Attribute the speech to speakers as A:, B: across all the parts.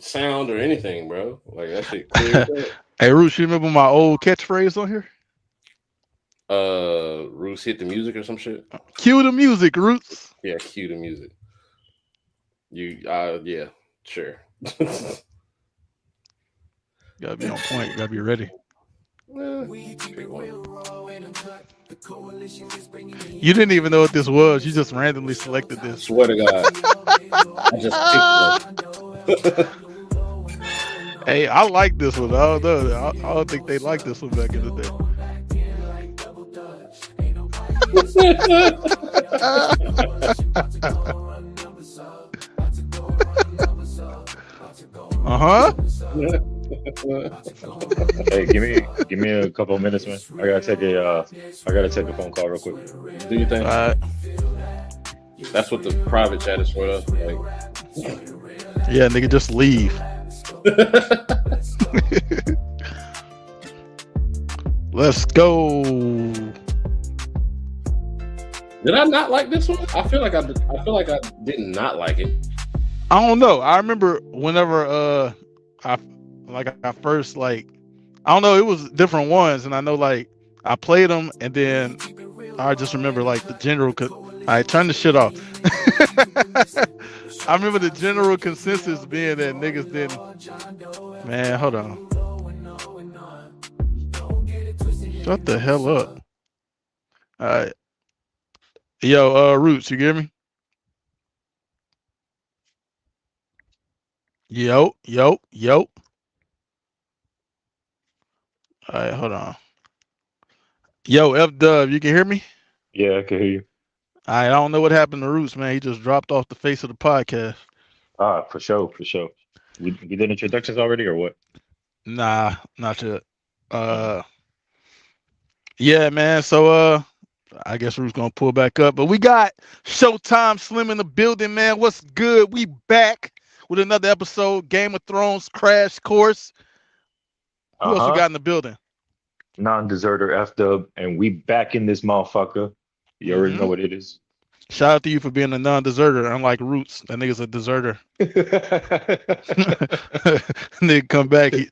A: sound or anything, bro. Like that shit clear.
B: Hey, Roots, you remember my old catchphrase on here?
A: Roos hit the music or some shit.
B: Cue the music, Roots.
A: Yeah, cue the music. Yeah, sure.
B: Gotta be on point. Gotta be ready. You didn't even know what this was. You just randomly selected this.
A: Swear to God, I just picked one.
B: Hey, I like this one. I don't know. I don't think they liked this one back in the day. Uh-huh.
C: Hey, give me a couple of minutes, man. I gotta take a phone call real quick.
A: Do you think
B: Uh,
A: that's what the private chat is for? Though? Like,
B: yeah, nigga, just leave. Let's go.
A: did I not like this one? I feel like I did not like it.
B: I don't know. I remember whenever I first like, I don't know, it was different ones, and I know like I played them, and then I just remember like the general I turned the shit off. I remember the general consensus being that niggas didn't. Man, hold on. Shut the hell up. All right. Yo, Roots, you hear me? Yo. All right, hold on. Yo, F Dub, you can hear me?
C: Yeah, I can hear you.
B: I don't know what happened to Roots, man. He just dropped off the face of the podcast.
C: For sure. We did introductions already, or what?
B: Nah, not yet.
C: Uh,
B: Yeah, man. So I guess Roots gonna pull back up. But we got Showtime Slim in the building, man. What's good? We back with another episode, Game of Thrones Crash Course. Who else we
C: uh-huh.
B: got in the building?
C: Non-deserter F Dub, and we back in this motherfucker. You already know
B: Mm-hmm.
C: what it is.
B: Shout out to you for being a non-deserter, unlike Roots. That nigga's a deserter. Nigga come back, he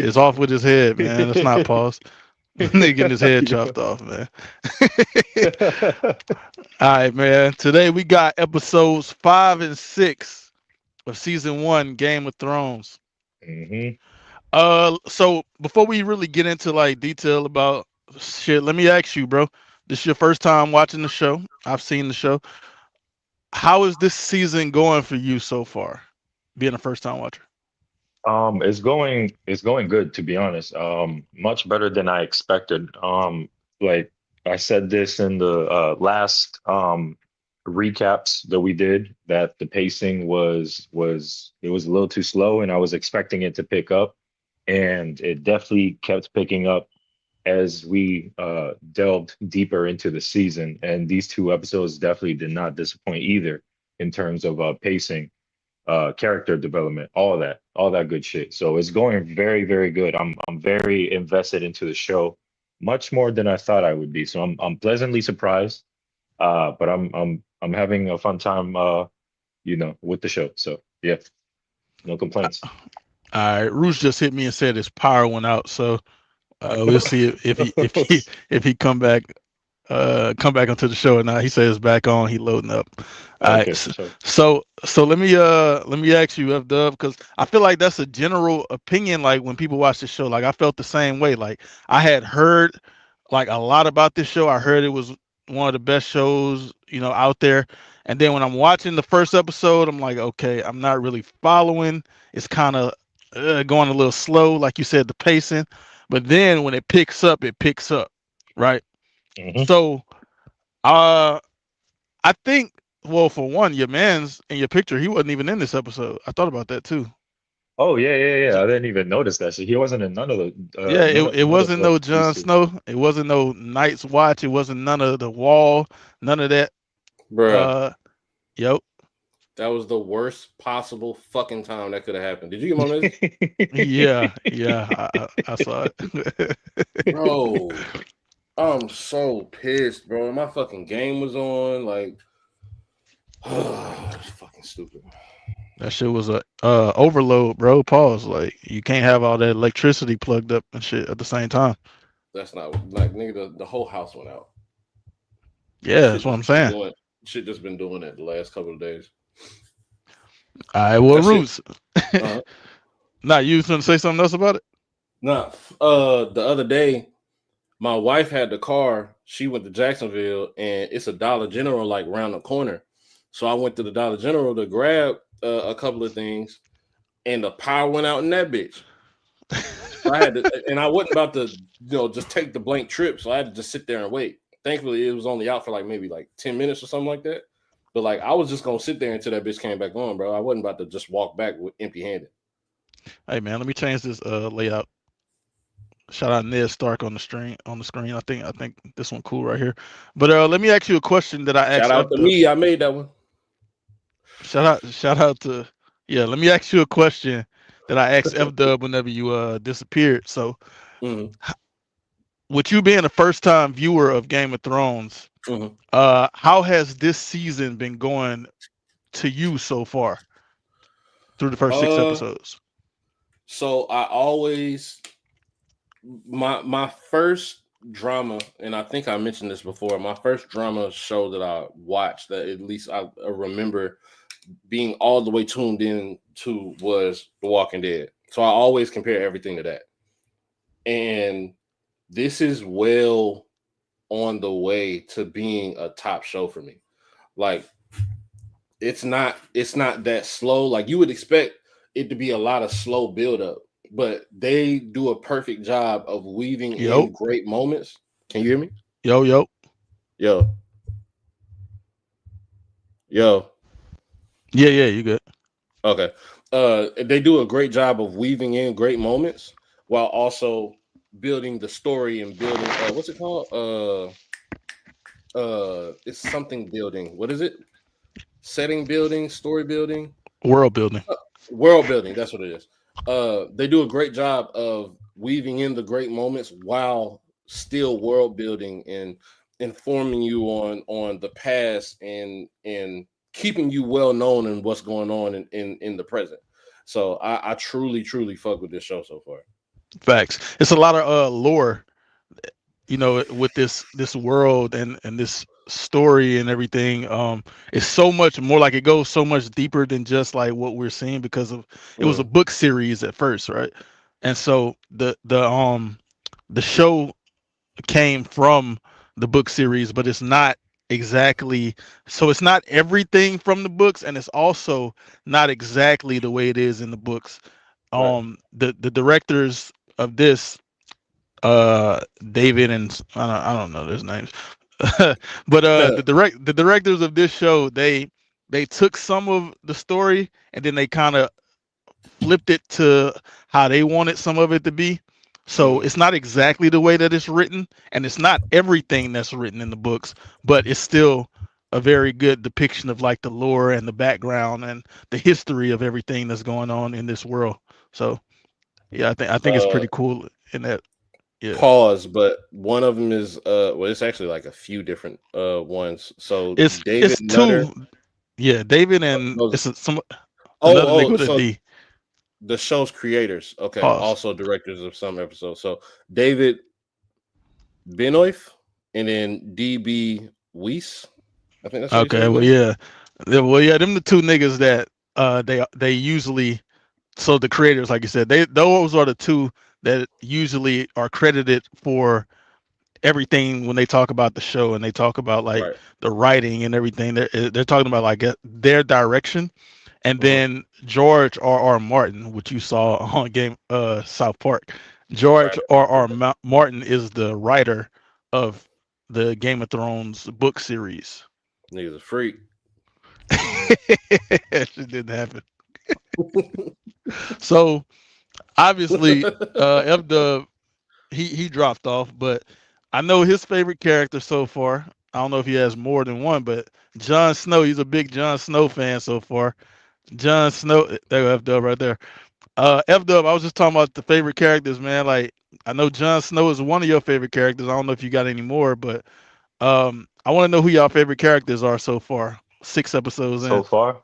B: is off with his head, man. That's not pause. Nigga getting his head chopped off, man. All right, man. Today we got episodes 5 and 6 of season 1, Game of Thrones.
C: Mm-hmm.
B: So before we really get into like detail about shit, let me ask you, bro. This is your first time watching the show. I've seen the show. How is this season going for you so far? Being a first time watcher.
C: It's going good, to be honest. Much better than I expected. Like I said this in the last recaps that we did, that the pacing was it was a little too slow, and I was expecting it to pick up, and it definitely kept picking up as we delved deeper into the season. And these two episodes definitely did not disappoint either in terms of pacing, character development, all that good shit. So it's going very, very good. I'm very invested into the show, much more than I thought I would be. So I'm pleasantly surprised. But I'm having a fun time, with the show. So yeah, no complaints.
B: All right, Roosh just hit me and said his power went out, so we'll see if he come back onto the show or not. He says back on. He loading up. All right.
C: Okay, for sure.
B: So let me ask you, F Dub, because I feel like that's a general opinion. Like when people watch the show, like I felt the same way. Like I had heard like a lot about this show. I heard it was one of the best shows out there. And then when I'm watching the first episode, I'm like, okay, I'm not really following. It's kind of going a little slow, like you said, the pacing. But then when it picks up, right?
C: Hmm.
B: So, uh, I think, well, for one, your man's in your picture, he wasn't even in this episode. I thought about that too.
C: Oh yeah. I didn't even notice that. So he wasn't in none of the
B: Yeah, it
C: none of
B: wasn't no
C: these
B: Jon
C: two.
B: Snow. It wasn't no Night's Watch. It wasn't none of the Wall. None of that.
A: Bruh,
B: Uh, yo,
A: that was the worst possible fucking time that could have happened. Did you get my message?
B: yeah, I saw it.
A: Bro, I'm so pissed, bro. My fucking game was on. Like, it's fucking stupid.
B: That shit was a overload, bro. Pause. Like you can't have all that electricity plugged up and shit at the same time.
A: That's not like nigga. The whole house went out.
B: Yeah,
A: Shit
B: that's what
A: just
B: I'm
A: been
B: saying.
A: doing. Shit just been doing it the last couple of days.
B: All right, well,
A: That shit.
B: Roots.
A: Uh,
B: Nah, you was gonna say something else about it?
A: nah. The other day, my wife had the car. She went to Jacksonville, and it's a Dollar General like round the corner. So I went to the Dollar General to grab a couple of things, and the power went out in that bitch. So I had to, and I wasn't about to, just take the blank trip. So I had to just sit there and wait. Thankfully, it was only out for like maybe like 10 minutes or something like that. But like I was just gonna sit there until that bitch came back on, bro. I wasn't about to just walk back with empty handed.
B: Hey man, let me change this layout. Shout out Ned Stark on the screen. I think this one cool right here. But let me ask you a question that I
A: Shout
B: asked
A: out
B: F
A: to
B: Dub.
A: me, I made that one.
B: Shout out to yeah. Let me ask you a question that I asked F Dub whenever you disappeared. So,
A: Hmm.
B: with you being a first time viewer of Game of Thrones,
A: Hmm.
B: how has this season been going to you so far through the first six
A: Uh,
B: episodes?
A: so I always my first drama, and I think I mentioned this before. My first drama show that I watched, that at least I remember being all the way tuned in to, was The Walking Dead. So I always compare everything to that. And this is well on the way to being a top show for me. Like it's not that slow. Like you would expect it to be a lot of slow build up, but they do a perfect job of weaving
B: Yo,
A: in great moments. Can you hear me?
B: yo.
A: Yo, yo.
B: Yeah, you good.
A: Okay. They do a great job of weaving in great moments while also building the story and building what's it called? It's something building. What is it? Setting building, story building,
B: World building.
A: uh, world building. That's what it is. They do a great job of weaving in the great moments while still world building and informing you on the past and keeping you well known in what's going on in the present. So I truly fuck with this show so far.
B: Facts. It's a lot of lore, with this world and this story and everything. It's so much more, like it goes so much deeper than just like what we're seeing, because of it was a
A: Mm,
B: book series at first, right? And so the show came from the book series, but it's not exactly, so it's not everything from the books, and it's also not exactly the way it is in the books.
A: right.
B: The directors of this, David and I don't know their names, but the directors of this show, they took some of the story and then they kind of flipped it to how they wanted some of it to be. So
A: Mhm.
B: it's not exactly the way that it's written, and it's not everything that's written in the books, but it's still a very good depiction of like the lore and the background and the history of everything that's going on in this world. So yeah, I think it's
A: uh
B: pretty cool in that. Yeah,
A: Pause, but one of them is well, it's actually like a few different ones. So David
B: it's
A: Nutter,
B: two. Yeah, David and
A: those
B: it's some another nigga
A: oh,
B: with a
A: so
B: D.
A: the show's creators, okay,
B: Pause.
A: also directors of some episodes. So David Benoif and then DB Weiss. I think that's how you say
B: Okay,
A: his
B: well
A: name.
B: yeah, well yeah, them the two niggas that they usually, so the creators, like you said, those are the two that usually are credited for everything when they talk about the show and they talk about like
A: Right.
B: the writing and everything. They're talking about like their direction. And
A: Hmm.
B: then George R. R. Martin, which you saw on Game South Park.
A: Right.
B: George R. R. Martin is the writer of the Game of Thrones book series.
A: Nigga's a freak.
B: That shit didn't happen. So obviously, F Dub, he dropped off, but I know his favorite character so far. I don't know if he has more than one, but Jon Snow. He's a big Jon Snow fan so far. Jon Snow, there go F Dub right there. F Dub, I was just talking about the favorite characters, man. Like I know Jon Snow is one of your favorite characters. I don't know if you got any more, but I want to know who y'all favorite characters are so far. 6 episodes
C: So
B: in.
C: far,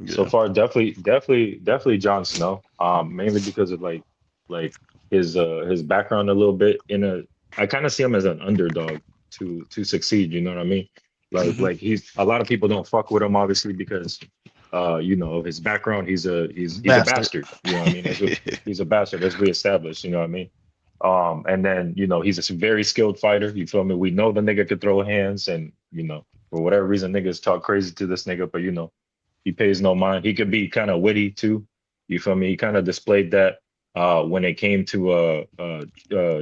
C: So
B: Yeah.
C: far, definitely Jon Snow. Mainly because of like his background a little bit in a. I kind of see him as an underdog to succeed. You know what I mean?
B: Hmm.
C: Like he's a lot of people don't fuck with him obviously because of his background. He's a
B: Bastard.
C: bastard. You know what I mean? He's a bastard as we established. You know what I mean? And then he's a very skilled fighter. You feel me? We know the nigga could throw hands, and for whatever reason niggas talk crazy to this nigga, but he pays no mind. He could be kind of witty too. You feel me? He kind of displayed that when it came to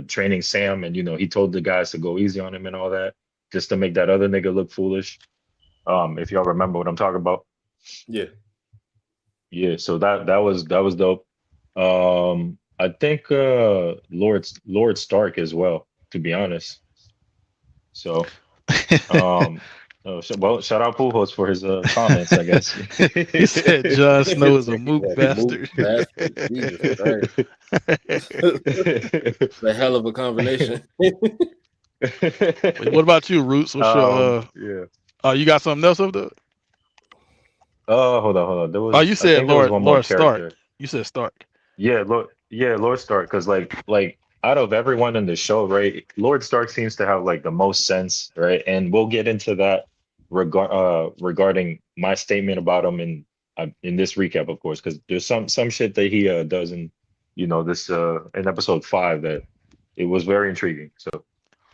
C: training Sam, and he told the guys to go easy on him and all that, just to make that other nigga look foolish. If y'all remember what I'm talking about.
A: Yeah.
C: Yeah, so that was dope. I think Lord Stark as well, to be honest. So um well, shout out Pujols for his comments, I guess.
B: He said Jon Snow is a mook
A: Yeah, moot
B: bastard.
A: bastard. Jesus Christ. It's a hell of a combination.
B: What about you, Roots? What's your
C: Yeah.
B: you got something else up there?
C: Oh, hold on.
B: Oh, you
C: I
B: said
C: think there was one more
B: Lord Stark.
C: character.
B: You said Stark.
C: Lord Stark, because like out of everyone in the show, right, Lord Stark seems to have like the most sense, right? And we'll get into that regarding my statement about him in this recap, of course, because there's some shit that he does in this in episode 5 that it was very intriguing. So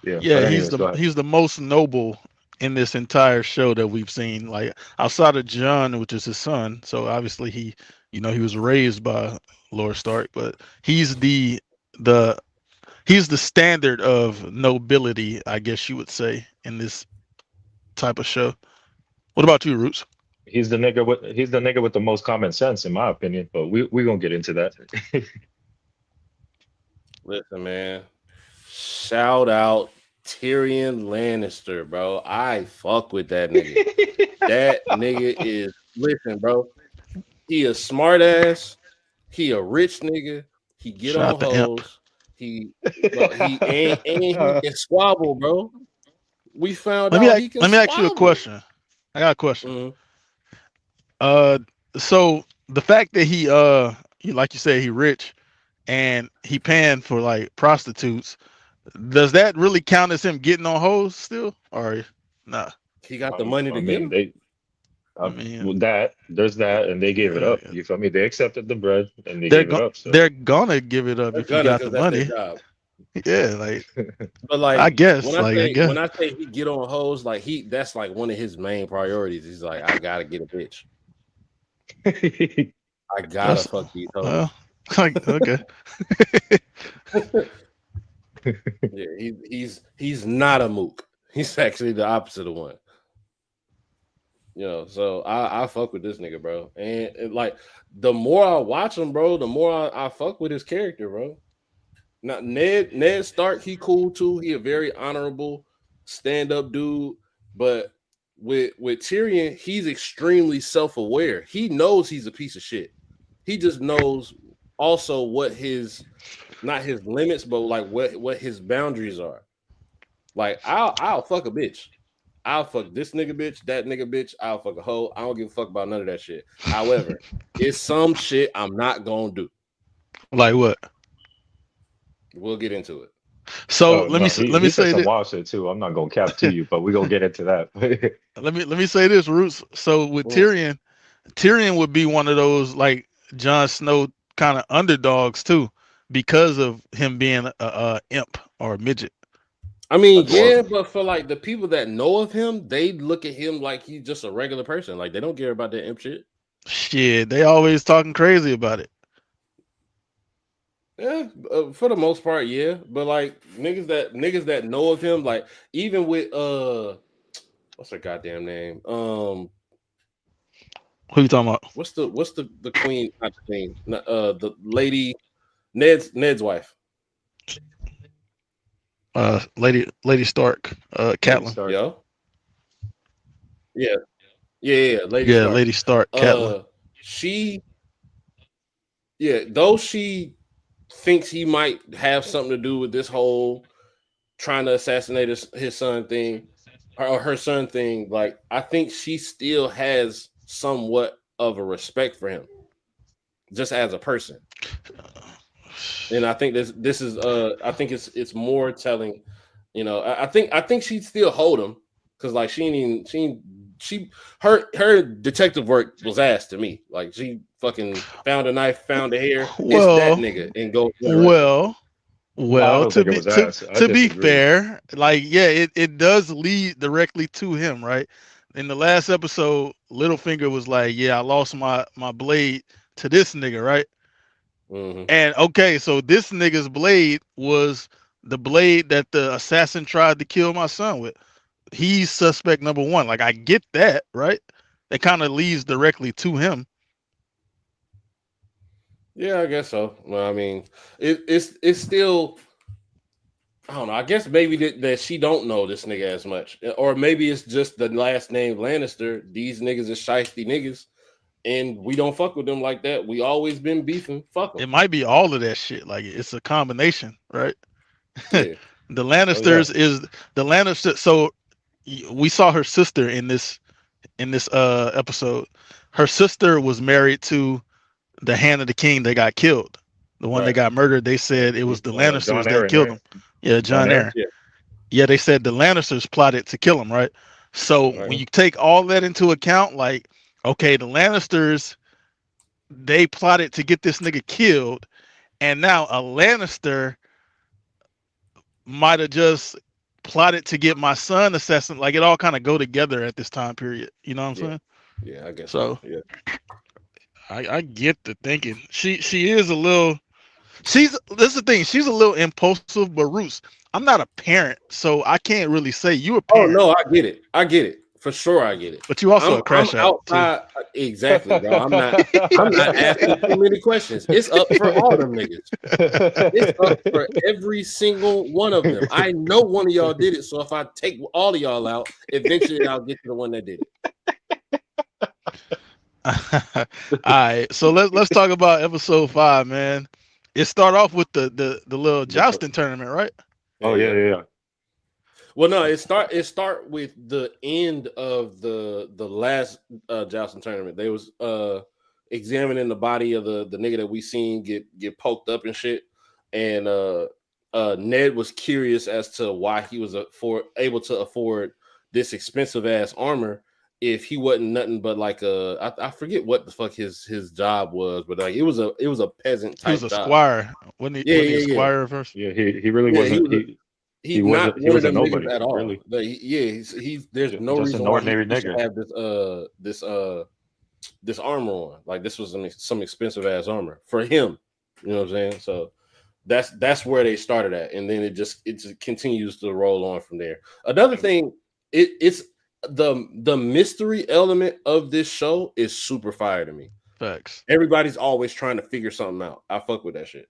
C: yeah,
B: Yeah,
C: but anyways, go ahead.
B: he's the most noble in this entire show that we've seen. Like outside of John, which is his son, so obviously he was raised by Lord Stark, but the he's the standard of nobility, I guess you would say, in this type of show. What about you, Roots?
C: He's the nigga with the most common sense, in my opinion. But we gonna get into that.
A: Listen, man. Shout out Tyrion Lannister, bro. I fuck with that nigga. That nigga is listen, bro. He a smart ass. He a rich nigga. He get
B: Shout out
A: on
B: to Imp.
A: hoes. He can squabble, bro. We found out he can
B: Let me ask you a
A: squabble.
B: question. I got a question.
A: Mhm.
B: Uh, so the fact that like you said, he rich and he paying for like prostitutes, does that really count as him getting on hoes still, or nah?
A: He got the money
C: I
A: to get
C: mean,
A: him.
B: I mean,
C: with there's that, and they gave it up.
B: uh,
C: You feel me? They accepted the bread and they gave it up. So
B: they're gonna give it up
A: They're
B: if you
A: gonna
B: got the
A: because that's their
B: money.
A: job.
B: Yeah, like
A: But
B: I
A: like
B: guess, like I guess.
A: when I say he get on hoes, like that's like one of his main priorities. He's like, I gotta get a bitch. I gotta
B: That's
A: fuck these
B: well,
A: hoes.
B: like okay.
A: Yeah, he's not a mook. He's actually the opposite of one. So I fuck with this nigga, bro. And like the more I watch him, bro, the more I fuck with his character, bro. Now Ned Stark, he cool too. He a very honorable stand-up dude. But with Tyrion, he's extremely self-aware. He knows he's a piece of shit. He just knows also what his not his limits, but like what his boundaries are. Like I'll fuck a bitch. I'll fuck this nigga bitch, that nigga bitch. I'll fuck a hoe. I don't give a fuck about none of that shit. However, it's some shit I'm not gonna do.
B: Like what?
A: We'll get into it.
B: So
C: oh no, he
B: let me
C: he said
B: say
C: some
B: that.
C: wild shit too. I'm not gonna cap to you, but we gonna get into that.
B: Let me say this, Roots. So with
A: Well,
B: Tyrion would be one of those like Jon Snow kind of underdogs too, because of him being a imp or a midget.
A: I mean,
C: A dwarf.
A: yeah, but for like the people that know of him, they look at him like he's just a regular person. Like they don't care about that imp shit.
B: Shit, they always talking crazy about it.
A: Yeah, for the most part, yeah. But like niggas that know of him, like even with what's her goddamn name?
B: Who you talking about?
A: What's the queen? Not the queen. The lady, Ned's wife.
B: Lady Stark,
C: Lady
B: Catelyn.
C: Stark.
A: Yo, yeah, yeah, Lady
B: Yeah,
A: Stark.
B: Lady Stark, Catelyn.
A: She, yeah, though she thinks he might have something to do with this whole trying to assassinate his son thing, or her son thing. Like I think she still has somewhat of a respect for him, just as a person. And I think this is I think it's more telling. You know, I think she'd still hold him because like her detective work was ass to me. Like she fucking found a knife, found a hair. It's that
B: Well,
A: nigga and go arrest him.
B: well,
C: I
B: well.
C: don't think it was ass. I
B: To be
C: disagree.
B: fair, like yeah, it does lead directly to him, right? In the last episode, Littlefinger was like, "Yeah, I lost my blade to this nigga," right?
A: Mm-hmm.
B: And okay, so this nigga's blade was the blade that the assassin tried to kill my son with. He's suspect number one. Like I get that, right? It kind of leads directly to him.
A: Yeah, I guess so. Well, I mean, it's still. I don't know. I guess maybe that she don't know this nigga as much, or maybe it's just the last name Lannister. These niggas is shiesty niggas, and we don't fuck with them like that. We always been beefing. Fuck them.
B: It might be all of that shit. Like it's a combination, right?
A: Yeah.
B: The
A: Oh yeah.
B: Lannisters is the Lannister. So we saw her sister in this episode. Her sister was married to the Hand of the King that got killed. The one that
A: Right.
B: got murdered, they said it was the
C: John
B: Lannisters that
C: Aaron,
B: killed
C: right?
B: him. Yeah,
C: John
B: John
C: Aaron.
B: Aaron.
A: Yeah.
B: Yeah, they said the Lannisters plotted to kill him, right? So
A: Right.
B: when you take all that into account, like, okay, the Lannisters, they plotted to get this nigga killed, and now a Lannister might have just plotted to get my son assassinated. Like it all kind of go together at this time period. You know what I'm
A: Yeah.
B: saying?
A: Yeah. I guess so.
B: So
A: Yeah.
B: I get the thinking. She is a little. This is the thing. She's a little impulsive, but Roos, I'm not a parent, so I can't really say you a
A: Oh
B: parent,
A: no, I get it. I get it for sure. I get it.
B: but you also a
A: I'm
B: crash out too.
A: outside exactly, bro. I'm not asking too many questions. It's up for all them niggas. It's up for every single one of them. I know one of y'all did it, so if I take all of y'all out, eventually I'll get to the one that did it.
B: All right, so let's talk about episode 5, man. It start off with the little jousting tournament, right?
C: Oh yeah.
A: Well, no, it start with the end of the last jousting tournament. They was examining the body of the nigga that we seen get poked up and shit, and Ned was curious as to why he was able to afford this expensive ass armor if he wasn't nothing but like I forget what the fuck his job was, but like it was a peasant type
B: He was a
A: job.
B: squire. Wasn't he?
A: Yeah,
B: Wasn't he a
A: yeah, yeah.
B: squire first?
C: Yeah, he really
A: Yeah,
C: wasn't.
A: He's not one of
C: was a
A: them niggas
C: nobody,
A: at all.
C: really.
A: Like, he's there's no
C: Just
A: reason
C: an
A: why
C: ordinary
A: he should
C: nigga.
A: have this armor on. Like this was some expensive ass armor for him. You know what I'm saying? So that's where they started at, and then it just continues to roll on from there. Another thing, it's the mystery element of this show is super fire to me.
B: Facts.
A: Everybody's always trying to figure something out. I fuck with that shit.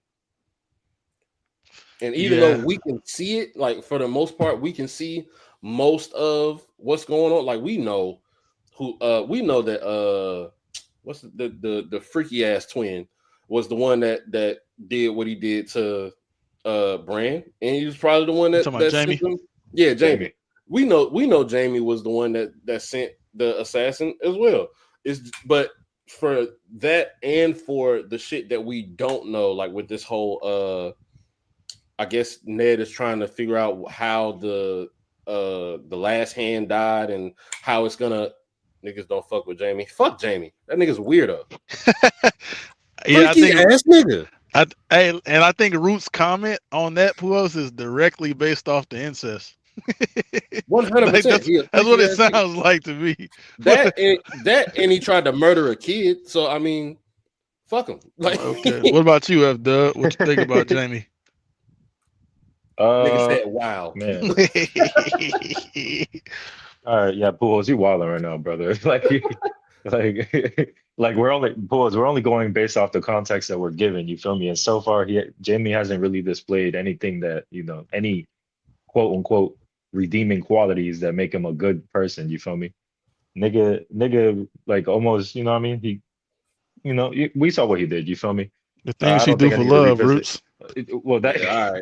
A: And even
B: Yeah.
A: though we can see it, like for the most part, we can see most of what's going on. Like we know that what's the freaky ass twin was the one that did what he did to Bran, and he was probably the one
B: You
A: that
B: talking about Jaime?
A: sent him. Yeah, Jaime. We know Jaime was the one that sent the assassin as well. But for that and for the shit that we don't know, like with this whole I guess Ned is trying to figure out how the last hand died and how it's gonna niggas don't fuck with Jaime. Fuck Jaime. That nigga's a weirdo.
B: Yeah,
A: Freaky ass nigga.
B: I think Root's comment on that Puos is directly based off the incest.
A: 100%.
B: That's what it sounds like to me.
A: That and he tried to murder a kid. So I mean, fuck him. Like,
B: okay. What about you, F Dub? What you think about Jaime?
A: Nigga said, "Wow,
C: man." All right, yeah, Pools, you wilding right now, brother. like we're only going based off the context that we're given. You feel me? And so far, Jaime hasn't really displayed anything that any quote unquote redeeming qualities that make him a good person. You feel me? Nigga, like almost, you know what I mean? We saw what he did. You feel me?
B: The things
C: I
B: he
C: don't
B: do
C: think I
B: for
C: need to
B: love,
C: revisit.
B: Roots.
C: Well, that.
A: Yeah,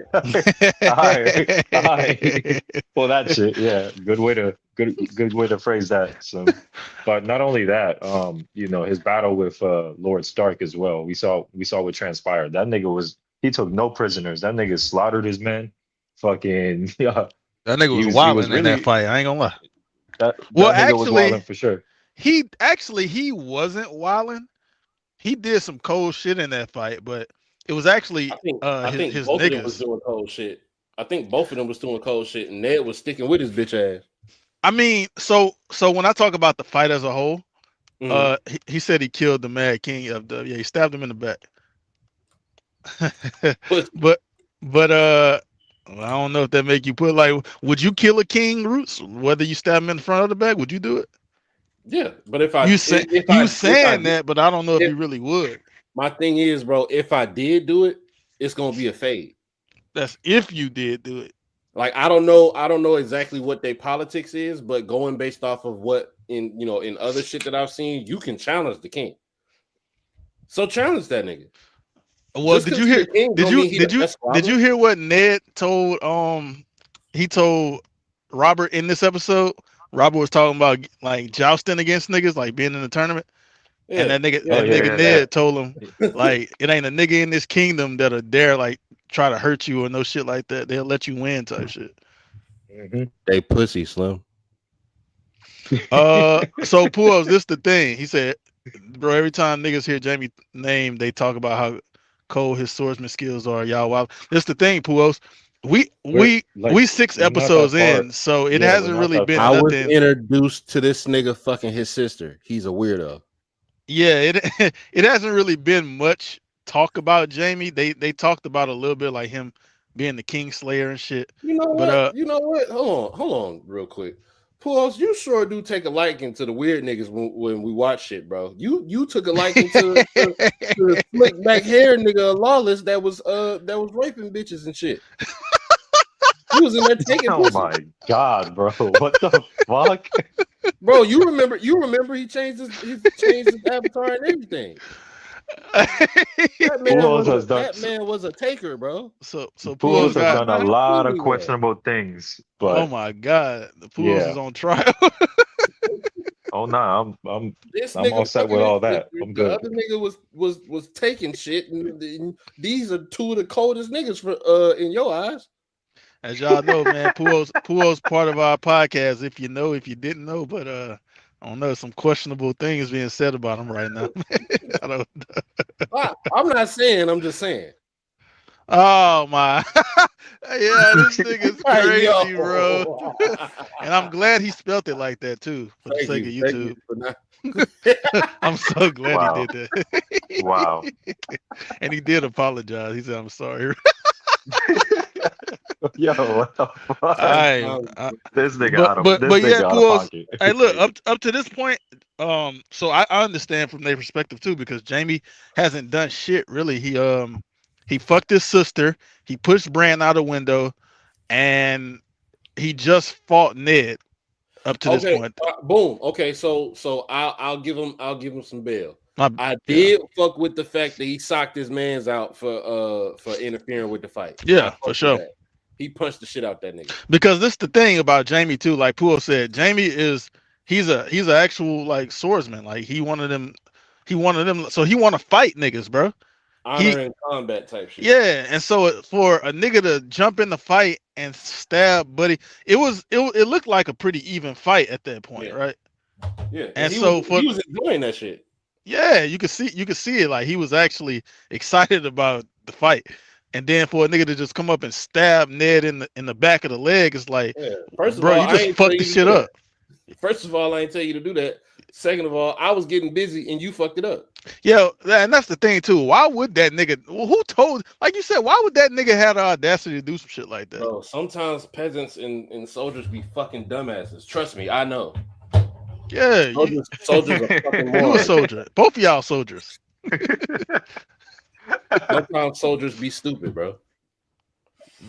C: All right, all right. Well, that shit. Yeah, good way to phrase that. So, but not only that, his battle with Lord Stark as well. We saw what transpired. That nigga he took no prisoners. That nigga slaughtered his men. Fucking yeah.
B: That nigga
C: He
B: was
C: was he was
B: wilding in that
C: really
B: fight. I ain't gonna lie. Well,
C: that nigga was
B: actually,
C: wilding for sure.
B: he wasn't wilding. He did some cold shit in that fight, but it was actually
A: I think
B: his
A: both of them was
B: niggas.
A: doing cold shit. I think both of them was doing cold shit, and Ned was sticking with his bitch ass.
B: I mean, so when I talk about the fight as a whole,
A: Mhm.
B: he said he killed the Mad King of the he stabbed him in the back.
A: But
B: but I don't know if that make you put like, would you kill a king, Roots? Whether you stab him in the front or the back, would you do it?
A: yeah, but if I
B: You
A: if I
B: saying that, but I don't know if
A: if
B: you really would.
A: my thing is, bro, if I did do it, it's gonna be a fade.
B: That's if you did do it.
A: Like I don't know exactly what their politics is, but going based off of what in other shit that I've seen, you can challenge the king. So challenge that nigga.
B: Well,
A: Just
B: did
A: because
B: you
A: he
B: hear?
A: the king don't mean he the best
B: Did you
A: father.
B: hear what Ned told? He told Robert in this episode. Robert was talking about like jousting against niggas, like being in the tournament, and
A: Yeah,
C: Oh
B: that
A: yeah.
C: yeah,
B: nigga
C: yeah, yeah.
B: Ned told him like it ain't a nigga in this kingdom that'll dare like try to hurt you or no shit like that. They'll let you win type shit.
C: Mhm.
A: They pussy Slim.
B: So Puos, this the thing. He said, bro, every time niggas hear Jamie name, they talk about how cold his swordsman skills are. Y'all wild. This the thing, Puos. We
C: We're
B: we
C: like
B: we 6
C: we're not that
B: episodes
C: far.
B: in, so it
C: Yeah, we're
B: hasn't
C: not
B: really
C: that
B: been
A: I
C: far.
A: was
B: nothing.
A: introduced to this nigga fucking his sister. He's a weirdo.
B: Yeah, it it hasn't really been much talk about Jamie. They talked about a little bit like him being the King Slayer and shit.
A: You know
B: But
A: what? You know what? Hold on, real quick. Pulse, you sure do take a liking to the weird niggas when we watch shit, bro. You took a liking to the slick back hair nigga Lawless that was raping bitches and shit. You was in there taking
C: Oh
A: pussy.
C: my God, bro. What the fuck?
A: Bro, you remember he changed his avatar and everything.
C: Pujols has done
A: That man was a taker, bro.
B: so
A: He
B: Puos
C: Pujols
A: was
C: has
B: got,
C: done a
A: not
C: lot of
A: doing that.
C: questionable things,
B: oh
C: but
B: my god, the Puos is
C: yeah.
B: on trial.
C: Oh no,
A: This
C: I'm all
A: nigga
C: set
A: fucking
C: with all
A: the,
C: that. I'm
A: the
C: good.
A: other nigga was taking shit, and these are two of the coldest niggas for in your eyes.
B: As y'all know, man, Puos part of our podcast. If you didn't know, but I don't know, some questionable things being said about him right now. I don't.
A: I'm not saying, I'm just saying.
B: Oh my, yeah, this nigga's crazy, bro.
A: Yo,
B: And I'm glad he spelt it like that too, for the sake of
A: thank you
B: YouTube.
A: for not.
B: I'm so glad he
C: Wow.
B: did that.
C: Wow.
B: And he did apologize. He said, "I'm sorry."
C: Yo, what the fuck?
B: I, I
C: This nigga out of this
B: but yeah,
C: nigga out of
B: Puos.
C: pocket.
B: Hey, look, up to this point, so I understand from their perspective too, because Jamie hasn't done shit really. He fucked his sister, he pushed Bran out a window, and he just fought Ned up to this
A: Okay,
B: point.
A: boom. Okay, so I'll give him some bail. I
B: Yeah,
A: did fuck with the fact that he socked his man's out for interfering with the fight. I
B: yeah, for
A: fucked with
B: sure.
A: that. He punched the shit out that nigga.
B: Because this the thing about Jamie too, like Puo said, Jamie is he's an actual like swordsman. Like he wanted them, so he want to fight niggas, bro.
A: Honor
B: He
A: and combat type shit.
B: Yeah, and so for a nigga to jump in the fight and stab Buddy, it looked like a pretty even fight at that point,
A: Yeah.
B: right?
A: Yeah,
B: And
A: he
B: so
A: was enjoying that shit.
B: yeah, you could see it like he was actually excited about the fight. And then for a nigga to just come up and stab Ned in the back of the leg, it's like,
A: Yeah. First of
B: bro,
A: all,
B: you
A: I
B: just
A: ain't tell
B: fucked the
A: you to
B: shit
A: do
B: up.
A: that. First of all, I ain't tell you to do that. Second of all, I was getting busy and you fucked it up.
B: Yeah, and that's the thing too. Why would that nigga? Who told? Like you said, why would that nigga have the audacity to do some shit like that?
A: Bro, sometimes peasants and soldiers be fucking dumbasses. Trust me, I know.
B: Yeah,
A: Soldiers are fucking
B: you a
A: morons.
B: soldier. Both of y'all soldiers.
A: Sometimes soldiers be stupid, bro.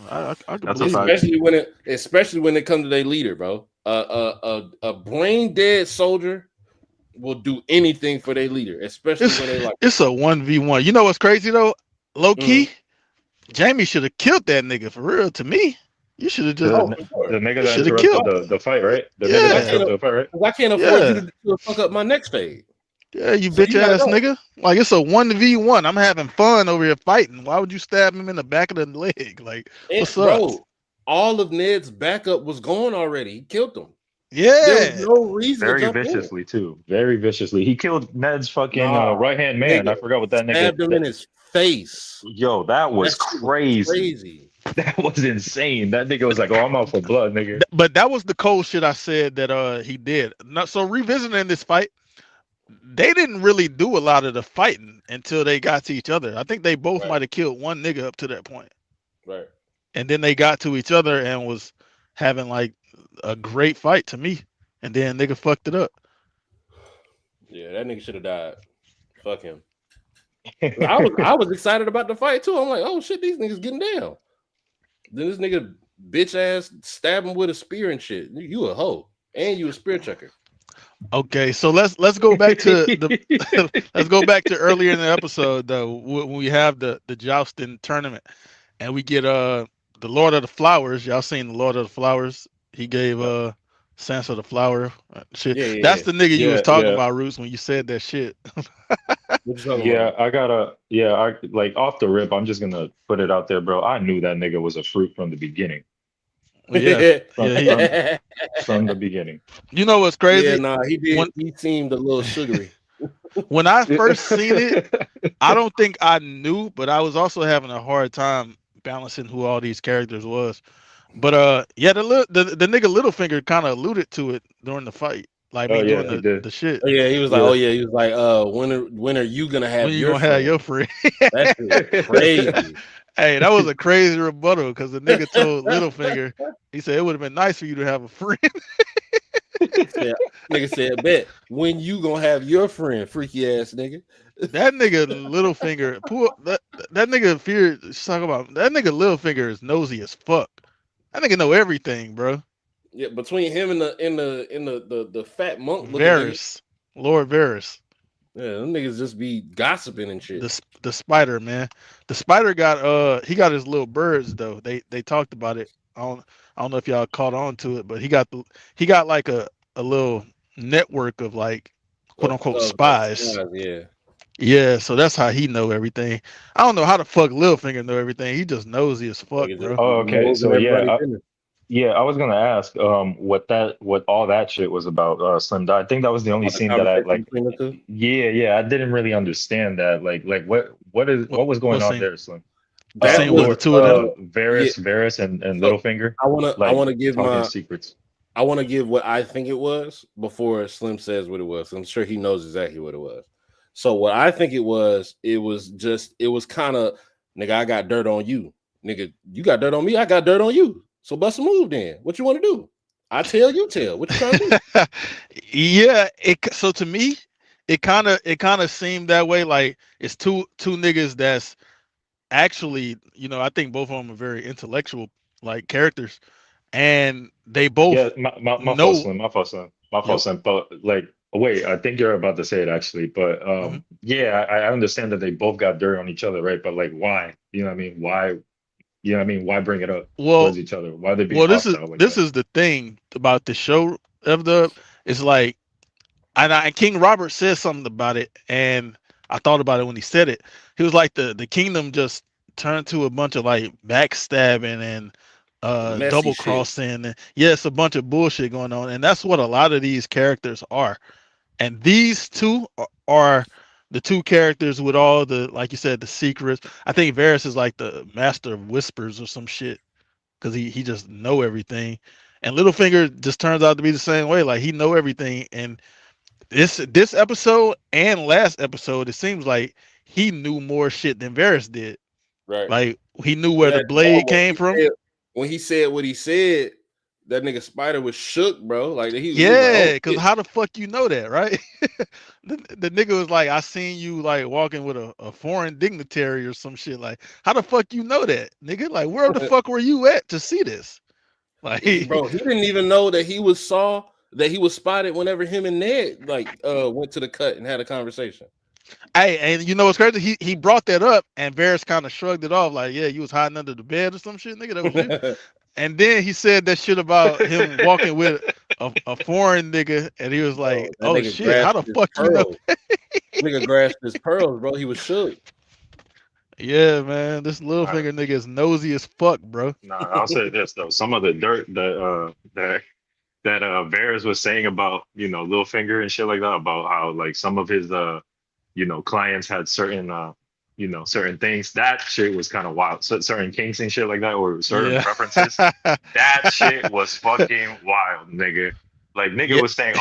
B: I can
C: That's a
B: believe
C: fact.
B: it.
A: Especially when it comes to their leader, bro. A brain dead soldier will do anything for their leader, especially when they like.
B: It's a 1v1. You know what's crazy though? Low key, Jaime should have killed that nigga for real. To me, you should have just
A: Oh,
C: The
A: for sure.
C: the nigga
B: you
C: that
B: should have killed.
C: interrupted the fight, right? The nigga that
B: Yeah,
C: interrupted the fight, right?
A: Because I can't afford you
B: yeah,
A: to fuck up my next fade.
B: yeah. You
A: So
B: bitch
A: you gotta
B: ass
A: go.
B: nigga. Like it's a 1v1. I'm having fun over here fighting. Why would you stab him in the back of the leg? Like, what's up?
A: Bro, all of Ned's backup was gone already. He killed them. There was
B: Yeah.
A: no reason to
C: Very
A: jump in.
C: viciously too. Very viciously. He killed Ned's fucking
A: Nah,
C: right hand man. I
A: nigga,
C: forgot what that nigga.
A: stabbed him in his face.
C: Yo, that was
A: That shit was
C: crazy.
A: crazy.
C: That was insane. That nigga was like, "Oh, I'm out for blood, nigga."
B: But that was the cold shit I said that he did. So revisiting this fight, they didn't really do a lot of the fighting until they got to each other. I think they both
A: Right.
B: might have killed one nigga up to that point.
A: Right.
B: And then they got to each other and was having like a great fight to me. And then nigga fucked it up.
A: Yeah, that nigga should have died. Fuck him. I was excited about the fight too. I'm like, oh shit, these niggas getting down. Then this nigga bitch ass stab him with a spear and shit. You a hoe. And you a spear checker.
B: Okay, so let's go back to the let's go back to earlier in the episode though, when we have the jousting tournament and we get the Lord of the Flowers. Y'all seen the Lord of the Flowers? He gave Sansa the flower. Shit.
A: Yeah,
B: That's the nigga you was talking
C: yeah.
B: about, Roots, when you said that shit.
A: What you talking
C: Yeah,
A: about?
C: I gotta. Yeah, I like off the rip. I'm just gonna put it out there, bro. I knew that nigga was a fruit from the beginning.
B: Yeah,
C: From
B: yeah.
C: from the beginning.
B: You know what's crazy?
A: Yeah, nah, he did.
B: When-
A: He seemed a little sugary.
B: When I first seen it, I don't think I knew, but I was also having a hard time balancing who all these characters was. But yeah, the nigga Littlefinger kind of alluded to it during the fight, like
C: Oh
B: me
C: yeah,
B: doing
C: he did.
B: the shit.
A: Oh, yeah, he was like,
C: Yeah.
A: oh yeah, he was like, when are you gonna have
B: When you
A: your
B: gonna have
A: friend?
B: your friend?
A: That shit crazy.
B: Hey, that was a crazy rebuttal because the nigga told Littlefinger, he said it would have been nice for you to have a friend.
A: Yeah, nigga said, bet when you gonna have your friend, freaky ass nigga.
B: That nigga Littlefinger, that nigga fear. Talk about that nigga Littlefinger is nosy as fuck. That nigga know everything, bro.
A: Yeah, between him and the fat monk looking nigga.
B: Varys, Lord Varys.
A: Yeah, them niggas just be gossiping and shit.
B: The spider, man. The spider got he got his little birds though. They talked about it. I don't know if y'all caught on to it, but he got like a little network of like quote unquote spies.
A: Yeah.
B: Yeah, so that's how he know everything. I don't know how the fuck Littlefinger know everything. He just nosy as fuck,
A: Nigga
B: bro.
A: just
C: Oh, okay.
A: nosing
C: So
A: everybody's
C: yeah,
A: business.
C: I was gonna ask what all that shit was about. Slim. I think that was the only
A: About the
C: scene that I
A: conversation
C: like.
A: between the two.
C: Yeah, I didn't really understand that. Like what was going
B: What
C: on
B: scene?
C: there, Slim?
B: The scene with the two of them.
C: Varys and
A: So,
C: Littlefinger.
A: I wanna give
C: talking secrets.
A: I want to give what I think it was before Slim says what it was. I'm sure he knows exactly what it was. So what I think it was kind of, nigga, I got dirt on you. Nigga, you got dirt on me, I got dirt on you. So bust a move then. What you want to do? I tell, you tell. What you trying to do?
B: Yeah, so to me, it kind of seemed that way. Like it's two niggas that's actually, I think both of them are very intellectual like characters, and they both
C: Yeah, my
B: know.
C: fault, Slim. My fault, Slim.
B: Yep.
C: Slim. But like, wait, I think you're about to say it actually. But yeah, I understand that they both got dirt on each other, right? But like, why? You know what I mean? Why? You know what I mean? Why bring it up towards each other? Why they be hostile like
B: this
C: that?
B: is the thing about the show of it's like, and King Robert says something about it, and I thought about it when he said it. He was like the kingdom just turned to a bunch of like backstabbing and
A: Messy
B: double
A: shit.
B: crossing, and it's a bunch of bullshit going on, and that's what a lot of these characters are. And these two are the two characters with all the, like you said, the secrets. I think Varys is like the master of whispers or some shit because he just know everything. And Littlefinger just turns out to be the same way. Like he know everything. And this episode and last episode, it seems like he knew more shit than Varys did.
A: Right.
B: Like he knew where the blade came from.
A: When he said what he said, that nigga Spider was shook, bro. Like he
B: Yeah,
A: was like,
B: because how the fuck you know that, right? the nigga was like, I seen you like walking with a foreign dignitary or some shit. Like, how the fuck you know that, nigga? Like, where the fuck were you at to see this? Like,
A: bro, he didn't even know that he was spotted whenever him and Ned like went to the cut and had a conversation.
B: Hey, and you know what's crazy? He brought that up, and Varys kind of shrugged it off, like, yeah, you was hiding under the bed or some shit, nigga. That was you. And then he said that shit about him walking with a foreign nigga, and he was
A: Bro,
B: like,
A: that
B: oh
A: nigga
B: shit, how
A: grasped
B: the
A: his
B: fuck you know?
A: pearls. Nigga grasped his pearls, bro. He was shook.
B: Yeah, man, this
C: I,
B: Littlefinger nigga is nosy as fuck, bro.
C: nah, I'll say this though. Some of the dirt that Varys was saying about, Littlefinger and shit like that, about how like some of his clients had certain certain things. That shit was kind of wild. So, certain kinks and shit like that, or certain
B: Yeah.
C: preferences. That shit was fucking wild, nigga. Like nigga
B: Yeah.
C: was saying,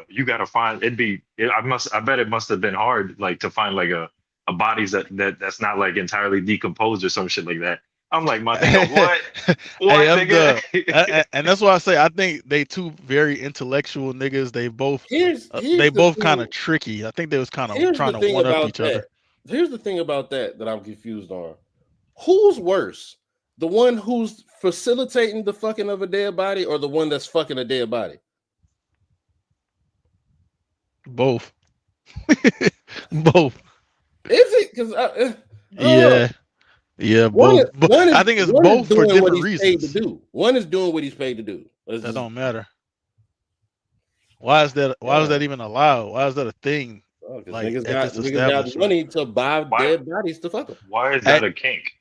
C: you gotta find. I bet it must have been hard, like to find like a bodies that's not like entirely decomposed or some shit like that. I'm like, my nigga, what?
B: Hey,
C: What, nigga?
B: and that's why I say I think they two very intellectual niggas.
A: Here's
B: They
A: the
B: both kind
A: thing.
B: of tricky. I think they was kind of
A: Here's
B: trying
A: the
B: to
A: thing
B: one up
A: about
B: each
A: that.
B: other.
A: Here's the thing about that I'm confused on. Who's worse? The one who's facilitating the fucking of a dead body, or the one that's fucking a dead body?
B: Both. Both.
A: Is it? Because
B: Yeah. Yeah,
A: one
B: both. But I think it's
A: one is
B: both for
A: doing what
B: different
A: he's paid to
B: reasons.
A: do. One is doing what he's paid to do.
B: That don't matter. Why is that? Why is that even allowed? Why is that a thing?
A: Because
B: Like
A: niggas
B: at this
A: got
B: establishment.
A: money to buy
C: Why?
A: dead bodies to fuck them.
C: Why is that a kink?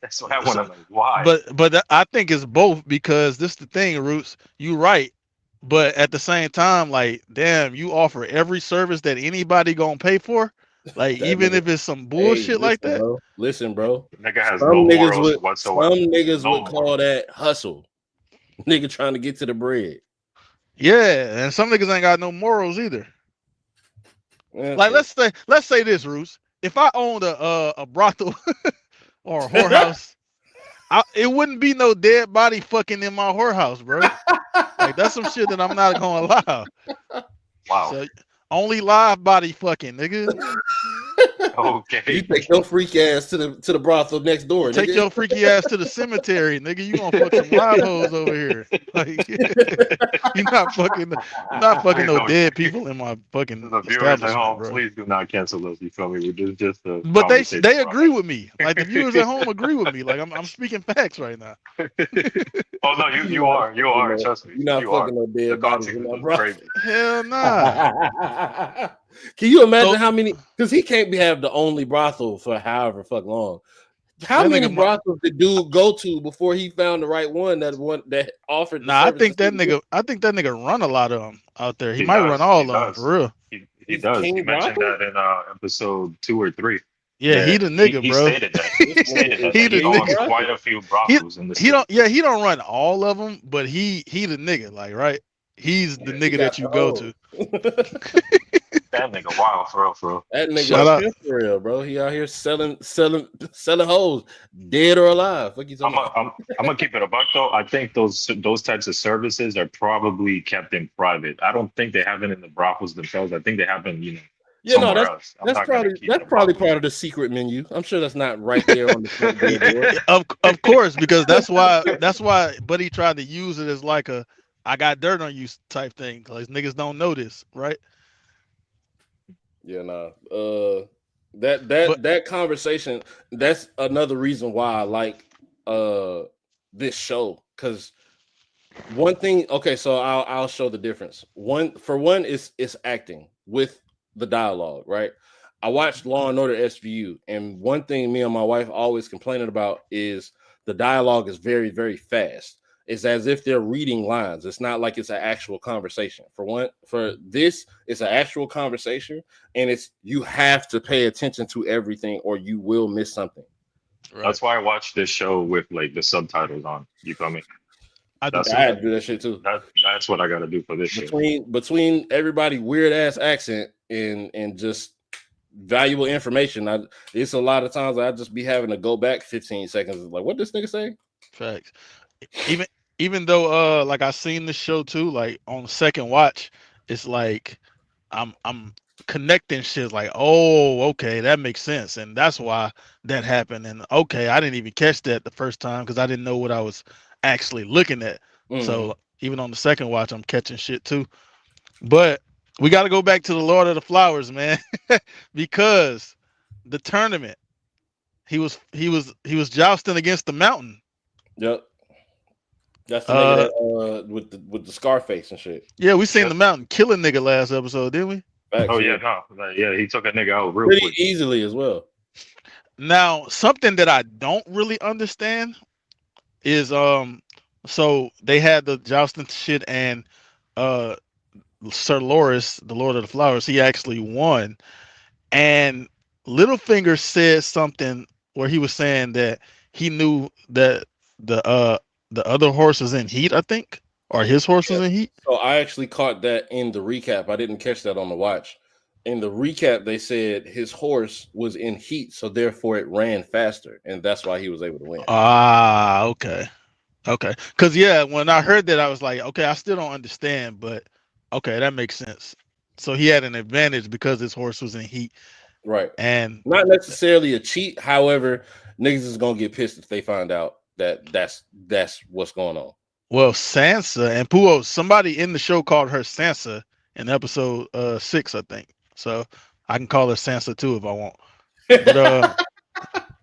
C: That's what I want to know. Why?
B: But I think it's both because this the thing, Roots. You right, but at the same time, like, damn, you offer every service that anybody gonna pay for, like,
A: That
B: even
A: nigga.
B: if it's some
A: Hey,
B: bullshit like
A: listen,
B: that.
A: bro. Listen, bro.
C: Nigga has
A: Some
C: no
A: niggas
C: morals
A: would
C: whatsoever.
A: some niggas
C: No
A: would call
C: morals.
A: that hustle. Nigga trying to get to the bread.
B: Yeah, and some niggas ain't got no morals either.
A: Yeah,
B: Like,
A: true.
B: let's say this, Roots. If I owned a brothel or a whorehouse, it wouldn't be no dead body fucking in my whorehouse, bro. Like, that's some shit that I'm not gonna allow.
C: Wow.
B: So only live body fucking, nigga.
C: Okay.
A: You take your freak ass to the brothel next door,
B: Take
A: nigga.
B: your freaky ass to the cemetery, nigga. You gonna fuck some live hoes over here. Like, you're not fucking no dead people in my fucking
C: The viewers at
B: establishment,
C: home,
B: bro.
C: please do not cancel us. You feel me? We're just a
B: But
C: conversation.
B: they agree with me. Like, the viewers at home agree with me. Like, I'm speaking facts right now.
C: Oh no, you are. Trust me,
A: You're not
C: you are.
A: fucking no
C: The
A: dead bodies in
C: consequences
A: my
C: is
A: brothel.
C: crazy.
B: Hell nah.
A: Can you imagine
B: So
A: how many? Because he can't have the only brothel for however fuck long. How
B: that
A: many
B: nigga,
A: brothels did dude go to before he found the right one that offered the
B: nah, I
A: services?
B: think that nigga run a lot of them out there. He
C: He
B: might run
C: does.
B: all
C: He
B: of them
C: does.
B: for real.
C: He
A: He's
C: does. He
A: King
C: mentioned
A: Brothel.
C: that in episode 2 or 3.
B: Yeah, he
C: That
B: the nigga,
C: he
B: bro.
C: stated that.
A: This
C: He
A: nigga
C: stated
A: is
B: He
C: that
B: the
C: he
A: King
C: owns
B: nigga.
A: Brothel.
C: quite a few
B: He
C: brothels in the city.
B: he don't run all of them, but he the nigga, like, right? He's the
C: Yeah.
A: He
B: nigga
A: got
B: that
A: the
B: you go
A: hoe.
B: to.
C: That nigga wild for real.
A: That nigga
B: Shout
A: a
B: out.
A: pimp for real, bro. He out here selling hoes, dead or alive. Fuck you
C: I'm
A: talking about?
C: gonna keep it a buck though. I think those types of services are probably kept in private. I don't think they happen in the brothels themselves. I think they happen,
A: Yeah, no,
C: somewhere else. I'm not gonna keep it
A: that's
C: a
A: probably
C: buck.
A: part of the secret menu. I'm sure that's not right there on the front billboard.
B: Of course, because that's why Buddy tried to use it as like a I got dirt on you type thing, because niggas don't know this, right?
A: Yeah, nah.
B: But
A: That conversation. That's another reason why I like this show. Because one thing. Okay, so I'll show the difference. One is acting with the dialogue. Right. I watched Law and Order SVU, and one thing me and my wife always complaining about is the dialogue is very very fast. It's as if they're reading lines. It's not like it's an actual conversation. For this, it's an actual conversation, and it's you have to pay attention to everything, or you will miss something.
B: right,
C: That's why I watch this show with like the subtitles on. You feel me?
B: I do
C: That's
A: I
B: too.
A: had to do that shit too.
C: that's what I gotta do for this shit.
A: Between everybody weird ass accent and just valuable information. It's a lot of times I just be having to go back 15 seconds. Like, what this nigga say?
B: Facts. Even though like I seen the show too, like on second watch, it's like I'm connecting shit like, oh, okay, that makes sense. And that's why that happened. And okay, I didn't even catch that the first time because I didn't know what I was actually looking at.
A: Mm.
B: So even on the second watch, I'm catching shit too. But We got to go back to the Lord of the Flowers, man, because the tournament he was jousting against the Mountain.
A: Yep. That's the nigga that with the scar face and shit.
B: Yeah, we seen
C: Yep.
B: the Mountain kill a nigga last episode, didn't we?
A: Facts,
C: Oh yeah, no, yeah, he took a nigga out real
A: pretty
C: quick.
A: easily as well.
B: Now, something that I don't really understand is so they had the jousting shit, and Sir Loras, the Lord of the Flowers, he actually won. And Littlefinger said something where he was saying that he knew that the other horse was in heat, I think, or his horse was in heat.
A: So I actually caught that in the recap. I didn't catch that on the watch. In the recap, they said his horse was in heat, so therefore it ran faster, and that's why he was able to win.
B: Ah, okay. Because yeah, when I heard that, I was like, okay, I still don't understand, but okay, that makes sense. So he had an advantage because his horse was in heat,
A: Right.
B: and
A: Not necessarily a cheat. However, niggas is gonna get pissed if they find out that that's what's going on.
B: well, Sansa and Puo, somebody in the show called her Sansa in episode 6, I think. So I can call her Sansa too if I want. But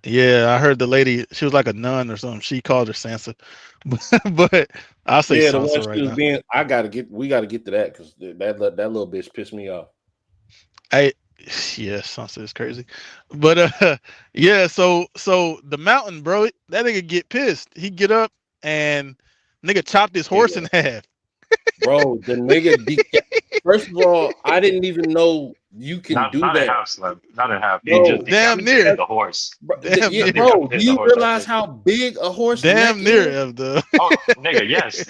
B: yeah, I heard the lady, she was like a nun or something. She called her Sansa, but I'll say
A: Yeah, the one
B: Sansa
A: she
B: right
A: was
B: now.
A: being. We gotta get to that because that little bitch pissed me off.
B: Yeah, Sansa is crazy, but yeah. So the Mountain, bro, that nigga get pissed. He get up and nigga chopped his horse in half.
A: Bro, the nigga. First of all, I didn't even know you can do
C: Not
A: that.
C: in half, Slim. Not in half.
A: Bro,
C: He just
B: damn near.
C: decapitated the horse.
B: Damn
A: yeah,
B: near.
A: bro. Do
C: The
A: you
C: horse, I
A: realize
C: think.
A: how big a horse
B: Damn
A: neck
B: near
A: is?
B: of the.
C: Oh, nigga, yes,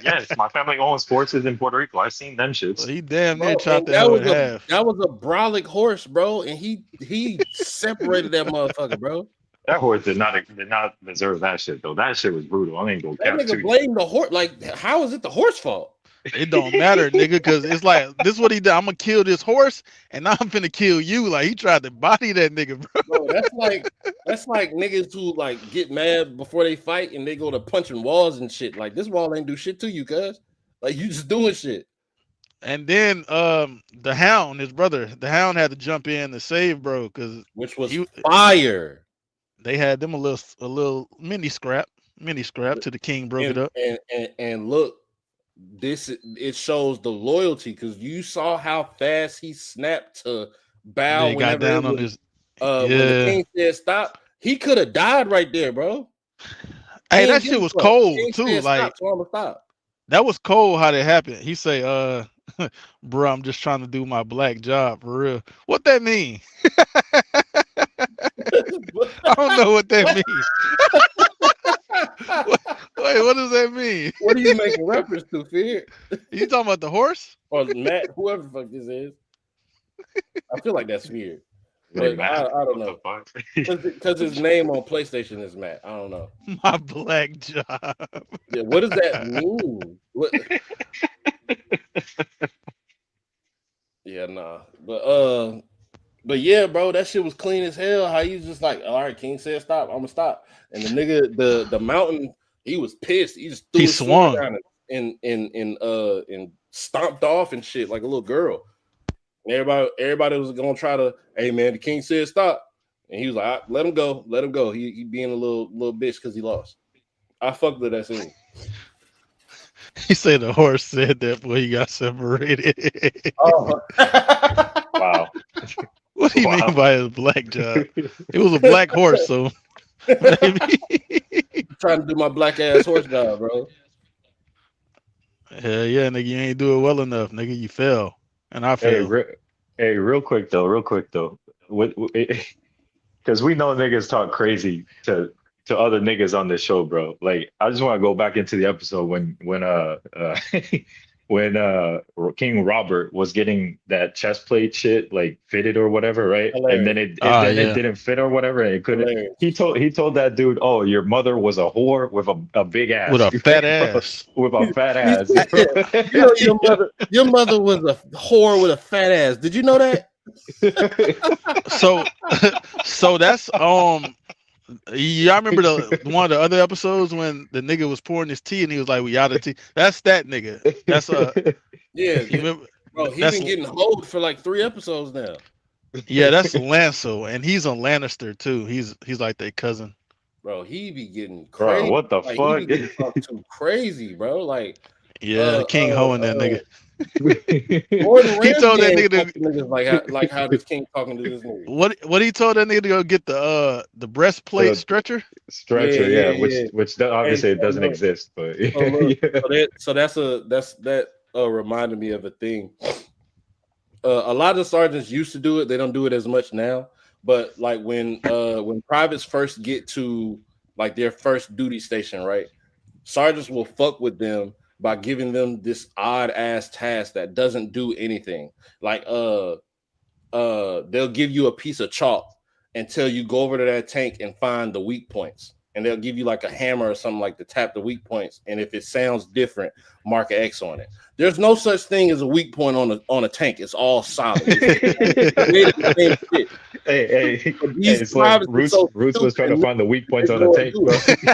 C: yes. My family owns horses in Puerto Rico. I've seen them shits.
B: He damn near
A: Bro,
B: chopped
A: and
B: that hoe in half.
A: that was a brolic horse, bro, and he separated that motherfucker, bro.
C: That horse did not deserve that shit though. That shit was brutal. I ain't gonna
A: That
C: cap
A: nigga
C: to you.
A: blamed the horse. Like, how is it the horse fault?
B: It don't matter, nigga, because it's like this is what he did. I'm gonna kill this horse, and now I'm finna kill you. Like he tried to body that nigga, bro.
A: Bro, that's like niggas who like get mad before they fight and they go to punching walls and shit. Like this wall ain't do shit to you, cuz. Like you just doing shit.
B: And then the Hound, his brother, the Hound had to jump in to save bro, because
A: Which was fire.
B: they had them a little mini scrap to the king broke it up.
A: And look, it shows the loyalty because you saw how fast he snapped to bow
B: They got
A: whenever
B: down on his.
A: when the king said stop. He could have died right there, bro.
B: Hey, that shit was cold too. Like
A: stop.
B: that was cold how that happened. He say, bro, I'm just trying to do my black job for real. What that mean? I don't know what that means. Wait, what does that mean?
A: What are you making reference to, Fear?
B: You talking about the horse?
A: Or Matt, whoever the fuck this is. I feel like that's Fear.
C: Hey,
A: But I don't know. Because his name on PlayStation is Matt. I don't know.
B: My black job.
A: Yeah, what does that mean? What? Yeah, nah. But yeah, bro, that shit was clean as hell. How you just like, all right, King said stop, I'm gonna stop. And the nigga, the Mountain, he was pissed. He just threw his sword down and stomped off and shit like a little girl. And everybody was gonna try to, hey man, the king said stop. And he was like, let him go. He being a little bitch because he lost. I fucked with that scene.
B: He said the horse said that before he got separated.
A: Oh.
C: Wow.
B: What do you mean by his black job? It was a black horse, so maybe.
A: Trying to do my black ass horse job, bro.
B: Hell yeah, nigga, you ain't do it well enough, nigga. You fell, and I failed.
C: Hey, real quick though, because we know niggas talk crazy to other niggas on this show, bro. Like, I just want to go back into the episode when when King Robert was getting that chest plate shit like fitted or whatever, right?
A: Hilarious.
C: And then it didn't fit or whatever. And it couldn't.
A: Hilarious.
C: He told that dude, "Oh, your mother was a whore with a big ass,
B: With a fat ass,
C: with a fat ass."
A: You know, your mother was a whore with a fat ass. Did you know that?
B: So that's y'all remember the one of the other episodes when the nigga was pouring his tea and he was like, "We out of tea." That's that nigga. That's
A: Yeah.
B: you remember?
A: Bro, he
B: That's
A: been getting hold for like 3 episodes now.
B: yeah, that's Lanso, and he's a Lannister too. He's like their cousin.
A: Bro, he be getting
C: Bro,
A: crazy.
C: what the
A: Like he be
C: fuck?
A: getting talked to crazy, bro. Like
B: Yeah, King Ho and that nigga.
A: Gordon
B: He told
A: Ramsay
B: that
A: ain't
B: nigga
A: talking
B: to
A: to niggas like how this king talking to this nigga.
B: what he told that nigga to go get the breastplate
C: The
B: stretcher.
C: stretcher, yeah, which
A: Yeah. Hey,
C: obviously it
A: so
C: doesn't
A: look,
C: exist, but
A: so look,
C: yeah.
A: so that reminded me of a thing. A lot of sergeants used to do it. They don't do it as much now. But like when privates first get to like their first duty station, right? Sergeants will fuck with them by giving them this odd ass task that doesn't do anything. Like they'll give you a piece of chalk and tell you go over to that tank and find the weak points. And they'll give you like a hammer or something like to tap the weak points. And if it sounds different, mark an X on it. There's no such thing as a weak point on a tank. It's all solid. It's made of the same shit.
C: Hey,
A: But these
C: it's like
A: privates are so
C: Roots was trying to
A: stupid
C: find the weak
A: and
C: points on
A: they
C: the
A: go and
C: tank,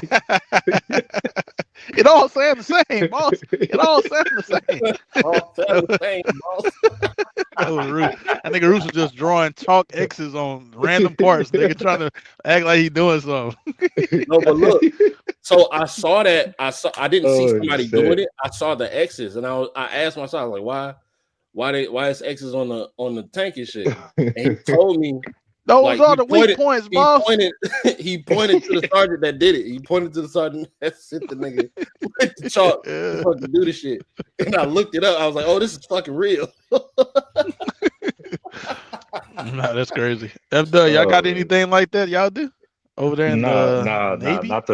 A: do
C: bro.
B: It all sound the same, boss. It all sound the same.
A: all sound the same, boss.
B: That was Roos. That nigga Roos was just drawing chalk X's on random parts. Nigga trying to act like he doing something.
A: No, but look. So I saw that. I didn't see
C: Oh,
A: somebody
C: shit.
A: doing it. I saw the X's, and I asked myself, I was like, why is X's on the tank and shit? And he told me
B: Those
A: like
B: are the weak points, boss.
A: he pointed to the sergeant that did it. He pointed to the sergeant that sent the nigga with the chalk to fucking do the shit. And I looked it up. I was like, oh, this is fucking real.
B: Nah, that's crazy. Y'all got anything like that? Y'all do over there in the Navy?
C: not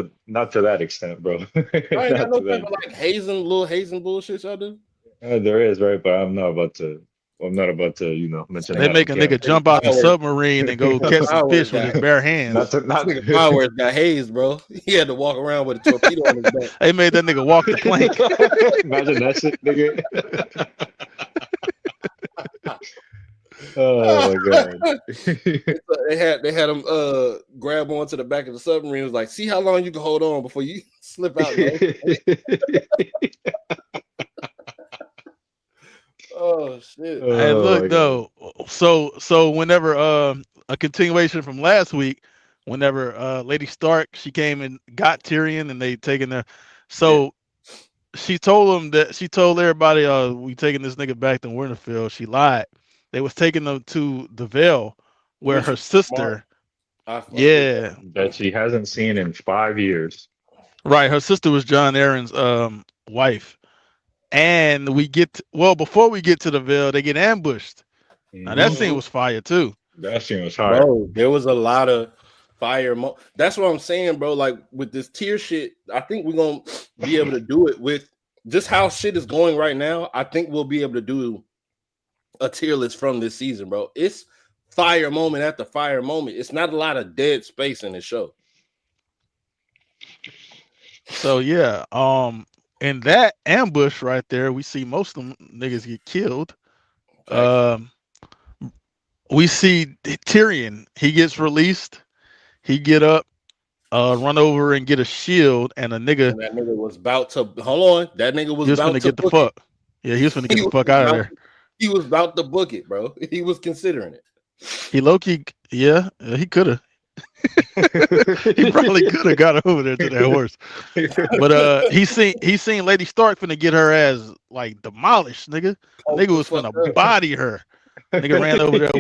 C: to that extent, bro.
A: I ain't got
C: Not
A: no
C: to that.
A: type of like little hazing bullshit y'all do.
C: There is, right, but I'm not about to mention
B: They
C: that
B: make a
C: on
B: nigga jump out the submarine and go catch some fish with his bare hands.
A: Nigga Powers got hazed, bro. He had to walk around with a torpedo on his back.
B: They made that nigga walk the plank.
C: Imagine that shit, nigga. Oh my god.
A: They had him grab onto the back of the submarine. It was like, see how long you can hold on before you slip out. Oh shit.
B: Hey, look though. So whenever a continuation from last week, whenever Lady Stark she came and got Tyrion and they taken her, so she told everybody we taking this nigga back to Winterfell. She lied. They was taking them to the Vale where her sister
C: that she hasn't seen in 5 years.
B: Right, her sister was John Aaron's wife. And before we get to the Vale, they get ambushed. Now that scene was fire too.
C: That scene was hard.
A: Bro, there was a lot of fire. That's what I'm saying, bro. Like with this tier shit, I think we're gonna be able to do it with just how shit is going right now. I think we'll be able to do a tier list from this season, bro. It's fire moment after fire moment. It's not a lot of dead space in the show.
B: So yeah, in that ambush right there, we see most of them niggas get killed. We see Tyrion. He gets released. He get up, run over and get a shield, and a nigga.
A: And that nigga was about to hold on. That nigga was about to
B: get the fuck. Yeah, he was gonna get the fuck out of there.
A: He was about to book it, bro. He was considering it.
B: He low-key, yeah, he could have. He probably could have got over there to that horse. But he seen Lady Stark finna get her ass like demolished, nigga. Nigga was finna body her. Nigga ran over there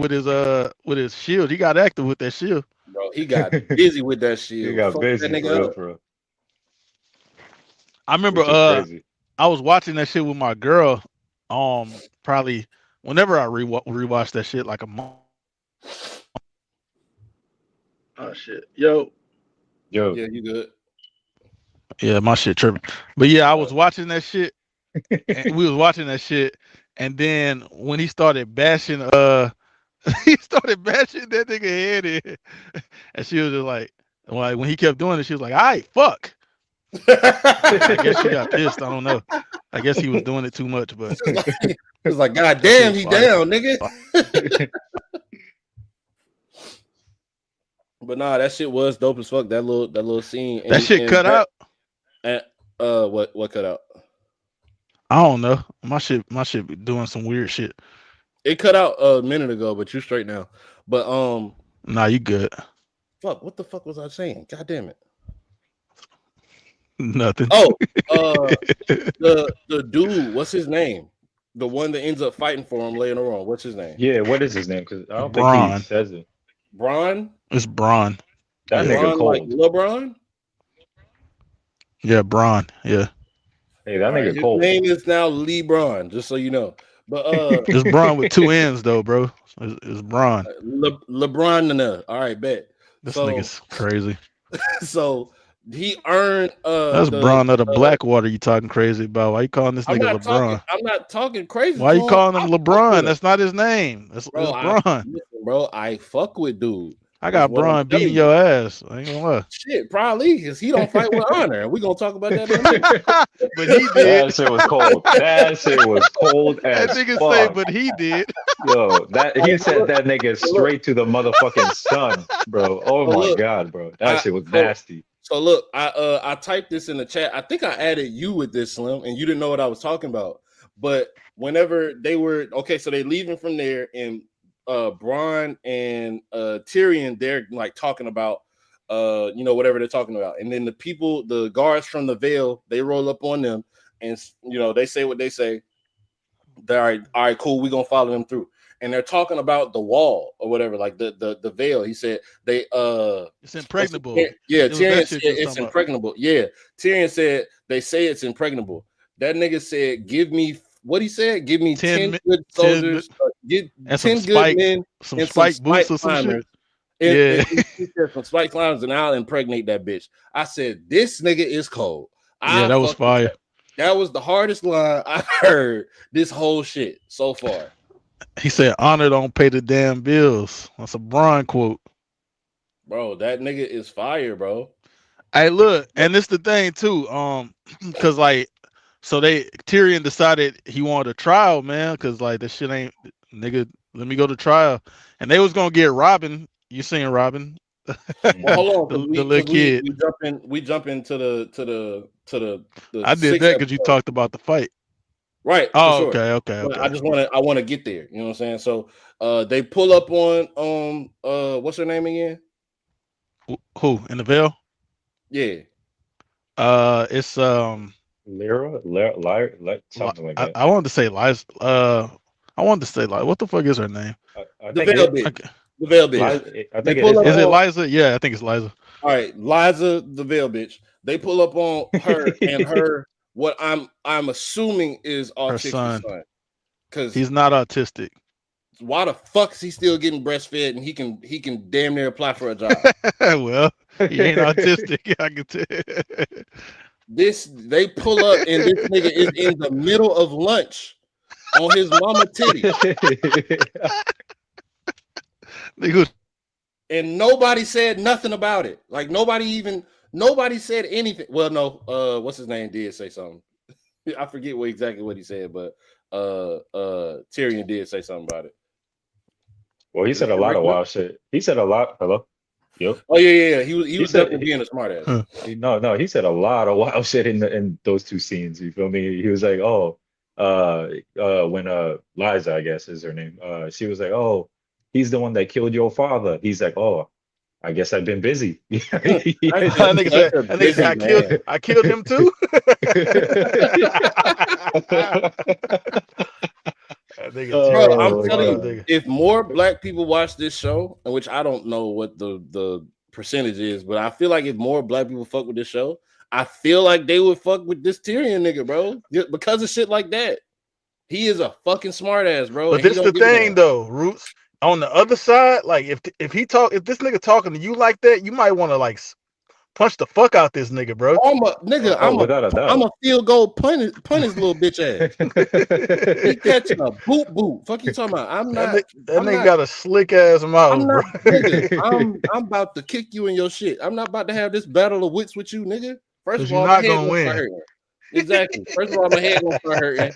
B: with his shield. He got active with that shield.
A: Bro, he got busy with that shield.
C: He got busy,
A: that nigga
C: bro.
B: I remember I was watching that shit with my girl. Probably whenever I rewatch that shit like a month. Oh shit. Yo.
A: Yeah, you good.
B: Yeah, my shit tripping. But yeah, I was watching that shit. And we was watching that shit. And then when he started bashing that nigga head in. And she was just like when he kept doing it, she was like, all right, fuck. I guess she got pissed. I don't know. I guess he was doing it too much, but
A: it was like, God damn, he down, nigga. But nah, that shit was dope as fuck. That little scene.
B: That shit cut out.
A: And what cut out?
B: I don't know. My shit be doing some weird shit.
A: It cut out a minute ago, but you straight now. But
B: Nah, you good.
A: fuck, what the fuck was I saying? God damn it.
B: Nothing.
A: Oh, the dude, what's his name? The one that ends up fighting for him later on. What's his name?
C: Yeah, what is his name? Because I don't think he
B: Braun.
C: says it.
A: Bron?
B: It's Braun.
C: That
B: Yeah.
C: nigga
A: Bron like
C: cold.
A: LeBron?
B: Yeah, Braun. Yeah.
C: Hey, that
A: All right,
C: nigga
A: his
C: cold.
A: name is now LeBron, just so you know. But
B: It's Braun with two N's though, bro. It's Braun.
A: LeBron. All right, bet.
B: This
A: So
B: nigga's crazy.
A: so he earned
B: That's
A: the
B: Braun of the Blackwater you talking crazy about. Why you calling this nigga LeBron?
A: I'm not talking crazy
B: Why
A: to
B: you
A: him.
B: calling
A: I
B: him
A: fuck with
B: LeBron?
A: him.
B: That's not his name. It's
A: Bro,
B: Braun.
A: listen, bro, I fuck with dude.
B: I
A: Is
B: got
A: what I'm
B: Braun
A: telling
B: beating
A: you.
B: your ass. I ain't gonna lie.
A: Shit, probably because he don't fight with honor. We're gonna talk about that in a minute.
B: But he did.
C: That shit was cold. That shit was cold
B: That
C: as
B: nigga say,
C: fuck.
B: but he did.
C: Yo, that
A: All
C: he
A: right,
C: said that nigga
A: so look,
C: straight to the motherfucking sun, bro. Oh
A: so
C: my
A: look,
C: god, bro. That
A: I
C: shit was
A: so
C: nasty.
A: so look, I typed this in the chat. I think I added you with this, Slim, and you didn't know what I was talking about. But whenever they were okay, so they leaving from there, and Bronn and Tyrion, they're like talking about whatever they're talking about, and then the guards from the Vale, they roll up on them, and they say what they say. They're all right, cool, we're gonna follow them through. And they're talking about the wall or whatever, like the Veil. He said they
B: It's impregnable.
A: yeah,
B: It was that
A: Tyrion
B: shit
A: said
B: you was
A: it's
B: talking about.
A: impregnable. Yeah, Tyrion said they say it's impregnable. That nigga said, give me what he said, give me 10 good
B: 10
A: soldiers, get
B: and
A: 10 good men
B: some
A: and some
B: spike boots
A: spike
B: or some shit.
A: climbers.
B: Yeah.
A: And he said some spike climbers, and I'll impregnate that bitch. I said, this nigga is cold.
B: Yeah, that was fire.
A: That was the hardest line I've heard this whole shit so far.
B: He said, "Honor don't pay the damn bills." That's a Braun quote.
A: Bro, that nigga is fire, bro.
B: Hey, look, and it's the thing too. Cause like, so Tyrion decided he wanted a trial, man. Cause like this shit ain't nigga. Let me go to trial, and they was gonna get Robin. You seen Robin?
A: Well, hold on,
B: the
A: because
B: little kid.
A: we jump into the
B: I did
A: 6th
B: that because you
A: episode.
B: talked about the fight.
A: Right, for
B: Oh,
A: sure.
B: okay.
A: But I want to get there. You know what I'm saying? So they pull up on what's her name again?
B: Who in the Vale?
A: Yeah.
B: It's
C: Lyra, something like that.
B: I wanted to say Liza. I wanted to say like, what the fuck is her name?
C: I
A: The
C: think
A: Veil
C: it,
A: bitch.
B: Okay.
A: The Veil bitch.
C: I
A: They
C: think it
A: pull
C: is
A: up
B: Is it
C: Liza.
A: on
B: Liza? Yeah, I think it's Liza.
A: all right, Liza, the Veil bitch. They pull up on her and her what I'm assuming is
B: Her
A: autistic
B: son.
A: because
B: He's not autistic.
A: why the fuck is he still getting breastfed and he can damn near apply for a job?
B: Well, he ain't autistic. I can tell.
A: They pull up and this nigga is in the middle of lunch on his mama titty. And nobody said nothing about it. Like nobody said anything. Well, no, what's his name did say something. I forget exactly what he said, but Tyrion did say something about it.
C: Well, he said a lot of wild shit. He said a lot. Hello? Yep.
A: Oh yeah. He was definitely being a smart ass.
C: No, he said a lot of wild shit in those two scenes. You feel me? He was like, oh, when Liza, I guess is her name. She was like, oh, he's the one that killed your father. He's like, oh, I guess I've been busy.
B: That nigga said, I killed him too.
A: Bro, I'm telling you, if more black people watch this show, which I don't know what the percentage is, but I feel like if more black people fuck with this show, I feel like they would fuck with this Tyrion nigga, bro, because of shit like that. He is a fucking smart ass, bro.
B: But this the thing though, Roots. On the other side, like if this nigga talking to you like that, you might want to like punch the fuck out this nigga, bro.
A: I'm a field goal punt his little bitch ass. He catching a boot. Fuck you talking about?
B: That nigga got a slick ass mouth, bro.
A: Nigga, I'm about to kick you in your shit. I'm not about to have this battle of wits with you, nigga. First of all,
B: you're not gonna win.
A: Exactly. First of all, my head gonna start hurting.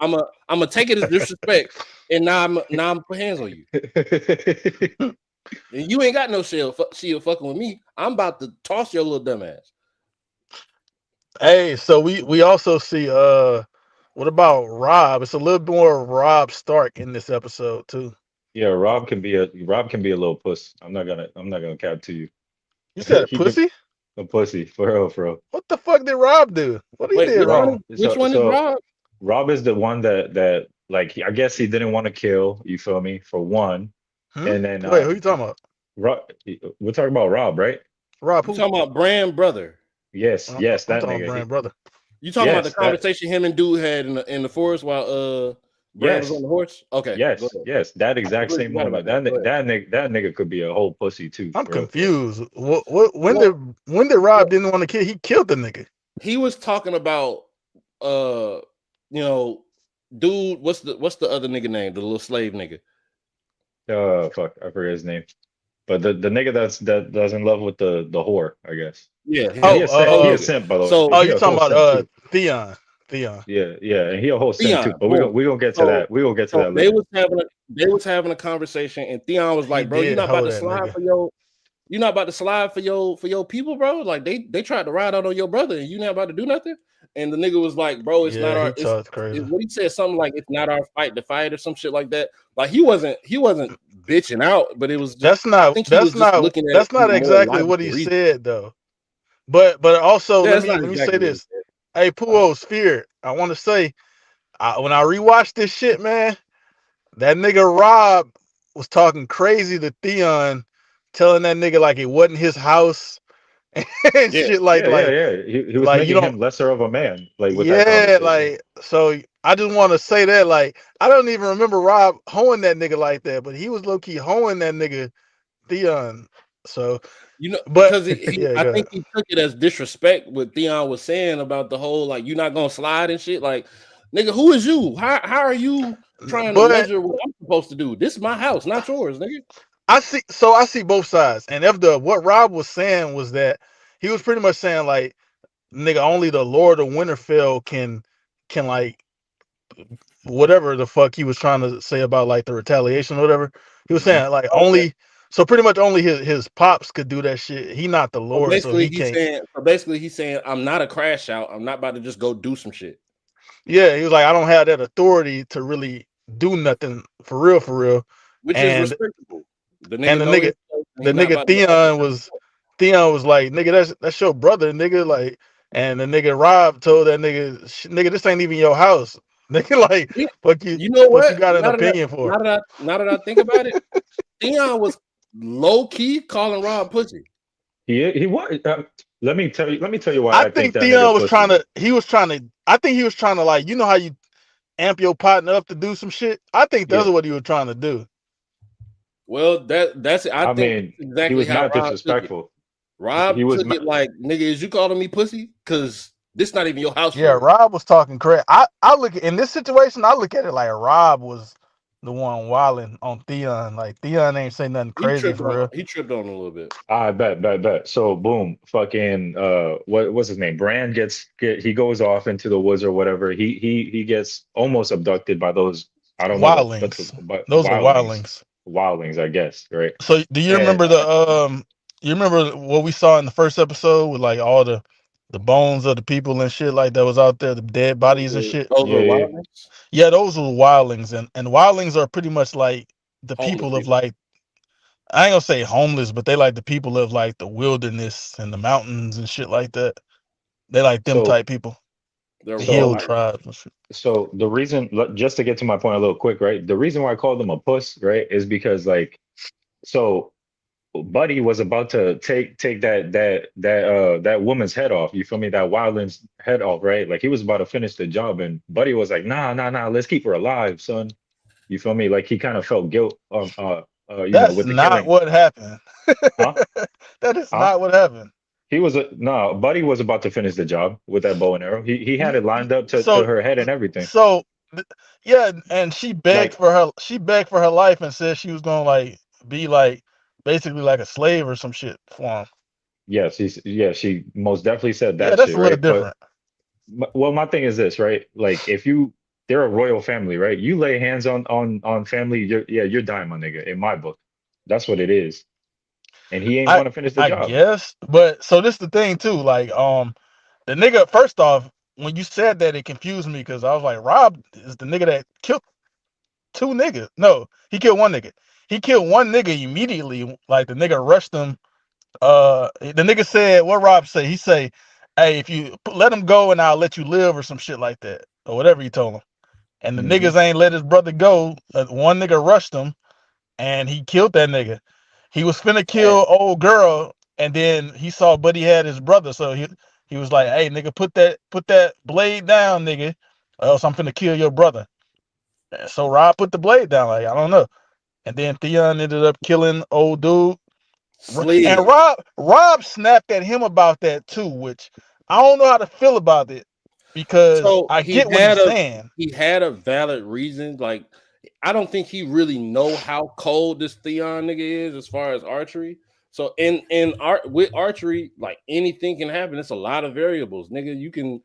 A: I'm gonna take it as disrespect, and now I'm put hands on you. And you ain't got no shield fucking with me. I'm about to toss your little dumb ass.
B: Hey, so we also see What about Rob? It's a little more Rob Stark in this episode too.
C: Yeah, Rob can be a little puss. I'm not gonna cap to you.
B: You said a
C: He can
B: pussy?
C: a pussy for real, for real.
B: What the fuck did Rob do? What he
A: Wait,
B: did
A: which one
B: wrong?
A: is which one is Rob?
C: Rob is the one that like I guess he didn't want to kill, you feel me, for one. And then
B: Wait, who you talking about?
C: Rob, we're talking about Rob, right?
B: Rob
A: You
B: who?
A: talking about Brand brother?
C: Yes, yes,
B: I'm
C: that
B: talking about
C: nigga.
B: Brand brother.
A: You talking about the
C: Yes, that
A: conversation him and dude had in the forest while Brand was on
C: yes,
A: the horse? Okay, go
C: yes,
A: ahead.
C: yes, that
A: I
C: exact
A: completely
C: same
A: forgot about
C: moment.
A: that. Go ahead.
C: That nigga could be a whole pussy too,
B: I'm
C: for real, for real.
B: confused. What
A: Well,
B: when did Rob
A: well,
B: didn't want to kill? He killed the nigga.
A: he was talking about you know, dude, what's the other nigga name? The little slave nigga.
C: Fuck, I forget his name. But the nigga that's in love with the whore, I guess.
A: Yeah,
C: And he
A: him,
C: a
A: the
C: simp.
A: whole
C: He a
A: nigga.
C: simp, by the way.
A: So
C: And he
B: You
C: a
B: talking
C: whole
B: about
C: simp too.
B: Theon. Theon.
C: Yeah, yeah. And he a whole simp
A: Theon,
C: too. But
A: boom.
C: we gonna get to
A: So
C: that. We gonna get to
A: so
C: that later.
A: they was having a conversation, and Theon was
B: He
A: like, "Bro, you
B: did
A: not about
B: hold
A: to
B: that
A: slide
B: nigga.
A: for your you not about to slide for your people, bro. Like they tried to ride out on your brother, and you not about to do nothing." And the nigga was like, "Bro, it's not
B: Yeah, he
A: our
B: talked crazy.
A: what he said something like it's not our fight to fight or some shit like that." Like he wasn't bitching out, but it was just I think he was just looking at it
B: that's
A: through
B: not
A: a more
B: exactly what
A: logical
B: he
A: reason.
B: said though. But also
A: Yeah,
B: let
A: that's
B: me
A: not
B: say
A: exactly what he
B: this.
A: said.
B: Hey, Puo's Fear. I want to say when I rewatched this shit, man, that nigga Rob was talking crazy to Theon, telling that nigga like it wasn't his house and
A: Yeah,
B: shit
C: Yeah, yeah, yeah. He was
B: you
C: making
B: don't
C: him lesser of a man, like with that
B: yeah,
C: conversation.
B: so I just want to say that I don't even remember Rob hoeing that nigga like that, but he was low key hoeing that nigga Theon. So, but
A: because
B: yeah,
A: I
B: go ahead.
A: think he took it as disrespect what Theon was saying about the whole like you're not gonna slide and shit. Like, nigga, who is you? How are you trying to
B: But
A: measure what I'm supposed to do? This is my house, not yours, nigga.
B: I see both sides, and if what Rob was saying was that he was pretty much saying like, nigga, only the Lord of Winterfell can like whatever the fuck he was trying to say about like the retaliation or whatever. He was saying like
A: Okay.
B: only so pretty much only his pops could do that shit. He not the Lord, so he can't.
A: Basically he's saying I'm not a crash out. I'm not about to just go do some shit.
B: Yeah, he was like, I don't have that authority to really do nothing for real.
A: Which is
B: And
A: respectable. The
B: and
A: nigga know his place, and
B: the
A: he not
B: nigga
A: about to go out
B: Theon was like, nigga, that's your brother, nigga. Like, and the nigga Rob told that nigga, nigga, this ain't even your house, nigga. Like,
A: there. You know
B: what you
A: what?
B: got an opinion for?
A: Now that I think about it, Theon was low key calling Rob pussy.
C: He was. Let me tell you why
B: I
C: I think
B: think
C: that nigga
B: Theon was
C: pussy.
B: I think he was trying to like, you know how you amp your partner up to do some shit. I think that's
C: Yeah.
B: what he was trying to do.
A: Well, that's I
C: I
A: think
C: mean,
A: that's
C: he
A: exactly
C: was
A: how
C: mad
A: Rob took it.
C: disrespectful. He
A: Rob
C: was
A: took
C: ma-
A: it like, nigga, is you calling me pussy? Cause this not even your house
B: Yeah,
A: for real.
B: Rob was talking crazy. I look in this situation, I look at it like Rob was the one wilding on Theon. Like Theon ain't say nothing crazy for real.
A: He tripped on a little bit.
C: I bet. So boom, fucking what's his name? Brand he goes off into the woods or whatever. He gets almost abducted by those, I don't know what the
B: Wildlings.
C: but
B: Those are
C: wildlings.
B: wildlings.
C: Wildlings, I guess, right?
B: So do you
C: And
B: remember you remember what we saw in the first episode with like all the bones of the people and shit like that was out there, the dead bodies and shit?
A: Those
C: yeah,
A: were
C: yeah.
A: wildness,
B: Yeah, those were wildlings, and wildlings are pretty much like the
A: homeless
B: people of
A: people.
B: like I ain't gonna say homeless, but they like the people of like the wilderness and the mountains and shit like that. They like them
C: So
B: type people,
A: They're
B: the
C: so
B: hill
A: wildlife.
B: tribes and shit.
C: so the reason, just to get to my point a little quick, right? The reason why I called him a puss, right, is because like so Buddy was about to take that woman's head off. You feel me? That wildling's head off, right? Like he was about to finish the job, and Buddy was like, nah, let's keep her alive, son. You feel me? Like he kind of felt guilt,
B: That's
C: with the
B: not
C: killing.
B: what happened.
C: Huh?
B: That is
C: Huh?
B: not what happened.
C: He was no, Buddy was about to finish the job with that bow and arrow. He had it lined up to
B: So
C: her head and everything.
B: so yeah, and she begged
C: Like,
B: for her life and said she was gonna like be like basically like a slave or some shit for him.
C: yes, she most definitely said
B: Yeah,
C: that
B: that's
C: shit,
B: a little
C: right? But
B: different.
C: well, my thing is this, right? Like, if they're a royal family, right? You lay hands on family, you're dying, my nigga. In my book, that's what it is. And he ain't
B: I
C: want to finish the
B: I
C: job.
B: guess, but so this the thing too, like the nigga first off, when you said that, it confused me because I was like, Rob is the nigga that killed two niggas. No, he killed one nigga. He killed one nigga immediately. Like the nigga rushed him. The nigga said, what Rob say? He say, hey, if you let him go and I'll let you live or some shit like that or whatever he told him. And the
C: Hmm.
B: niggas ain't let his brother go. One nigga rushed him and he killed that nigga. He was finna
A: Damn.
B: kill old girl, and then he saw Buddy had his brother, so he was like, "Hey, nigga, put that blade down, nigga, or else I'm finna kill your brother." And so Rob put the blade down, like I don't know, and then Theon ended up killing old dude, and
A: Slid.
B: Rob snapped at him about that too, which I don't know how to feel about it because
A: So
B: I get what he's saying.
A: he had a valid reason. Like, I don't think he really know how cold this Theon nigga is as far as archery. So in art with archery, like anything can happen. It's a lot of variables, nigga. You can,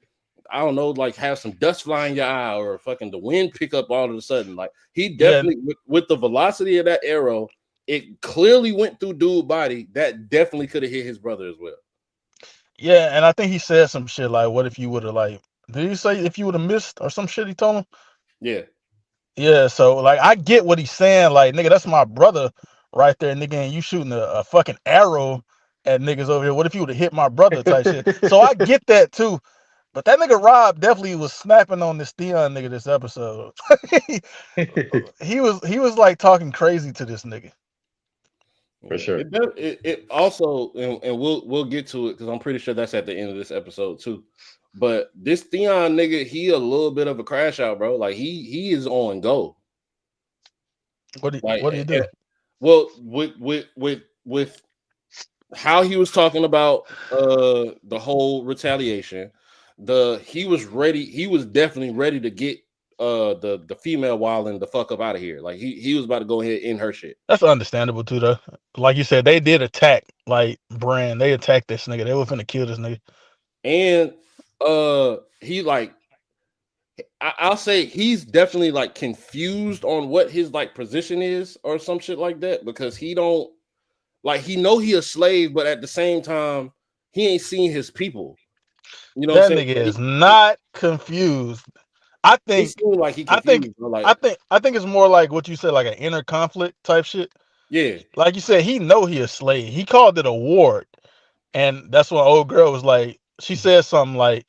A: I don't know, like have some dust fly in your eye or fucking the wind pick up all of a sudden. Like he
B: Yeah,
A: definitely with the velocity of that arrow, it clearly went through dude's body. That definitely could have hit his brother as well.
B: yeah, and I think he said some shit like, "What if you would have like?" Did he say if you would have missed or some shit? He told him.
A: Yeah.
B: Yeah, so like I get what he's saying, like nigga, that's my brother right there, nigga, and you shooting a fucking arrow at niggas over here. What if you would have hit my brother type shit? So I get that too. But that nigga Rob definitely was snapping on this Theon nigga this episode. He was like talking crazy to this nigga.
C: For
A: Yeah,
C: sure.
A: it also, and we'll get to it because I'm pretty sure that's at the end of this episode too. But this Theon nigga, he a little bit of a crash out, bro. Like he is on go. Like,
B: What do you do?
A: well, with how he was talking about the whole retaliation, he was ready. He was definitely ready to get the female wilding the fuck up out of here. Like he was about to go ahead and end her shit.
B: That's understandable too though. Like you said, they did attack like Bran. They attacked this nigga. They were finna kill this nigga.
A: And he like I'll say he's definitely like confused on what his like position is or some shit like that because he don't like he know he a slave, but at the same time he ain't seen his people. You know what
B: That
A: I'm saying?
B: nigga is not confused. I
A: It
B: think
A: seems like he
B: I think
A: confused, bro. Like,
B: I think it's more like what you said, like an inner conflict type shit.
A: yeah,
B: Like you said, he know he a slave. He called it a ward, and that's when old girl was like, she said something like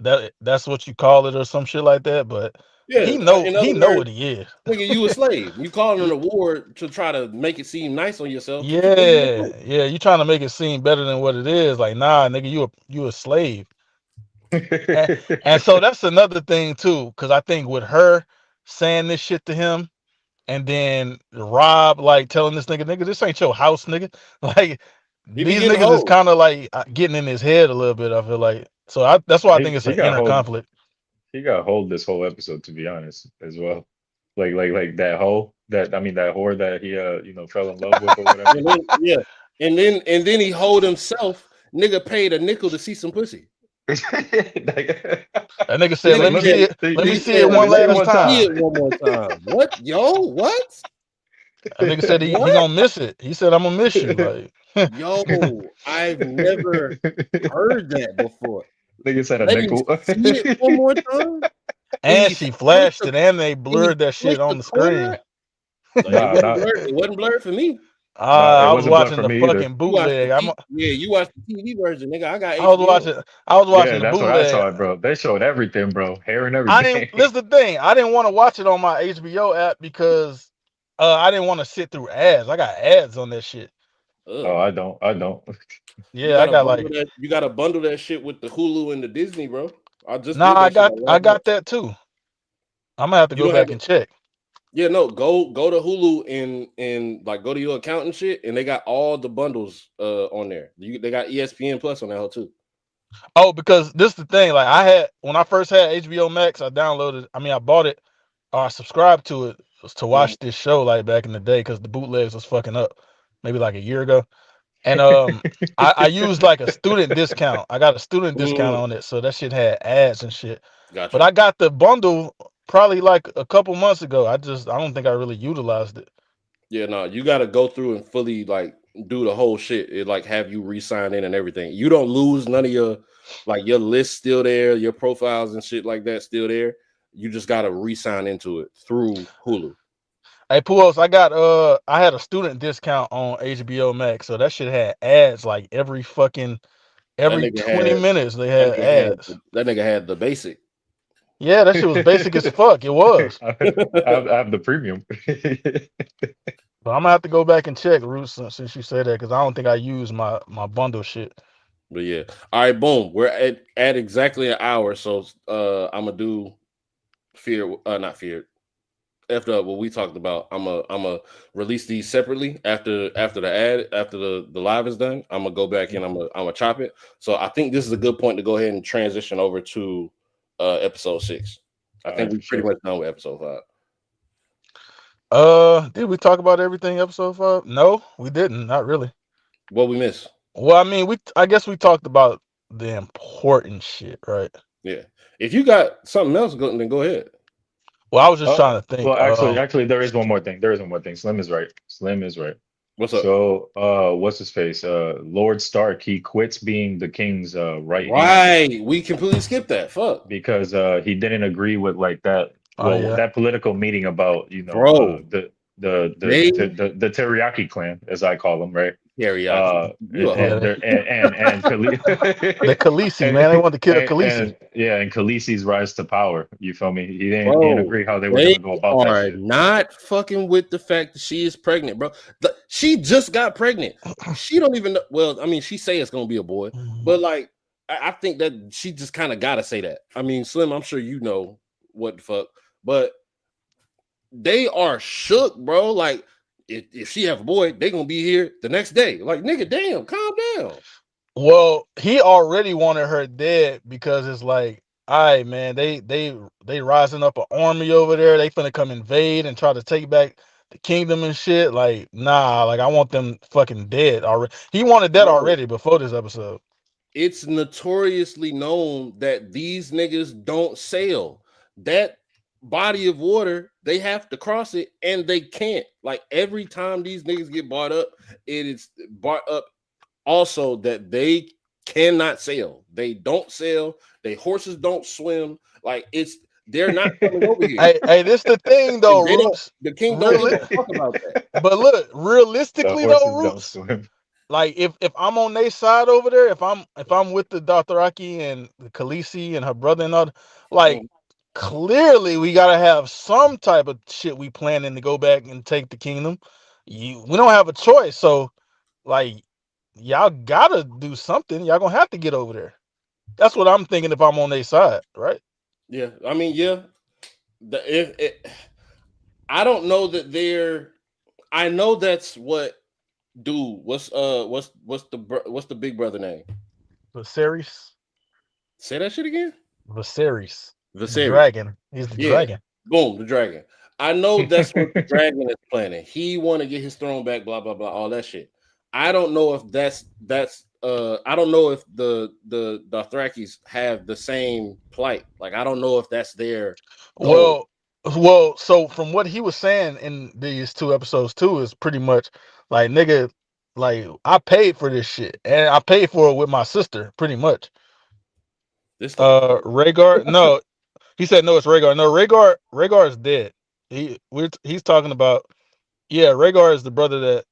B: that's what you call it or some shit like that. But
A: yeah. In
B: he
A: other
B: know
A: words,
B: what he is.
A: nigga, you a slave. You calling an
B: Y-
A: award to try to make it seem nice on yourself to keep niggas
B: Yeah,
A: afloat.
B: yeah. You trying to make it seem better than what it is? Like, nah, nigga, you a slave. And, and so that's another thing too, because I think with her saying this shit to him. And then Rob like telling this nigga, this ain't your house, nigga. Like
A: He be
B: these
A: getting
B: niggas is
A: hoes.
B: kind of like getting in his head a little bit. I feel like so. That's why I think it's
C: he
B: an
C: got
B: inner
C: hold
B: conflict.
C: he got hold this whole episode, to be honest, as well. Like that hoe that I mean that whore that he fell in love with or whatever.
A: And then yeah, and then he hold himself. Nigga paid a nickel to see some pussy.
C: Like,
B: That nigga said,
C: like,
B: "Let
A: Nigga
B: me
C: let
B: see
C: me
A: said
B: it. Let me
A: he
B: see it
A: said,
C: let me
B: one
C: see it
A: let
B: last
A: me
C: one
A: see
B: time."
C: time.
A: it one more time. What? Yo, what?
B: That nigga said he
A: What?
B: gonna miss it. He said, "I'm gonna miss you." Like,
A: Yo, I've never heard that before.
C: Nigga said a
A: Let me
C: nickel.
A: see it one more time. And
B: and she flashed it, and they blurred that shit
A: flicked
B: on
A: the
B: the
A: corner.
B: screen.
A: So it
C: Nah,
A: wasn't
C: nah,
A: blurred. It wasn't blurred for me.
C: nah. It
B: I was
C: wasn't blood
B: watching
C: for
B: the
C: me either.
B: fucking
A: You watched
B: bootleg.
A: you watched the TV version, nigga. I got
B: I was
A: HBO.
B: watching. I was
C: Yeah,
B: watching the
C: that's what I
B: bootleg.
C: saw it, bro. They showed everything, bro. Hair and
B: I didn't.
C: everything.
B: Listen, the thing. I didn't want to watch it on my HBO app because I didn't want to sit through ads. I got ads on that shit.
C: Oh,
A: Ugh.
C: I don't. I don't.
B: Yeah, I got like.
A: You gotta bundle that shit with the Hulu and the Disney, bro. I just
B: Nah,
A: did
B: I
A: that shit
B: got.
A: like
B: I
A: last month.
B: got that too. I'm gonna have to
A: You
B: go
A: don't have
B: back
A: to,
B: and check.
A: yeah, no, go to Hulu and like go to your account and shit, and they got all the bundles on there. They got ESPN Plus on that whole too.
B: Oh, because this is the thing. Like I had when I first had HBO Max, I downloaded. I mean, I bought it or I subscribed to it to
A: Mhm.
B: watch this show like back in the day because the bootlegs was fucking up, maybe like a year ago. And I used like a student discount. I got a student discount
A: Mm,
B: on it, so that shit had ads and shit. But
A: gotcha.
B: I got the bundle probably like a couple months ago. I don't think I really utilized it.
A: Yeah, no, you got to go through and fully like do the whole shit. It like have you re-sign in and everything. You don't lose none of your like your list still there, your profiles and shit like that still there. You just gotta re-sign into it through Hulu.
B: Hey, Puos, I had a student discount on HBO Max, so that shit had ads like every
A: That
B: 20
A: nigga had
B: minutes they
A: that
B: had
A: nigga had
B: ads.
A: that nigga had the basic.
B: Yeah, that shit was basic as fuck. It was.
C: I have the premium.
B: But I'm gonna have to go back and check, Roots, since you said that, because I don't think I used my bundle shit.
A: But yeah. All right, boom. We're at exactly an hour. So I'm gonna do not fear. After what we talked about, I'm a release these separately after the live is done. I'm gonna go back and I'm gonna chop it. So I think this is a good point to go ahead and transition over to episode 6. I think we're pretty much done with episode 5.
B: Did we talk about everything episode 5? No, we didn't. Not really.
A: What we missed?
B: Well, I mean, I guess we talked about the important shit, right?
A: Yeah. If you got something else, then go ahead.
B: Well, I was just trying to think.
C: Well, actually, there is one more thing. Slim is right.
A: What's up?
C: So, what's his face? Lord Stark, he quits being the king's right hand
A: Right. We completely skipped that. Fuck.
C: because he didn't agree with like that.
B: Oh,
C: Well,
B: yeah.
C: that political meeting about
A: Bro.
C: the
A: They-
C: teriyaki clan, as I call them, right?
A: Teriyaki. You a hoe.
C: And
B: The Khaleesi, man, they wanted to kill the Khaleesi.
C: and Khaleesi's rise to power. You feel me? He didn't agree how they were gonna go about that
A: are
C: shit.
A: not fucking with the fact that she is pregnant, bro. She just got pregnant. She don't even know. Well, I mean, she say it's gonna be a boy, but like, I think that she just kind of gotta say that. I mean, Slim, I'm sure you know what the fuck, but they are shook, bro. Like, if she have a boy, they gonna be here the next day. Like, nigga, damn, calm down.
B: Well, he already wanted her dead because it's like, all right, man, they rising up an army over there. They finna come invade and try to take back the kingdom and shit. Like, nah, like I want them fucking dead already. He wanted that already before this episode.
A: It's notoriously known that these niggas don't sail. That body of water, they have to cross it and they can't. Like every time these niggas get brought up, it is brought up also that they cannot sail. They don't sail. They horses don't swim. Like they're not coming over here.
B: Hey, this the thing though, Roots.
A: The king don't give a fuck about that.
B: But look, realistically though, Roots, like if I'm on their side over there, if I'm with the Dothraki and the Khaleesi and her brother and all, like clearly we gotta have some type of shit we planning to go back and take the kingdom. We don't have a choice, so like y'all gotta do something. Y'all gonna have to get over there. That's what I'm thinking if I'm on their side, right?
A: Yeah, I mean, yeah. I don't know that they're. I know that's what. Dude, what's the big brother name?
B: Viserys.
A: Say that shit again.
B: Viserys.
A: Viserys.
B: The dragon. He's the dragon.
A: Boom, the dragon. I know that's what the dragon is planning. He want to get his throne back, blah blah blah, all that shit. I don't know if that's I don't know if the Dothrakis have the same plight. Like I don't know if that's their goal.
B: Well, so from what he was saying in these 2 episodes too is pretty much like, nigga, like I paid for this shit and I paid for it with my sister, pretty much.
A: This
B: Rhaegar, no, he said no, it's Rhaegar. No, Rhaegar is dead. He's talking about, yeah, Rhaegar is the brother that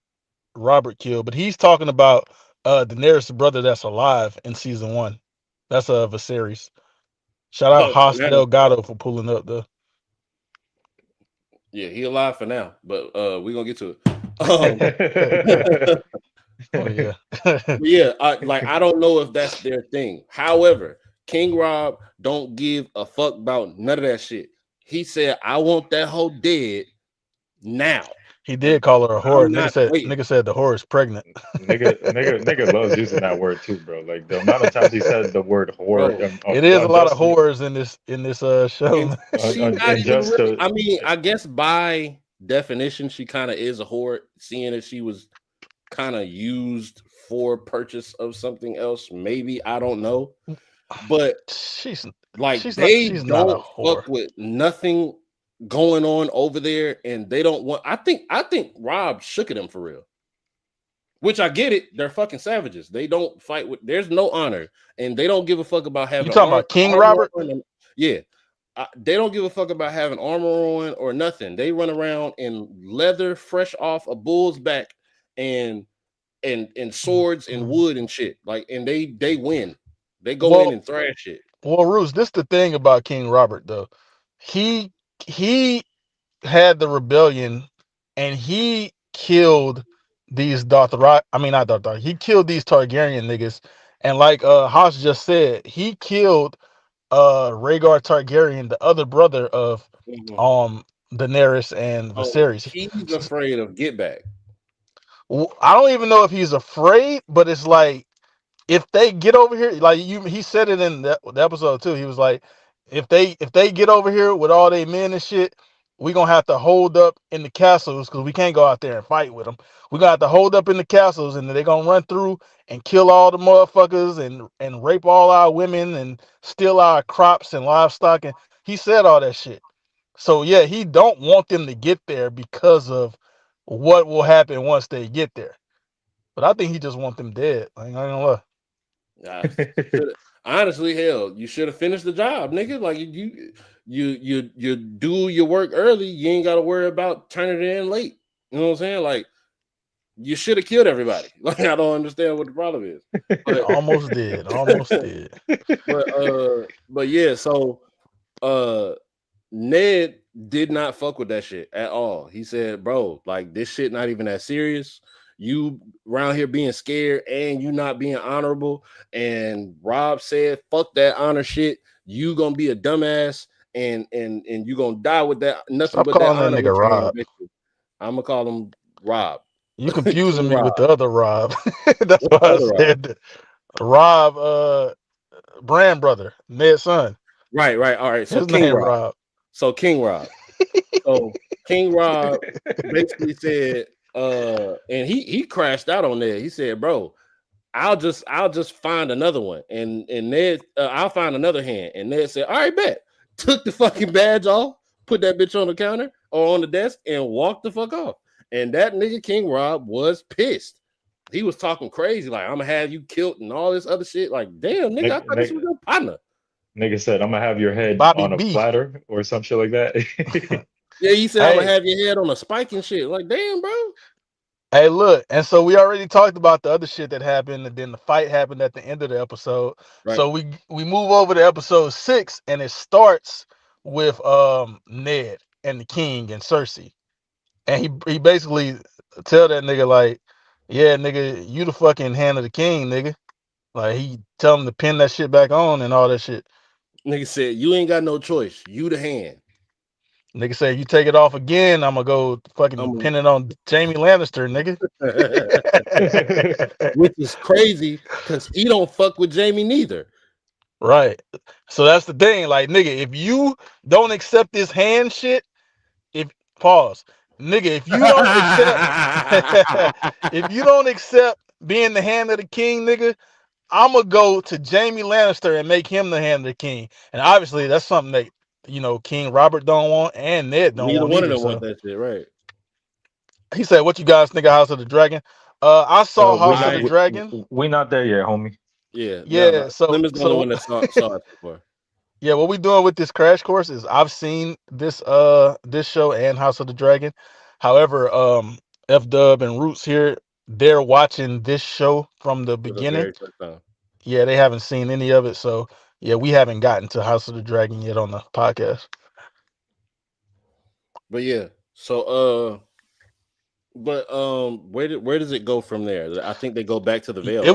B: Robert killed, but he's talking about Daenerys' brother that's alive in season 1. That's Viserys. Shout out Haas Delgado for pulling up the.
A: Yeah, he alive for now, but we're gonna get to
B: it. Oh yeah.
A: Yeah, I don't know if that's their thing. However, King Rob don't give a fuck about none of that shit. He said, I want that hoe dead now.
B: He did call her a whore. Nigga said the whore is pregnant.
C: Nigga loves using that word too, bro. Like the amount of times he said the word whore.
B: It is a lot of whores in this show.
A: I mean, I guess by definition, she kind of is a whore, seeing that she was kind of used for purchase of something else. Maybe, I don't know. But
B: she's
A: don't fuck with nothing going on over there, and they don't want. I think Rob shook at him for real. Which I get it. They're fucking savages. They don't fight with. There's no honor, and they don't give a fuck about
B: You
A: having
B: talking about King
A: armor
B: Robert?
A: on. Yeah, they don't give a fuck about having armor on or nothing. They run around in leather, fresh off a bull's back, and swords and wood and shit. Like, and they win. They go in and thrash shit.
B: Well, Roos, this the thing about King Robert though. He had the rebellion, and he killed these Dothraki. I mean, not Dothraki. He killed these Targaryen niggas, and like Haas just said, he killed Rhaegar Targaryen, the other brother of Daenerys and Viserys.
A: He's afraid of get back.
B: I don't even know if he's afraid, but it's like, if they get over here, like he said it in the episode too. He was like, if they get over here with all they men and shit, we gonna have to hold up in the castles because we can't go out there and fight with them. We gonna have to hold up in the castles, and they gonna run through and kill all the motherfuckers and rape all our women and steal our crops and livestock. And he said all that shit. So yeah, he don't want them to get there because of what will happen once they get there. But I think he just want them dead. I ain't gonna lie.
A: Honestly, hell, you should have finished the job, nigga. Like you do your work early. You ain't got to worry about turning it in late. You know what I'm saying? Like, you should have killed everybody. Like, I don't understand what the problem is. But,
B: almost did.
A: But yeah. So, Ned did not fuck with that shit at all. He said, "Bro, like, this shit not even that serious. You around here being scared and you not being honorable." And Rob said, "Fuck that honor shit. You gonna be a dumbass and you gonna die with that. Nothing
B: Stop
A: but that honor."
B: That nigga Rob.
A: I'm gonna call him Rob.
B: You confusing me with the other Rob. That's why I said Rob, Brand brother, Ned's son.
A: Right. All right. So
B: his King name Rob.
A: So King Rob. So King Rob basically said, and he crashed out on Ned. He said, "Bro, I'll just find another one." And Ned, "I'll find another hand." And Ned said, "All right, bet." Took the fucking badge off, put that bitch on the counter or on the desk, and walked the fuck off. And that nigga King Rob was pissed. He was talking crazy, like, "I'm gonna have you killed" and all this other shit. Like, damn, nigga, I thought this was your partner.
C: Nigga said, "I'm gonna have your head on a platter" or some shit like that.
A: Yeah, he said, "I'm gonna have your head on a spike and shit." Like, damn, bro.
B: Hey, look, and so we already talked about the other shit that happened, and then the fight happened at the end of the episode. Right. So we move over to episode 6, and it starts with Ned and the King and Cersei, and he basically tell that nigga, like, "Yeah, nigga, you the fucking hand of the king, nigga." Like, he tell him to pin that shit back on and all that shit.
A: Nigga said, "You ain't got no choice. You the hand."
B: Nigga said, "You take it off again, I'm gonna go fucking pin it on Jaime Lannister, nigga."
A: Which is crazy because he don't fuck with Jaime neither.
B: Right. So that's the thing. Like, nigga, if you don't accept this hand shit, nigga, if you don't accept if you don't accept being the hand of the king, nigga, I'm gonna go to Jaime Lannister and make him the hand of the king. And obviously that's something that, you know, King Robert don't want and Ned don't want.
A: Neither one of them want that shit, right?
B: He said, "What you guys think of House of the Dragon?" I saw House of the Dragon.
C: We not there yet, homie.
A: Yeah. So Slim is the only one that saw it before.
B: Yeah, what we doing with this crash course is I've seen this show and House of the Dragon. However, F Dub and Roots here, they're watching this show from the beginning. Yeah, they haven't seen any of it, so yeah, we haven't gotten to House of the Dragon yet on the podcast.
A: But yeah, so where does it go from there? I think they go back to the Vale.
B: It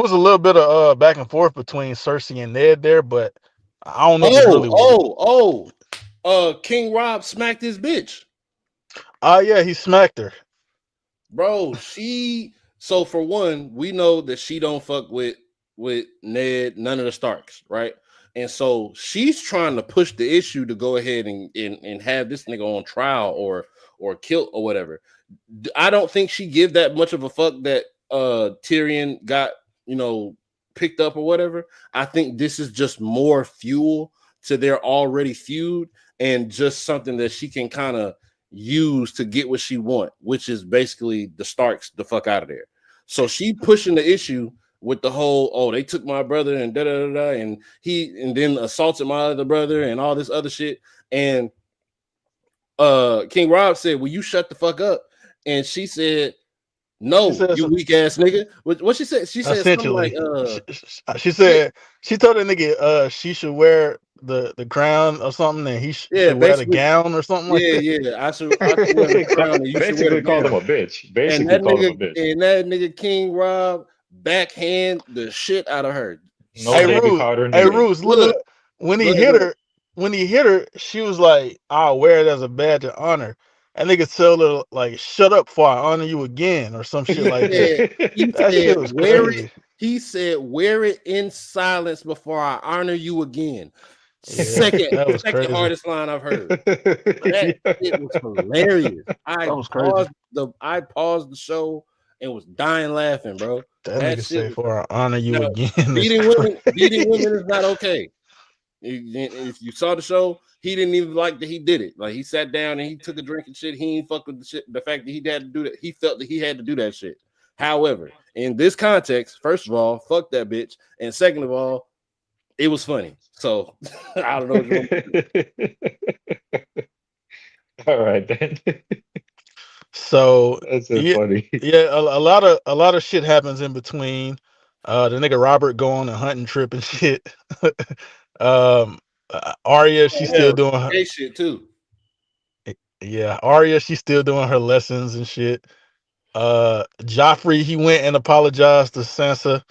B: was a little bit of back and forth between Cersei and Ned there, but I don't know.
A: King Rob smacked his bitch.
B: Yeah, he smacked her.
A: Bro, so for one, we know that she don't fuck with Ned, none of the Starks, right? And so she's trying to push the issue to go ahead and have this nigga on trial or killed or whatever. I don't think she give that much of a fuck that Tyrion got, picked up or whatever. I think this is just more fuel to their already feud and just something that she can kind of use to get what she want, which is basically the Starks the fuck out of there. So she pushing the issue with the whole, oh, they took my brother and da da da da, and then assaulted my other brother and all this other shit. And King Rob said, "Will you shut the fuck up?" And she said,
B: She
A: "No,
B: said
A: you
B: some,
A: weak ass nigga." What she said? She said something like,
B: essentially. She said she told the nigga she should wear the crown or something, and he
A: yeah,
B: should wear the
A: basically,
B: gown or something like that.
A: I should wear the crown and you should wear the
C: Basically called him
A: gown.
C: a bitch.
A: And
C: Basically called him a bitch.
A: that nigga King Rob backhand the shit out of her.
C: No
B: Hey
C: baby
A: Second,
B: Ruse,
C: powder
B: hey
C: needed.
B: Ruse,
A: look,
B: look. When
A: go
B: he
A: ahead,
B: hit
A: go ahead.
B: her, she was like, "I'll wear it as a badge of honor." And nigga tell her like, "Shut up, before I honor you again," or some shit like that.
A: He
B: That
A: said,
B: shit was
A: wear it.
B: crazy.
A: He said, wear it in silence before I honor you again.
B: Yeah, that was
A: Second
B: crazy.
A: hardest line I've heard. That shit was hilarious.
B: That was crazy.
A: I paused the show and was dying laughing, bro.
B: That
A: That
B: nigga
A: shit
B: say,
A: was
B: "For I honor you
A: now
B: again." Is crazy.
A: beating women is not okay. If you saw the show, he didn't even like that he did it. Like he sat down and he took a drink and shit. He ain't fuck with the shit. The fact that he had to do that, he felt that he had to do that shit. However, in this context, first of all, fuck that bitch, and second of all, it was funny. So I don't know what you want to do.
C: All right then.
B: So
C: That's so
B: yeah,
C: funny.
B: yeah, a lot of shit happens in between. The nigga Robert go on a hunting trip and shit. Arya, she's
A: Yeah,
B: still doing her,
A: gay shit too.
B: yeah, Arya, she's still doing her lessons and shit. Joffrey, he went and apologized to Sansa.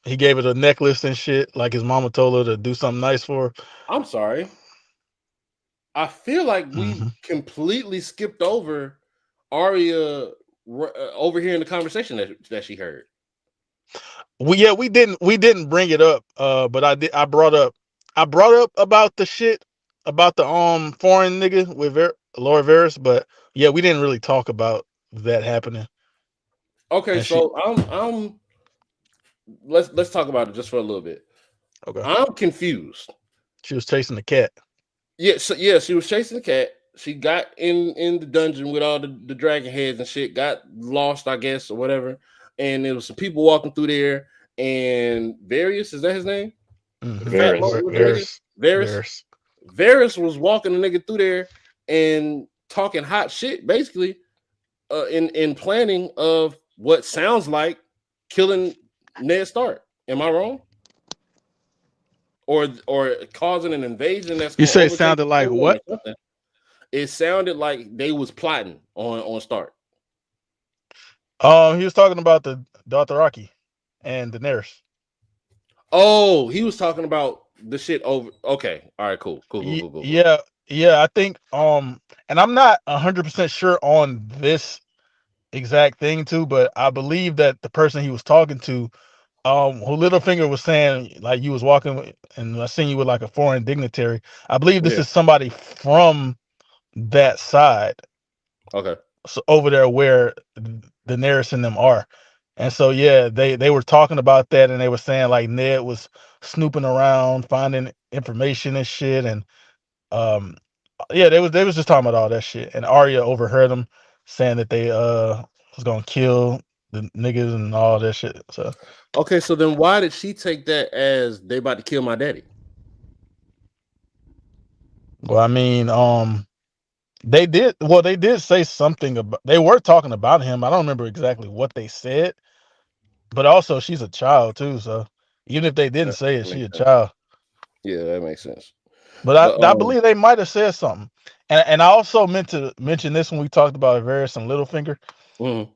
B: He gave her a necklace and shit, like his mama told her to do something nice for her.
A: I'm sorry. I feel like we
B: hmm
A: completely skipped over Arya overhearing the conversation that she heard.
B: We didn't bring it up. But I brought up about the shit about the foreign nigga with Laura Varys, but yeah, we didn't really talk about that happening.
A: Okay,
B: And she
A: so I'm let's talk about it just for a little bit.
B: okay,
A: I'm confused.
B: she was chasing the cat.
A: Yeah, she was chasing the cat. She got in the dungeon with all the dragon heads and shit, got lost, I guess, or whatever. And there was some people walking through there, and Various, is that his name? The fat
C: Varys.
A: looking
C: Yeah.
A: nigga? Varys.
B: Varys.
A: Varys was walking the nigga through there and talking hot shit, basically, in planning of what sounds like killing Ned Stark. Am I wrong? Or causing an invasion that's
B: You
A: going to
B: say it
A: overtake
B: sounded
A: the
B: like
A: kingdom or
B: what?
A: something. It sounded like they was plotting on Stark.
B: He was talking about the Dothraki and Daenerys.
A: Oh, he was talking about the shit over. Okay, all right, cool.
B: Yeah, yeah. I think and I'm not 100% sure on this exact thing too, but I believe that the person he was talking to, who Littlefinger was saying, like you was walking and I seen you with like a foreign dignitary. I believe this
A: Yeah.
B: is somebody from that side,
A: Okay.
B: so over there where Daenerys and them are. And so yeah, they were talking about that, and they were saying like Ned was snooping around, finding information and shit, and um, yeah, they was just talking about all that shit. And Arya overheard them saying that they was gonna kill the niggas and all that shit. So
A: Okay, so then why did she take that as they about to kill my daddy?
B: well, I mean, they did say something about, they were talking about him. I don't remember exactly what they said, but also she's a child too, so even if they didn't
A: That
B: say it, she
A: makes
B: a
A: sense.
B: child.
A: Yeah, that makes sense.
B: But
A: But
B: I believe they might have said something. And I also meant to mention this when we talked about Varys and Littlefinger.
A: mhm.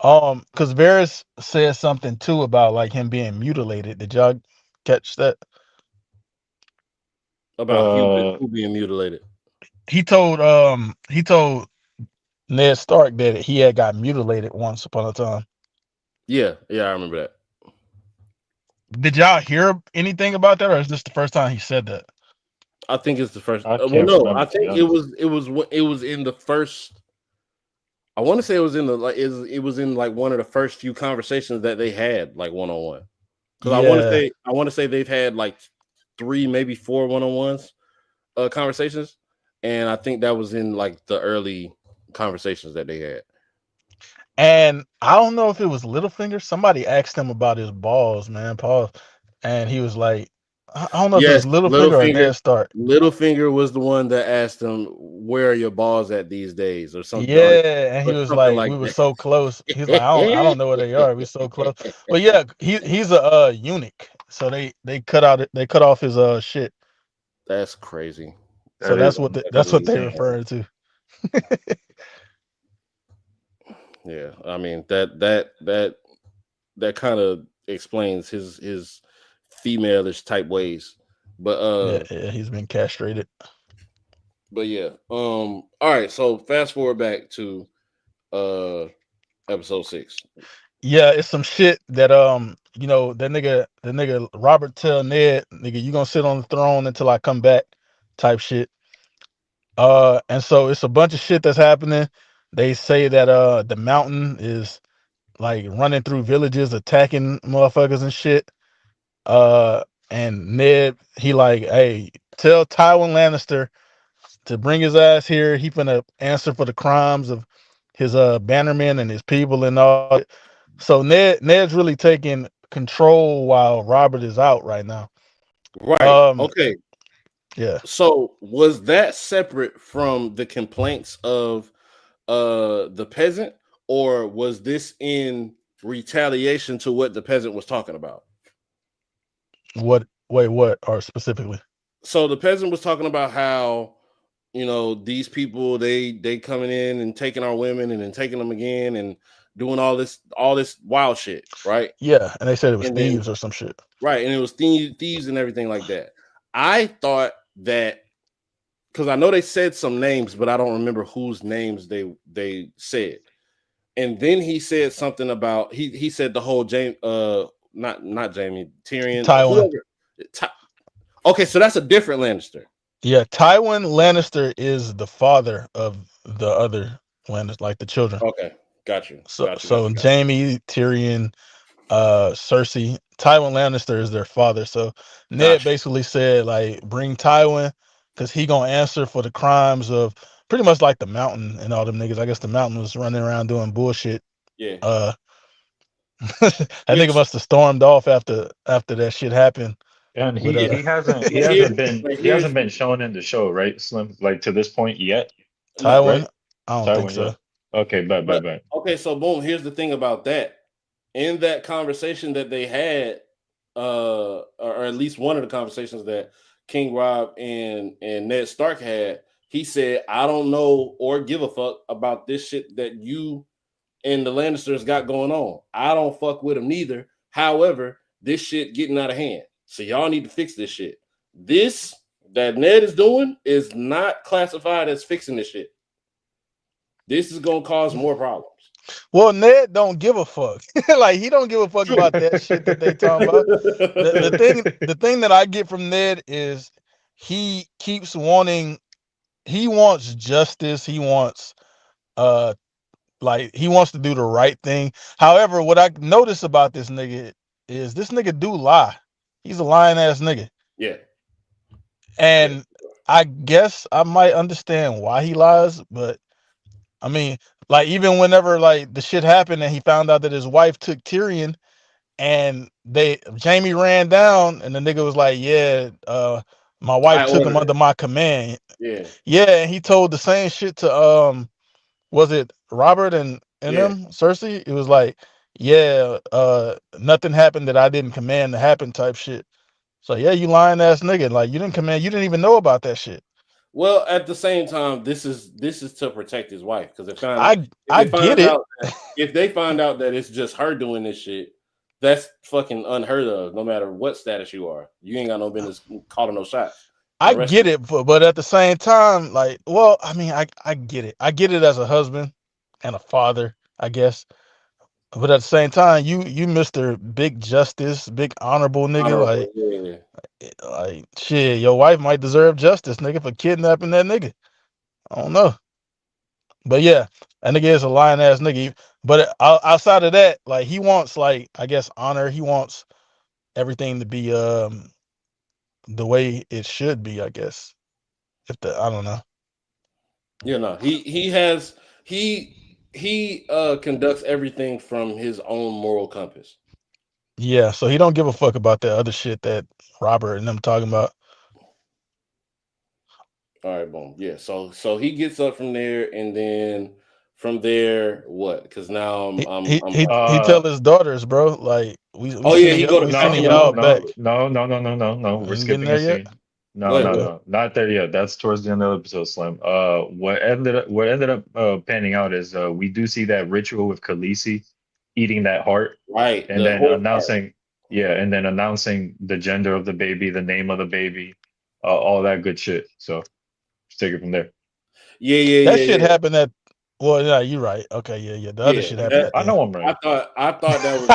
B: Because Varys said something too about like him being mutilated. Did y'all catch that?
A: About
C: Uh,
A: who being mutilated.
B: He told Ned Stark that he had got mutilated once upon a time.
A: Yeah, I remember that.
B: Did y'all hear anything about that, or is this the first time he said that?
A: I think it's the first.
C: I
A: Well,
C: can't
A: no, I
C: remember, to be
A: think
C: honest.
A: it was in the first. I want to say it was in the like it was in like one of the first few conversations that they had like one on one. Because
B: Yeah,
A: I want to say they've had like 3, maybe 4 one-on-ones conversations, and I think that was in like the early conversations that they had.
B: And I don't know if it was Littlefinger. Somebody asked him about his balls, man, Paul, and he was like, I don't know if it was
A: Yes,
B: Littlefinger or
A: Littlefinger.
B: Ned Stark.
A: Littlefinger was the one that asked him, "Where are your balls at these days?"
B: Yeah, and he
A: or
B: was
A: something
B: like,
A: like
B: we were
A: that.
B: so close. He's like, I don't know where they are. We're so close. But yeah, he's a eunuch. So they cut off his shit.
A: That's crazy.
B: So
C: That is
B: that's what they
C: insane.
B: referring to.
A: Yeah, I mean that kind of explains his femaleish type ways. But
B: Yeah, he's been castrated.
A: yeah. All right, so fast forward back to uh episode 6.
B: Yeah, it's some shit that that nigga Robert tell Ned, nigga, you gonna sit on the throne until I come back, type shit. And so it's a bunch of shit that's happening. They say that the mountain is like running through villages, attacking motherfuckers and shit. Uh, and Ned, he like, hey, tell Tywin Lannister to bring his ass here. He finna answer for the crimes of his bannermen and his people and all. So Ned's really taking control while Robert is out right now.
A: Right.
B: Um,
A: Okay.
B: yeah.
A: So was that separate from the complaints of the peasant, or was this in retaliation to what the peasant was talking about?
B: What? Wait, what? Or specifically?
A: So the peasant was talking about how, these people, they coming in and taking our women and then taking them again and doing all this wild shit, right?
B: Yeah, and they said it was
A: And then
B: thieves or some shit.
A: right, and it was thieves and everything like that. I thought that, because I know they said some names, but I don't remember whose names they said. And then he said something about, he said the whole Jaime, not Jamie, Tyrion,
B: Tywin.
A: whoever. Ty- okay, so that's a different Lannister.
B: Yeah, Tywin Lannister is the father of the other Lannister, like the children.
A: Okay, got you,
B: So
A: got you, got
B: so
A: you, got you.
B: Jaime, Tyrion, Cersei, Tywin Lannister is their father. So Ned
A: Got you.
B: basically said like bring Tywin because he gonna answer for the crimes of pretty much like the Mountain and all them niggas. I guess the Mountain was running around doing bullshit.
A: Yeah.
B: Uh, that nigga
A: Which,
B: must have stormed off after that shit happened
C: And
B: with
C: he
A: yeah.
C: he hasn't he
A: But here,
C: hasn't been
A: but
C: he hasn't
A: here's
C: been shown in the show, right, Slim? Like to this point yet,
A: no.
B: Tywin.
C: right?
B: I don't think
C: Tywin
B: so.
C: yet? Okay, bye, bye,
A: But
C: bye.
A: okay, so boom. Here's the thing about that. In that conversation that they had, or at least one of the conversations that King Rob and Ned Stark had, he said, "I don't know or give a fuck about this shit that you and the Lannisters got going on. I don't fuck with them neither. However, this shit getting out of hand. So y'all need to fix this shit. This that Ned is doing is not classified as fixing this shit. This is gonna cause more problems."
B: Well, Ned don't give a fuck. Like he don't give a fuck
A: True.
B: about that shit that they talking about. The thing that I get from Ned is he keeps wanting he wants justice. He wants uh like he wants to do the right thing. However, what I notice about this nigga is this nigga do lie. He's a lying ass nigga.
A: Yeah, yeah.
B: And I guess I might understand why he lies, but I mean, like even whenever like the shit happened and he found out that his wife took Tyrion and Jaime ran down and the nigga was like, yeah, my wife
A: I
B: took him
A: ordered
B: under
A: it.
B: my command.
A: Yeah,
B: Yeah, and he told the same shit to was it Robert and
A: yeah.
B: them, Cersei? It was like, yeah, nothing happened that I didn't command to happen type shit. So yeah, you lying ass nigga. Like you didn't even know about that shit.
A: Well, at the same time, this is to protect his wife, because
B: I
A: if
B: I
A: it
B: get
A: finds
B: it.
A: out that if they find out that it's just her doing this shit, that's fucking unheard of. No matter what status you are, you ain't got no business calling no shots.
B: I
A: The rest of
B: get it, but at the same time, like, well, I mean, I get it. I get it as a husband and a father, I guess. But at the same time, you Mr. Big Justice, big honorable nigga,
A: honorable, yeah.
B: like shit, your wife might deserve justice, nigga, for kidnapping that nigga. I don't know. But yeah, that nigga is a lying ass nigga. But outside of that, like he wants like I guess honor. He wants everything to be the way it should be, I guess. If the I don't know.
A: You know, he has he. he conducts everything from his own moral compass.
B: Yeah, so he don't give a fuck about that other shit that Robert and them talking about.
A: All right, boom. Yeah. So he gets up from there, and then from there, what? Because now
B: He
A: I'm
B: he
A: I'm
B: he
A: like,
B: he
C: Uh,
B: tell his daughters, bro, like we
A: oh yeah,
B: sending
A: he
B: you
A: go to
B: we
C: no,
B: sending
A: castle.
C: no,
B: y'all
C: no,
B: back.
C: no, no, no, no, no, no. We're
B: Ain't getting
C: skipping a
B: there yet.
C: scene.
A: Go
C: No,
A: ahead,
C: no,
A: go ahead.
C: no, not there yet. That's towards the end of the episode, Slim. What ended up panning out is we do see that ritual with Khaleesi eating that heart,
A: Right,
C: and
A: the
C: then
A: horse part.
C: announcing, yeah, and then announcing the gender of the baby, the name of the baby, all that good shit. So just take it from there.
A: Yeah, yeah,
B: That
A: yeah,
B: shit
A: yeah,
B: happened at. Well, yeah, you're right. Okay, yeah. The other
A: yeah.
B: shit happened
A: That
B: at
C: I
B: the end.
C: know I'm right.
A: I thought that was.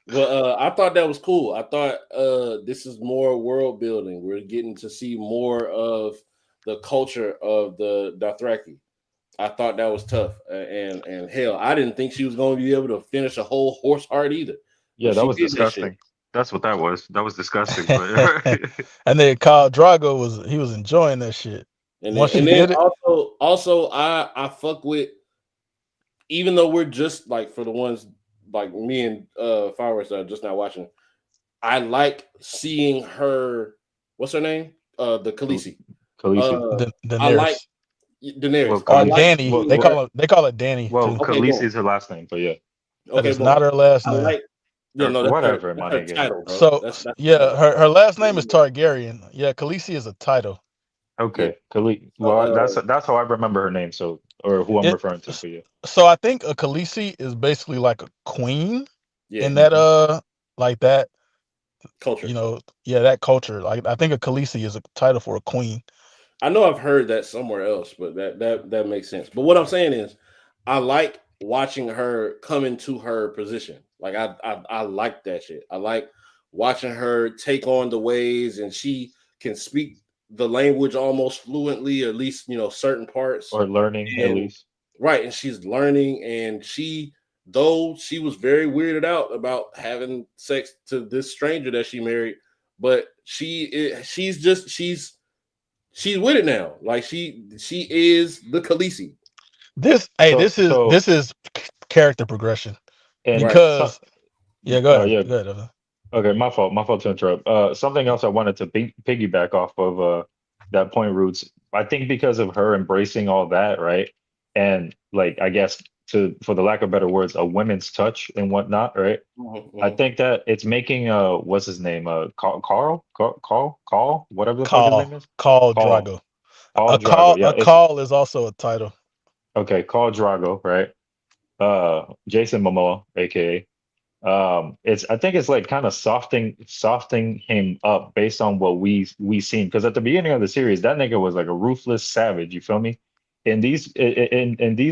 A: But I thought that was cool. I thought this is more world building. We're getting to see more of the culture of the Dothraki. I thought that was tough, and hell, I didn't think she was going to be able to finish a whole horse heart either,
C: Yeah,
A: but
C: that
A: she
C: was
A: did that shit.
C: disgusting. That's what that was. That was disgusting. But
B: And then Khal Drago was enjoying that shit.
A: And then
B: Once she
A: and then
B: did it,
A: also I fuck with, even though we're just like, for the ones like me and Fireworks are just not watching. I like seeing her. What's her name? The Khaleesi.
C: Khaleesi.
A: Uh,
B: the
A: I like
B: Daenerys
C: Well,
A: Daenerys. I
B: or
A: like
C: Khaleesi.
B: Danny,
C: Well,
A: seeing her.
B: they call it Danny
C: well,
B: too.
A: Okay,
C: Khaleesi
A: boom.
C: is her last name, but yeah,
B: That
A: Okay,
B: is
A: boom.
B: not her last
A: I
B: name.
A: like. Yeah,
C: or
A: no,
C: whatever, my
A: that's her
C: nigga.
A: title, bro.
B: So
A: That's her
B: yeah,
A: title.
B: her last name is Targaryen. Yeah, Khaleesi is a title.
A: Yeah.
C: Okay, Khaleesi.
A: So,
C: Well, that's how I remember her name. So, or who I'm
B: It,
C: referring to. But yeah.
B: so I think a Khaleesi is basically like a queen
A: yeah,
B: in that
C: Hmm.
B: like that,
A: culture.
B: yeah, that culture. Like I think a Khaleesi is a title for a queen.
A: I know I've heard that somewhere else, but that makes sense. But what I'm saying is, I like watching her come into her position. Like I like that shit. I like watching her take on the ways, and she can speak the language almost fluently, or at least certain parts.
C: Or learning at
A: And
C: least.
A: right, and she's learning, and though she was very weirded out about having sex to this stranger that she married, but she's with it now. Like she is the Khaleesi.
C: So, so,
B: This is character progression
C: and
A: Right.
C: so,
B: because yeah, go ahead,
C: yeah.
B: go ahead. Evan.
C: Okay, my fault. My fault to interrupt. Something else I wanted to piggyback off of that point, Roots. I think because of her embracing all that, right? And like I guess to for the lack of better words, a women's touch and whatnot, right?
A: Mhm,
C: I
A: mhm.
C: think that it's making what's his name? Carl, whatever the fuck his name is.
B: Call
C: Carl.
B: Drago.
C: Carl Drago. Yeah,
B: A
C: it's
B: call is also a title.
C: okay, Carl Drago, right? Jason Momoa, aka. It's I think it's like kind of softening him up based on what we seen because at the beginning of the series that nigga was like a ruthless savage. You feel me? In these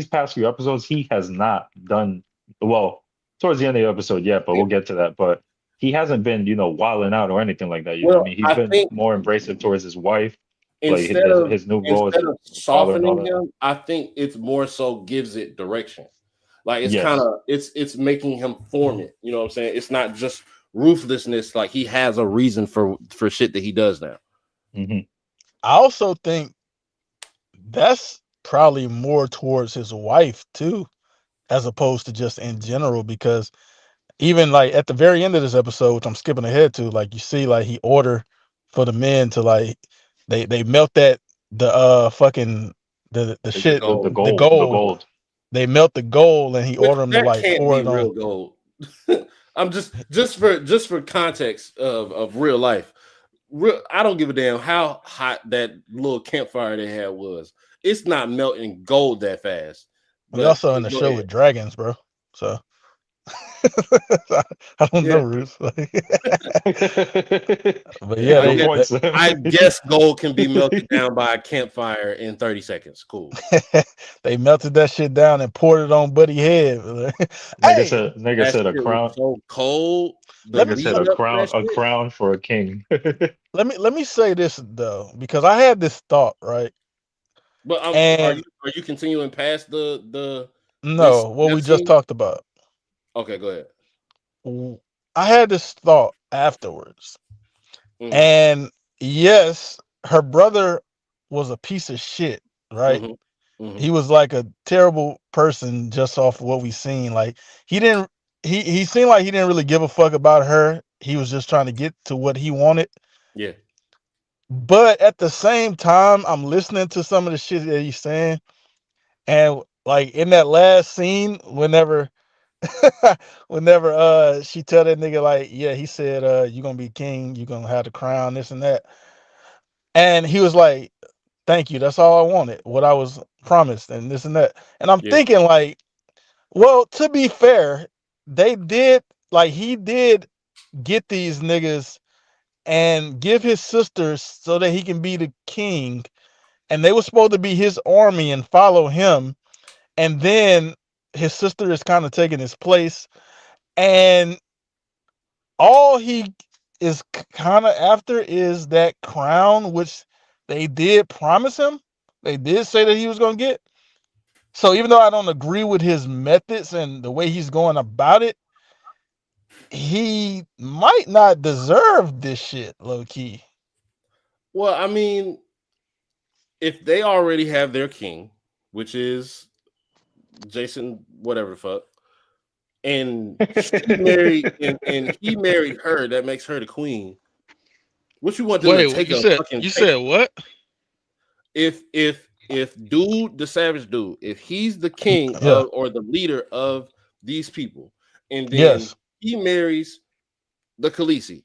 C: past few episodes, he has not done well towards the end of the episode yet, but we'll get to that. But he hasn't been wilding out or anything like that. You know what I
A: Well,
C: mean? He's
A: I
C: been
A: think
C: more embracive towards his wife, like
A: instead
C: his
A: of
C: his new role as
A: instead
C: a
A: of
C: father and all
A: softening
C: that.
A: him, I think it's more so gives it direction. Like it's kind
C: Yes.
A: of it's making him form it. You know what I'm saying? It's not just ruthlessness. Like he has a reason for shit that he does now.
C: Hmm.
B: I also think that's probably more towards his wife too, as opposed to just in general, because even like at the very end of this episode, which I'm skipping ahead to, like you see like he order for the men to like they melt that the fucking the
A: The
B: shit
C: The
A: goal,
B: the
C: gold, the
B: gold.
C: gold.
B: They melt the gold and he
A: which
B: order him to
A: that
B: like
A: can't
B: pour
A: be
B: it on.
A: real gold. I'm just for context of real life. I don't give a damn how hot that little campfire they had was. It's not melting gold that fast.
B: We
A: But
B: also in the
A: go
B: show
A: ahead.
B: with dragons, bro. So I don't know,
A: Yeah,
B: Ruth. But
A: yeah.
B: yeah,
C: Good point, Slim.
A: I guess gold can be melted down by a campfire in 30 seconds. Cool.
B: they melted that shit down and poured it on Buddy head. Hey,
C: Nigga
A: That
C: said a
A: shit was
C: crown.
A: so cold. The
B: let me
C: Nigga said
A: lead up to that
C: a
A: shit.
C: crown for a king.
B: let me say this though, because I had this thought, right?
A: But
B: And
A: are you continuing past the this
B: no, what we
A: that
B: just
A: scene?
B: talked about.
A: Okay, go ahead.
B: I had this thought afterwards.
A: Hmm.
B: And yes, her brother was a piece of shit, right?
A: Hmm. Hmm.
B: He was like a terrible person just off what we seen. Like he didn't he seemed like he didn't really give a fuck about her. He was just trying to get to what he wanted.
A: Yeah.
B: But at the same time, I'm listening to some of the shit that he's saying, and like in that last scene, whenever she tell that nigga like, yeah, he said you gonna be king, you gonna have the crown, this and that. And he was like, thank you, that's all I wanted, what I was promised, and this and that. And I'm
A: Yeah.
B: thinking like, well, to be fair, they did like he did get these niggas and give his sisters so that he can be the king, and they were supposed to be his army and follow him, and then his sister is kind of taking his place, and all he is kind of after is that crown, which they did promise him. They did say that he was going to get. So even though I don't agree with his methods and the way he's going about it, he might not deserve this shit, low key.
A: Well, I mean, if they already have their king, which is Jason, whatever the fuck, and she married and he married her, that makes her the queen. What you want them to
B: Wait,
A: take
B: you
A: a
B: said
A: fucking
B: you
A: take?
B: said what?
A: If dude, the savage dude, if he's the king
B: Yeah.
A: of or the leader of these people, and then
B: Yes.
A: he marries the Khaleesi,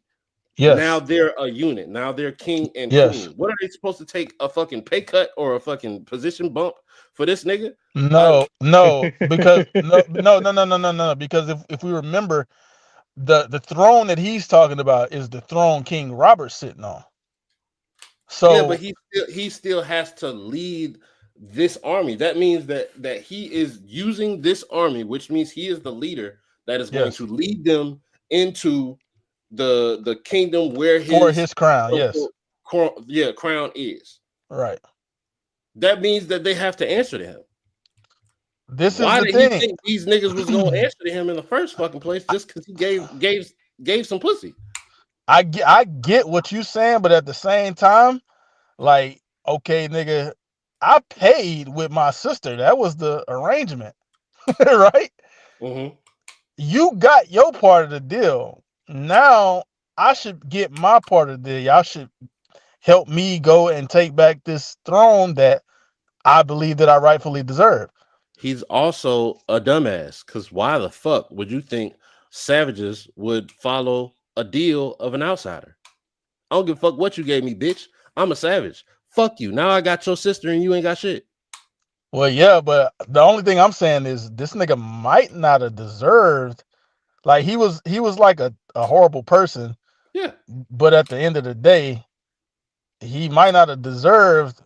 A: now
B: Yes.
A: they're a unit. Now they're king and
B: Yes.
A: queen. What are they supposed to take a fucking pay cut or a fucking position bump for this nigga? I
B: No, no, because no. Because if we remember, the throne that he's talking about is the throne King Robert's sitting on.
A: Yeah, but
B: So
A: he still has to lead this army. That means that he is using this army, which means he is the leader that is going
B: yes,
A: to lead them into the kingdom where
B: for
A: his
B: his crown,
A: quote,
B: yes,
A: unquote, crown is.
B: right.
A: That means that they have to answer to him.
B: This is
A: Why
B: the
A: did he
B: thing.
A: think these niggas was gonna answer to him in the first fucking place just because he gave some pussy?
B: I get what you saying, but at the same time, like, okay, nigga, I paid with my sister. That was the arrangement, right?
A: Mm-hmm.
B: You got your part of the deal. Now I should get my part of the deal. Y'all should help me go and take back this throne that I believe that I rightfully deserve.
A: He's also a dumbass because why the fuck would you think savages would follow a deal of an outsider? I don't give a fuck what you gave me, bitch. I'm a savage. Fuck you. Now I got your sister and you ain't got shit.
B: Well, yeah, but the only thing I'm saying is this nigga might not have deserved, like he was like a horrible person,
A: Yeah.
B: but at the end of the day, he might not have deserved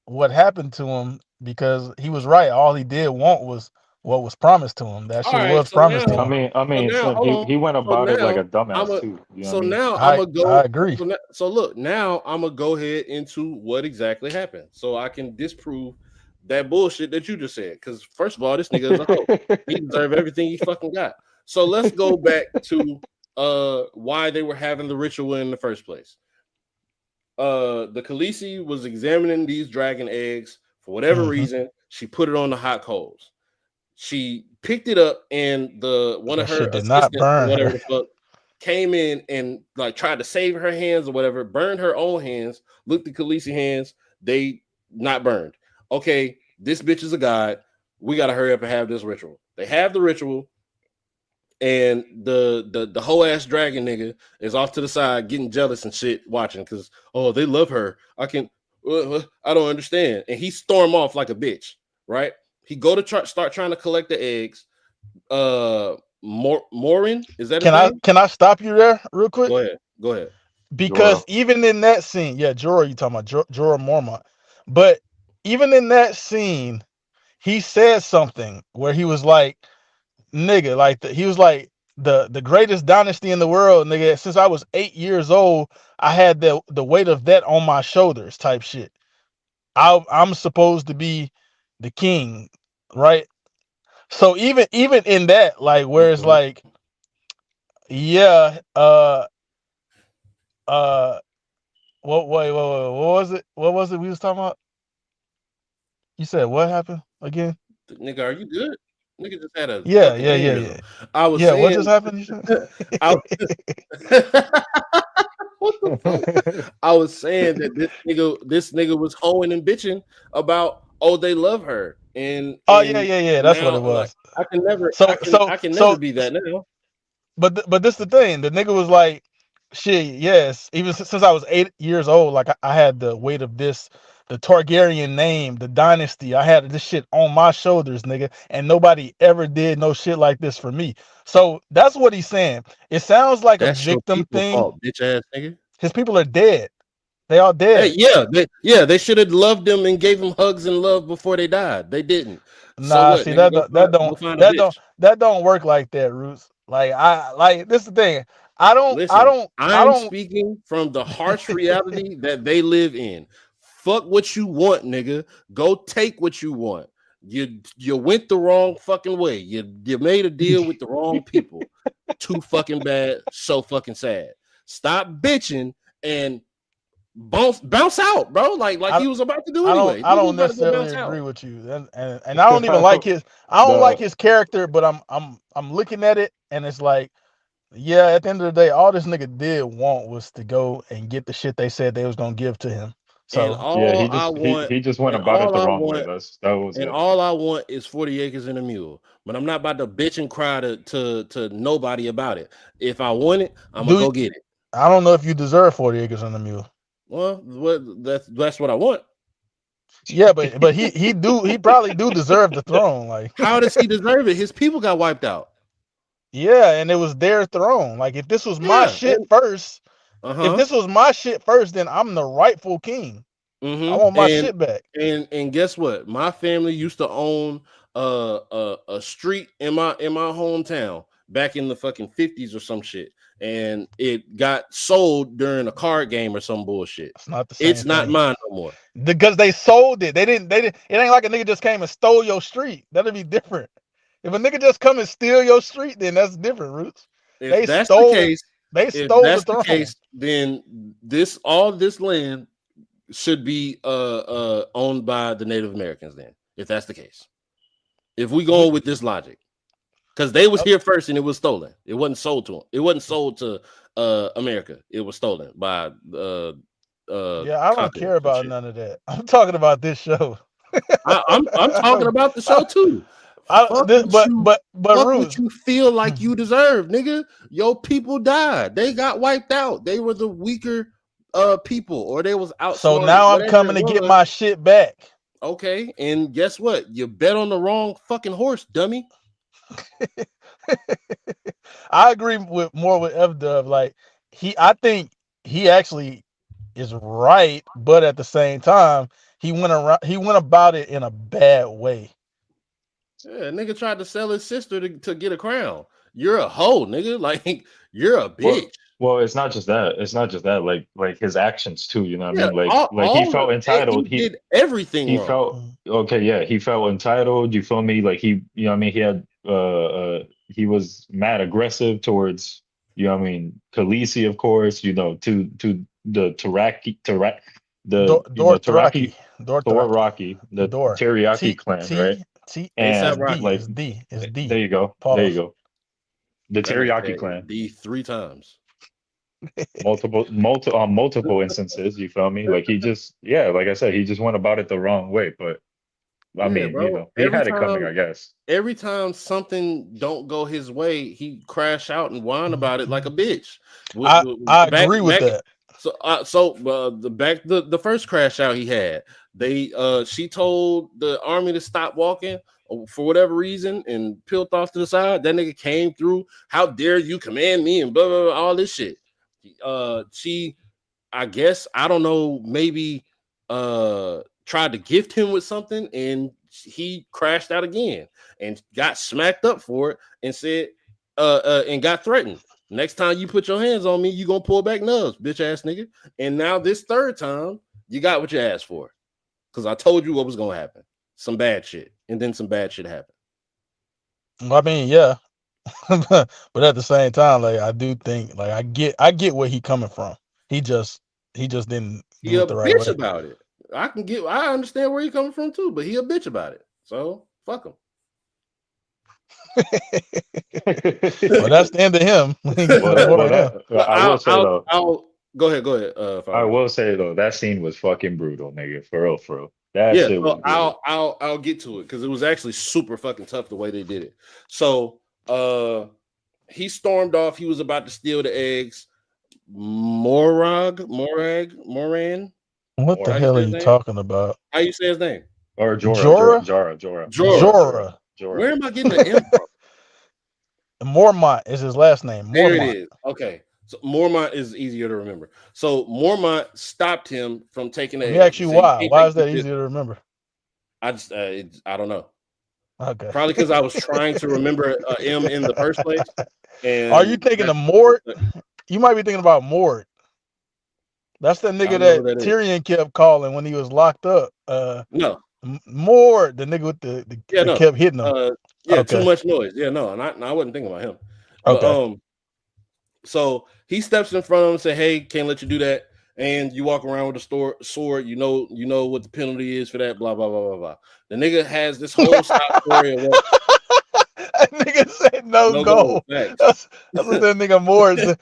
B: what happened to him because he was right. All he did want was what was promised to him. That
A: All
B: shit
A: right.
B: was
A: So
B: promised to
A: now,
C: I
B: him.
C: mean, I
A: so
C: mean,
A: now,
C: Slim,
A: hold on.
C: he went
A: So
C: about it like
A: now
C: a
A: I'm
C: dumbass
A: a.
C: too. You know what
A: So
C: I mean?
A: now I'm
B: I
A: gonna
B: I
A: go.
B: agree.
A: So look, now I'm gonna go ahead into what exactly happened, so I can disprove that bullshit that you just said. Because first of all, this nigga is a hoe. He deserved everything he fucking got. So let's go back to why they were having the ritual in the first place. The Khaleesi was examining these dragon eggs for whatever
B: Hmm.
A: reason. She put it on the hot coals. She picked it up, and the one of
B: That
A: her
B: shit did not
A: assistants or
B: burn
A: whatever
B: her.
A: the fuck came in and like tried to save her hands or whatever, burned her own hands, looked at Khaleesi hands, they not burned. Okay, this bitch is a god. We gotta hurry up and have this ritual. They have the ritual, and the whole ass dragon nigga is off to the side getting jealous and shit, watching because oh they love her. I don't understand, and he storm off like a bitch. Right? He go to start trying to collect the eggs. Morin, is that his
B: Can I
A: name?
B: can I stop you there real quick?
A: Go ahead, go ahead.
B: Because
C: Jorah.
B: even in that scene, yeah, Jorah, you talking about Jorah Mormont, but even in that scene, he said something where he was like, "Nigga," like he was like the greatest dynasty in the world, nigga. Since I was 8 years old, I had the weight of that on my shoulders, type shit. I'm supposed to be the king, right? So even in that, like, where it's
A: Mhm.
B: like, yeah, uh, what wait, what was it? What was it we was talking about? You said what happened again?
A: Nigga, are you good? Nigga just had a
B: Yeah,
A: fucking
B: yeah, yeah, yeah.
A: aneurysm. I was
B: Yeah, what just
A: saying,
B: happened? You
A: I
B: said?
A: what the fuck? I was saying that this nigga was hoeing and bitching about, oh, they love her, and
B: Oh yeah,
A: and
B: yeah, yeah. That's what it
A: now like
B: was.
A: I can never, I
B: So
A: can
B: so
A: I can never
B: so
A: be that now.
B: but this the thing. The nigga was like, shit, yes. Even since I was 8 years old, like I had the weight of this, the Targaryen name, the dynasty. I had this shit on my shoulders, nigga, and nobody ever did no shit like this for me. So that's what he's saying. It sounds like a
A: That's your
B: victim
A: people
B: thing.
A: fault, bitch ass nigga.
B: His people are dead. They all
A: Hey,
B: dead.
A: they should have loved them and gave them hugs and love before they died. They didn't. So
B: Nah,
A: what,
B: see
A: nigga?
B: that
A: Go
B: don't that
A: find
B: don't
A: go find a
B: that
A: bitch.
B: don't that don't work like that, Roots. Like I like this is the thing. I don't I
A: Listen,
B: don't I
A: I'm
B: don't
A: speaking from the harsh reality that they live in. Fuck what you want, nigga. Go take what you want. You went the wrong fucking way. You made a deal with the wrong people. Too fucking bad. So fucking sad. Stop bitching and bounce out, bro. Like
B: I
A: he was about to do anyway.
B: I
A: Nigga was
B: don't
A: about to go
B: necessarily
A: bounce out.
B: agree with you. And I don't even like his I don't like
C: the
B: his character, but I'm looking at it and it's like, yeah, at the end of the day, all this nigga did want was to go and get the shit they said they was gonna give to him.
A: And
B: So
C: yeah,
A: all I want,
C: he just went
A: and
C: about it
A: all
C: the
A: I
C: wrong way.
A: want
C: That was
A: And
C: it.
A: all I want is 40 acres and a mule. But I'm not about to bitch and cry to nobody about it. If I want it, I'm gonna
B: do
A: go get it.
B: I don't know if you deserve 40 acres and a mule.
A: Well, that's what I want.
B: Yeah, but he probably do deserve the throne. Like
A: How does he deserve it? His people got wiped out.
B: yeah, and it was their throne. Like if this was my
A: Yeah,
B: shit
A: and
B: first, if
A: uh-huh.
B: this was my shit first, then I'm the rightful king. I
A: Mm-hmm.
B: want my shit back.
A: And guess what? My family used to own a street in my hometown back in the fucking 50s or some shit. And it got sold during a card game or some bullshit.
B: It's not the
A: It's
B: same
A: not
B: thing.
A: mine no more.
B: Because they sold it. They didn't it ain't like a nigga just came and stole your street. That'd be different. If a nigga just come and steal your street, then that's different, Roots.
A: If
B: They
A: that's the
B: stole
A: case,
B: they
A: if
B: stole the
A: that's the
B: throne.
A: case, then all this land should be owned by the Native Americans then. If that's the case. If we
B: We
A: going with this logic. Because they was
B: uh,
A: here first and it was stolen. It wasn't sold to them. It wasn't sold to America. It was stolen by
B: yeah, I don't care
A: conquerors and
B: about
A: shit.
B: none of that. I'm talking about this show.
A: I'm talking about the show too.
B: I
A: Fuck
B: this,
A: what you
B: but
A: fuck what
B: Roots.
A: you feel like you deserve, nigga. Your people died. They got wiped out. They were the weaker people, or they was
B: So
A: outsmarted,
B: now I'm
A: whatever
B: coming
A: it
B: to get
A: was.
B: my shit back.
A: Okay, and guess what? You bet on the wrong fucking horse, dummy.
B: I agree with more with F Dub. Like I think he actually is right, but at the same time, he went about it in a bad way.
A: Yeah, nigga tried to sell his sister to get a crown. You're a hoe, nigga. Like you're a
C: Well,
A: bitch.
C: it's not just that. It's not just that. Like his actions too. You know what I
A: Yeah,
C: mean? Like he
A: all
C: felt
A: he
C: entitled.
A: did everything
C: He
A: wrong.
C: felt okay. Yeah, he felt entitled. You feel me? Like you know what I mean? He had he was mad aggressive towards, you know what I mean, Khaleesi, of course. You know, to the
B: Dorthraki,
C: Dothraki, the
B: Dor
C: Teriyaki
B: T
C: clan, right?
B: T T
A: ASAP
B: is
C: And
B: D
A: Rocky.
B: is D is
C: there
B: D.
C: you go, there you
B: Pause.
C: go. The
A: That nigga
C: Teriyaki
A: said
C: clan,
A: D 3 times.
C: multiple on multiple instances. You feel me? Like he just, yeah, like I said, he just went about it the wrong way. But I
A: Yeah,
C: mean, you
A: bro.
C: know, he had it coming, I guess.
A: Every time something don't go his way, he crash out and whine about it like a bitch.
B: I
A: Back
B: agree with
A: back.
B: that.
A: So the first crash out he had, she told the army to stop walking for whatever reason and peeled off to the side. That nigga came through. How dare you command me and blah blah, blah all this shit. She, I guess, I don't know, maybe tried to gift him with something and he crashed out again and got smacked up for it and said and got threatened. Next time you put your hands on me, you gonna pull back nubs, bitch ass nigga. And now this third time, you got what you asked for. Because I told you what was gonna happen. Some bad shit. And then some bad shit happened.
B: I mean, yeah, but at the same time, like I do think, like I get where he coming from. He just didn't
A: He
B: do
A: a
B: it the right
A: bitch
B: way.
A: about it. I understand where he coming from too, but he a bitch about it. So fuck him.
B: Well, that's the end of him.
C: I will say though.
A: I'll go ahead.
C: I will say though, that scene was fucking brutal, nigga. For real, for real. That
A: Yeah,
C: shit was
A: so
C: brutal.
A: I'll get to it because it was actually super fucking tough the way they did it. So he stormed off. He was about to steal the eggs. Moran.
B: What the hell are you talking about?
A: How you say his name?
C: Or Jorah.
A: Where am I getting the M from?
B: Mormont is his last name. Mormont.
A: There it is. Okay. So Mormont is easier to remember. So Mormont stopped him from taking the eggs.
B: Let me ask you why. Why is that easier to remember?
A: I just I don't know.
B: Okay.
A: Probably because I was trying to remember M in the first place. And
B: are you thinking of Mort? You might be thinking about Mort. That's the nigga that Tyrion kept calling when he was locked up.
A: No.
B: Mort, the nigga with the kept hitting him.
A: Too much noise. Yeah, no, and I wasn't thinking about him.
B: Okay.
A: But, so he steps in front of him and say, "Hey, can't let you do that." And you walk around with a sword. You know what the penalty is for that. Blah blah blah blah blah. The nigga has this whole side story of what.
B: That nigga said no goal. That's what that nigga Moore. That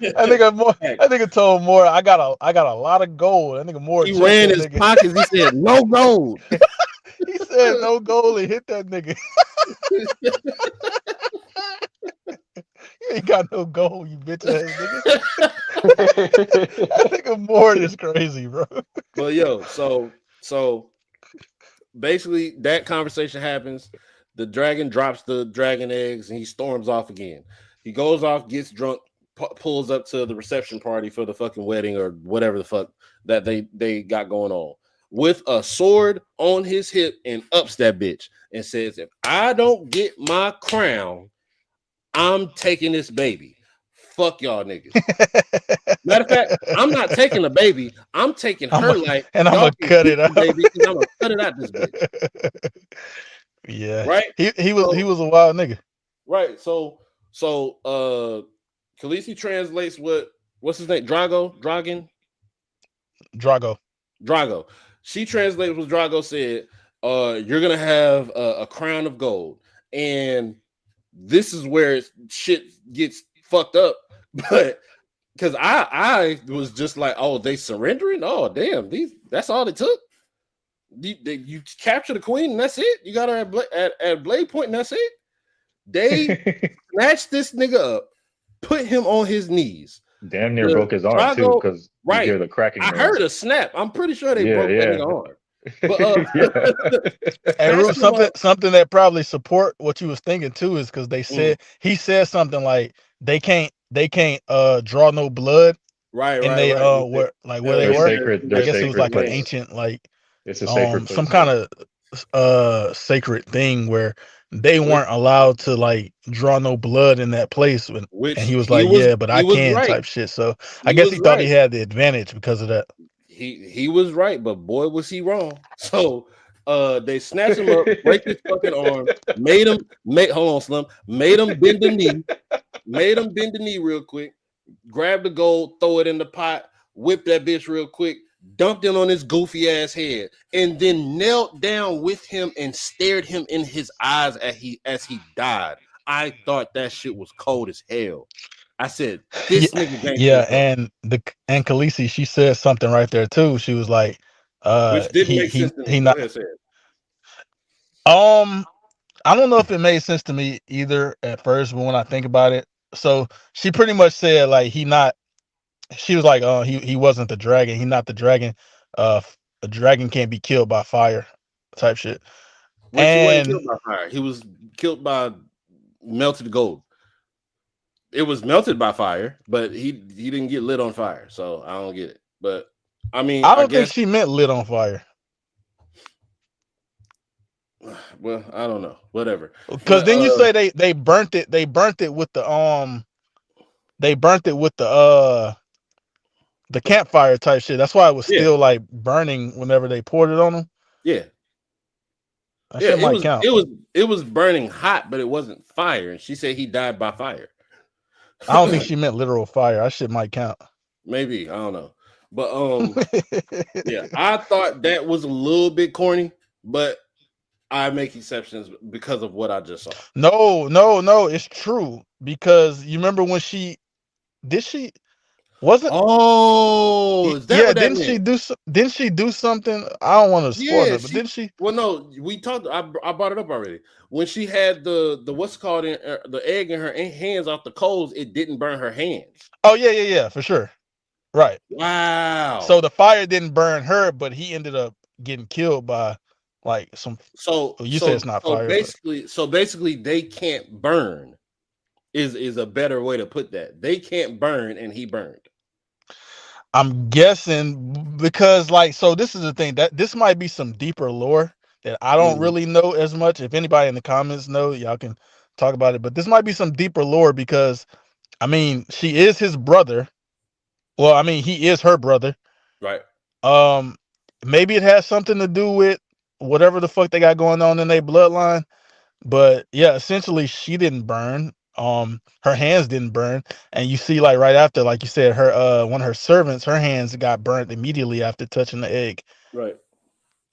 B: nigga told Moore, I got a lot of gold. That nigga Moore.
A: He ran his pockets. He said no gold.
B: He said no goal and hit that nigga. You ain't got no goal, you bitch ass nigga. That nigga Moore is crazy, bro.
A: Well, yo, so basically that conversation happens. The dragon drops the dragon eggs and he storms off again. He goes off, gets drunk, pulls up to the reception party for the fucking wedding or whatever the fuck that they got going on with a sword on his hip and ups that bitch and says, "If I don't get my crown, I'm taking this baby. Fuck y'all niggas." Matter of fact, I'm not taking the baby. I'm taking her life.
B: And I'm gonna cut it out.
A: Baby, I'm gonna cut it out this bitch.
B: Yeah.
A: Right.
B: He was a wild nigga.
A: Right. So Khaleesi translates what's his name? Drago. She translates what Drago said. You're gonna have a crown of gold, and this is where shit gets fucked up. But because I was just like, oh, they surrendering? Oh, damn, that's all it took. You capture the queen and that's it. You got her at blade point and that's it. They snatched this nigga up, put him on his knees.
C: Damn near broke his arm too, because you hear the cracking.
A: I heard a snap. I'm pretty sure they broke that nigga arm. But
B: and Ruth, something that probably support what you was thinking too is because they said he said something like they can't draw no blood.
A: Right.
B: Where they were.
C: Sacred,
B: I guess it was like
C: place.
B: an ancient
C: it's a sacred place.
B: some kind of sacred thing where they weren't allowed to draw no blood in that place. And he was like, but I can type shit. So I guess he thought he had the advantage because of that.
A: He was right, but boy was he wrong. So they snatched him up, break his fucking arm, made him bend the knee real quick, grab the gold, throw it in the pot, whip that bitch real quick, dumped it on his goofy ass head, and then knelt down with him and stared him in his eyes as he died. I thought that shit was cold as hell. I said, this nigga.
B: Yeah, and Khaleesi, she said something right there too. She was like,
A: which didn't make sense to me.
B: He not. I don't know if it made sense to me either at first, but when I think about it, so she pretty much said she was like, he wasn't the dragon. He not the dragon. A dragon can't be killed by fire, type shit.
A: Which he wasn't killed by fire. He was killed by melted gold. It was melted by fire, but he didn't get lit on fire. So I don't get it. But I mean,
B: I don't think she meant lit on fire.
A: Well, I don't know. Whatever.
B: Because then you say they burnt it. They burnt it with the the campfire type shit. That's why it was still burning whenever they poured it on them.
A: Yeah.
B: That shit might count.
A: It was burning hot, but it wasn't fire. And she said he died by fire.
B: I don't think she meant literal fire. That shit might count.
A: Maybe. I don't know. But yeah, I thought that was a little bit corny, but I make exceptions because of what I just saw.
B: No, it's true because you remember when did she wasn't
A: Oh, is that
B: yeah
A: what that meant?
B: didn't she do something? I don't want to spoil
A: Yeah,
B: it, but
A: she.
B: didn't she?
A: Well, no, we talked. I brought it up already. When she had the what's called in the egg in her hands off the coals, it didn't burn her hands.
B: Oh yeah, for sure. Right. So
A: Wow.
B: the fire didn't burn her, but he ended up getting killed by like some.
A: So
B: Well, you said it's
A: so
B: not
A: so
B: fire, but
A: basically so basically they can't burn is a better way to put that. They can't burn and he burned.
B: I'm guessing because like so this is the thing that this might be some deeper lore that I don't
A: Mhm.
B: really know as much. If anybody in the comments know, y'all can talk about it. But this might be some deeper lore because I mean she is his brother. Well, I mean he is her brother.
A: Right.
B: Um, maybe it has something to do with whatever the fuck they got going on in their bloodline. But yeah, essentially she didn't burn. Her hands didn't burn. And you see, like right after, like you said, her one of her servants, her hands got burnt immediately after touching the egg.
A: Right.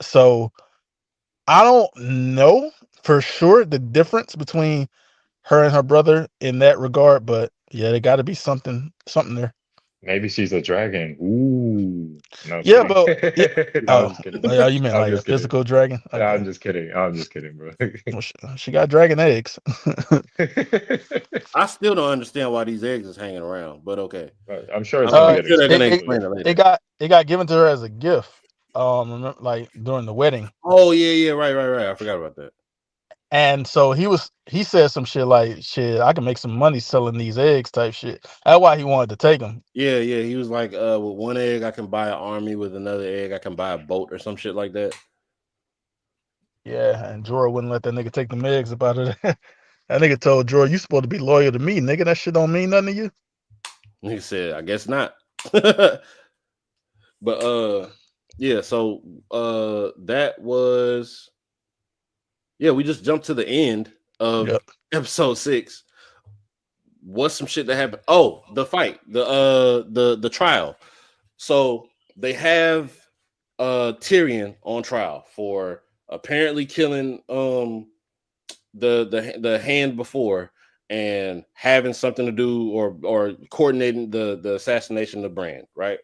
B: So I don't know for sure the difference between her and her brother in that regard, but yeah, there gotta be something there.
C: Maybe she's a dragon. Ooh. No, I'm
B: Yeah,
C: kidding.
B: but yeah,
C: No, I'm
B: oh
C: just kidding.
B: yeah, you meant
C: I'm
B: like a
C: just kidding.
B: physical dragon?
C: I'm
B: Okay.
C: just kidding. I'm just kidding, bro.
B: Well, she got dragon eggs.
A: I still don't understand why these eggs is hanging around, but okay.
C: I'm sure it's gonna
A: I'm
B: Uh,
C: get
A: sure they're
B: it,
A: gonna
C: explained,
B: it
C: but
A: explain it
B: it
A: later.
B: got given to her as a gift. Like during the wedding,
A: Oh yeah, right. I forgot about that.
B: and so he said some shit like, "Shit, I can make some money selling these eggs," type shit. That's why he wanted to take them.
A: Yeah. He was like, with one egg I can buy an army, with another egg I can buy a boat or some shit like that.
B: Yeah, and Jorah wouldn't let that nigga take them eggs about it. That nigga told Jorah, "You supposed to be loyal to me, nigga. That shit don't mean nothing to you."
A: And he said, I guess not. But yeah, so that was we just jumped to the end of
B: Yep.
A: episode 6. What's some shit that happened? Oh, the fight, the trial. So they have Tyrion on trial for apparently killing the hand before and having something to do or coordinating the assassination of Bran, right?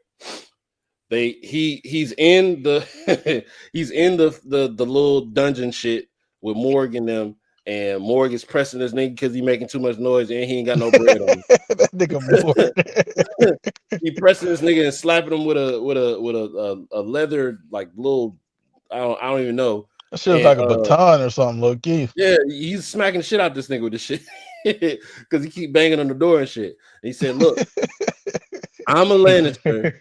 A: He's in the he's in the little dungeon shit with Morg and them, and Morg is pressing this nigga because he making too much noise and he ain't got no bread on
B: That nigga bored.
A: him. He pressing this nigga and slapping him with a leather like little I don't even know.
B: That shit was
A: And
B: like a baton or something, low key.
A: yeah, he's smacking the shit out this nigga with this shit because he keep banging on the door and shit. And he said, "Look, I'm a Lannister.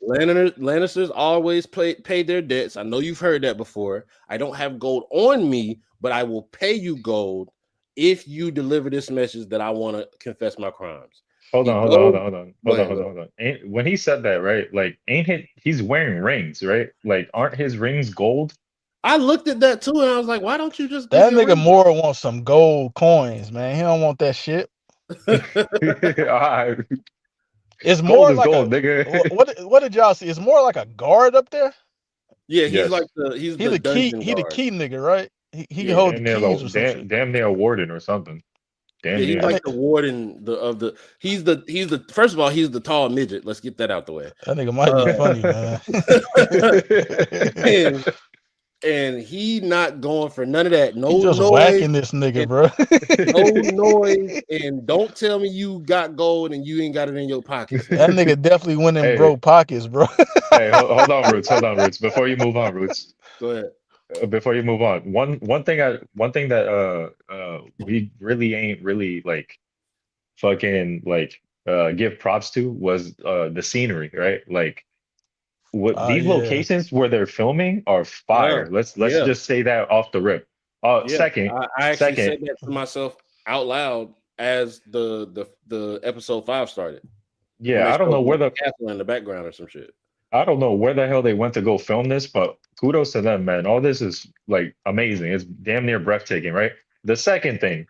A: Lannisters always pay their debts. I know you've heard that before. I don't have gold on me, but I will pay you gold if you deliver this message that I want to confess my crimes."
C: hold
A: He
C: on, hold on, hold
A: goes,
C: on, hold on,
A: go
C: hold on,
A: ahead,
C: hold
A: go
C: on,
A: ahead.
C: hold on. When he said that, right? Like, ain't he's wearing rings, right? Like, aren't his rings gold?
A: I looked at that too, and I was like, "Why don't you just give
B: That
A: your
B: nigga
A: ring?"
B: more wants some gold coins, man. He don't want that shit.
C: Ah,
B: It's
C: gold
B: more
C: is
B: like a
C: gold, nigga.
B: what did y'all see? It's more like a guard up there.
A: Yeah,
C: Yes.
A: he's
B: He
A: the
B: the key.
A: dungeon
B: He the
A: guard.
B: key nigga, right? He can
A: Yeah,
B: hold the
C: Damn near
B: keys
C: the
B: or some shit.
C: damn near warden or something.
A: yeah,
C: Damn
A: he's
C: near.
A: like the warden of the. He's the first of all, he's the tall midget. Let's get that out the way.
B: That nigga might be
A: Uh,
B: funny, man.
A: and and he not going for none of that.
B: He
A: No
B: just
A: noise
B: whacking this nigga,
A: and
B: bro.
A: no noise. And don't tell me you got gold and you ain't got it in your pockets,
B: That
A: nigga.
B: nigga definitely went in
C: Hey,
B: broke pockets, bro.
C: hey, hold on, Roots. Hold on, Roots. Before you move on, Roots.
A: Go ahead.
C: Before you move on, one thing that we really ain't really like fucking like give props to was the scenery, right? Like what these
B: Yeah.
C: locations where they're filming are
A: Yeah,
C: fire. Let's
A: yeah,
C: just say that off the rip.
A: yeah.
C: Second,
A: I actually
C: second,
A: said that to myself out loud as the episode 5 started when
C: yeah,
A: they
C: I don't
A: showed
C: know where
A: like
C: the
A: the castle in the background or some shit.
C: I don't know where the hell they went to go film this, but kudos to them, man. All this is like amazing. It's damn near breathtaking, right? The second thing,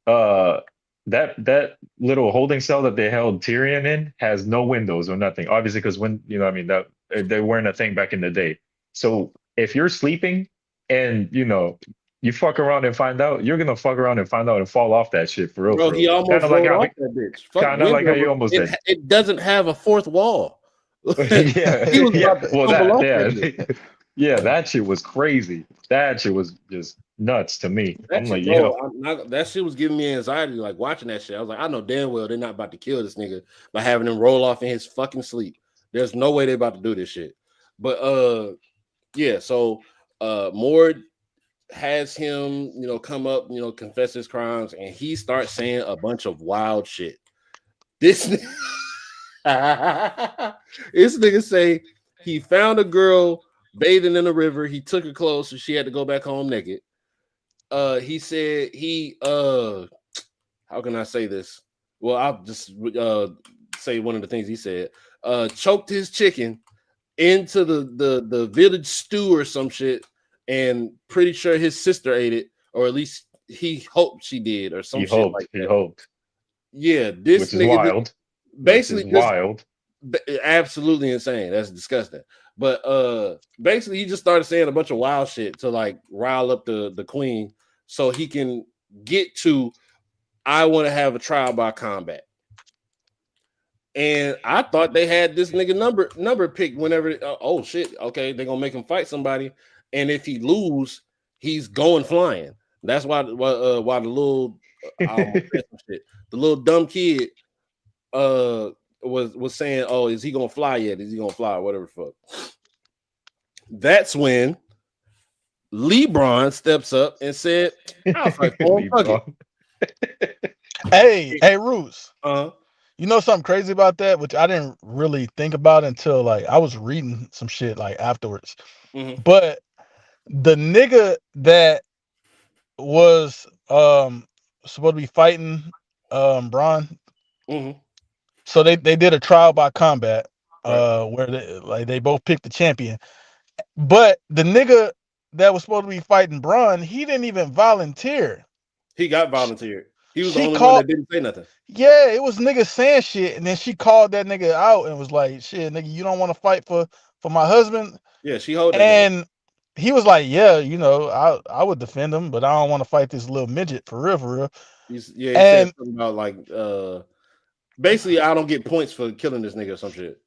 C: uh, that little holding cell that they held Tyrion in has no windows or nothing. Obviously, because when I mean that they weren't a thing back in the day. So if you're sleeping and you fuck around and find out, you're gonna fuck around and find out and fall off that shit
A: Bro,
C: for
A: he
C: real. Kind
A: almost
C: of like
A: rolled
C: how
A: off that bitch. Fuck
C: kind of like how you
A: window.
C: almost did.
A: It doesn't have a fourth wall.
C: Yeah,
A: He was
C: yeah.
A: about to
C: Well,
A: tumble
C: that
A: off that bitch.
C: yeah, yeah. That shit was crazy. That shit was just nuts to me.
A: That
C: I'm like,
A: shit,
C: yo,
A: bro, that shit was giving me anxiety, like watching that shit. I was like, I know damn well they're not about to kill this nigga by having him roll off in his fucking sleep. There's no way they're about to do this shit. But yeah, so Mord has him, come up, confess his crimes, and he starts saying a bunch of wild shit. This this nigga say he found a girl bathing in a river. He took her clothes, so she had to go back home naked. He said how can I say this? Well, I'll just say one of the things he said. Choked his chicken into the village stew or some shit, and pretty sure his sister ate it, or at least he hoped she did, or some shit like
C: he
A: that.
C: hoped,
A: Yeah, this
C: which is
A: nigga
C: wild. Which is
A: basically just
C: wild.
A: absolutely insane. That's disgusting. But basically he just started saying a bunch of wild shit to like rile up the queen so he can get to I want to have a trial by combat. And I thought they had this nigga number picked whenever oh shit, okay, they're gonna make him fight somebody, and if he lose, he's going flying. That's why the little I almost said some shit. The little dumb kid was saying, oh, is he gonna fly yet? Is he gonna fly? Whatever fuck. That's when LeBron steps up and said, I'll fight for him. Fuck it.
B: Hey, Roos.
A: Uh-huh.
B: You know something crazy about that, which I didn't really think about until like I was reading some shit like afterwards.
A: Mm-hmm.
B: But the nigga that was supposed to be fighting Braun,
A: Mm-hmm.
B: so they did a trial by combat
A: Right.
B: where they both picked the champion. But the nigga that was supposed to be fighting Braun, he didn't even volunteer.
A: He got volunteered. He was the
B: She
A: only one
B: called,
A: that didn't say nothing.
B: yeah, it was nigga saying shit, and then she called that nigga out and was like, "Shit, nigga, you don't want to fight for my husband?"
A: Yeah, she hold that nigga.
B: And he was like, "Yeah, I would defend him, but I don't want to fight this little midget for real, for real."
A: He said
B: And
A: something about like basically I don't get points for killing this nigga or some shit.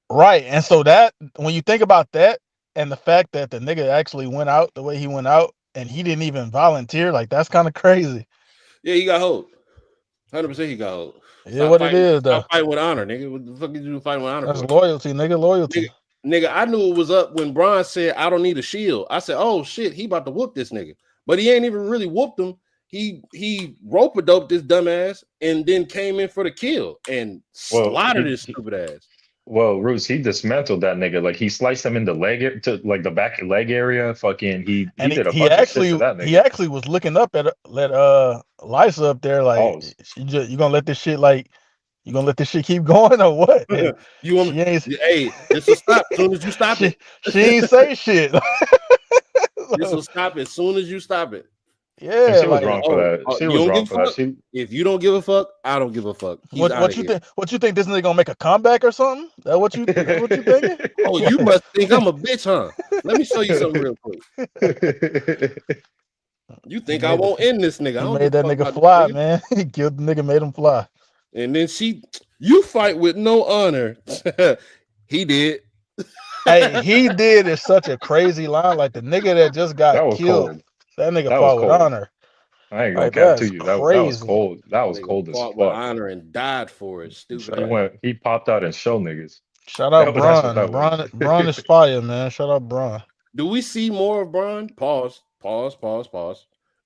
B: right, and so that when you think about that, and the fact that the nigga actually went out the way he went out, and he didn't even volunteer, like that's kind of crazy.
A: Yeah, he got hold. 100% he got hold.
B: Yeah, what it is though.
A: Stop fighting with honor, nigga. What the fuck did you fighting with honor
B: That's
A: for?
B: loyalty, nigga. Loyalty.
A: Nigga, I knew it was up when Braun said, I don't need a shield. I said, oh shit, he about to whoop this nigga. But he ain't even really whooped him. He rope-a-doped this dumbass and then came in for the kill and slaughtered his stupid ass.
C: Well, Roos, he dismantled that nigga. Like he sliced him in the leg to like the back leg area. Fucking he did a bunch of shit to that nigga.
B: He actually was looking up at Lysa up there like you gonna let this shit keep going or what?
A: You want me? Hey, this will stop as soon as you stop it.
B: She ain't say shit.
A: This will stop as soon as you stop it.
B: Yeah,
C: she was wrong for that. She was wrong for that.
A: If you don't give a fuck, I don't give a fuck.
B: What you think? What you think? This nigga gonna make a comeback or something? That what you thinking?
A: Oh, you must think I'm a bitch, huh? Let me show you something real quick. You think I won't end this nigga?
B: He made that nigga fly, man. He killed the nigga, made him fly.
A: And then you fight with no honor. He did.
B: Hey, he did is such a crazy line. Like the nigga that just got killed. Cold. That nigga fought with honor.
C: I ain't gonna cap to you. That was cold. That was cold as fuck.
A: With honor and died for it. Stupid.
C: He popped out and showed niggas.
B: Shout out Braun. Braun is fire, man. Shout out Braun.
A: Do we see more of Braun? Pause.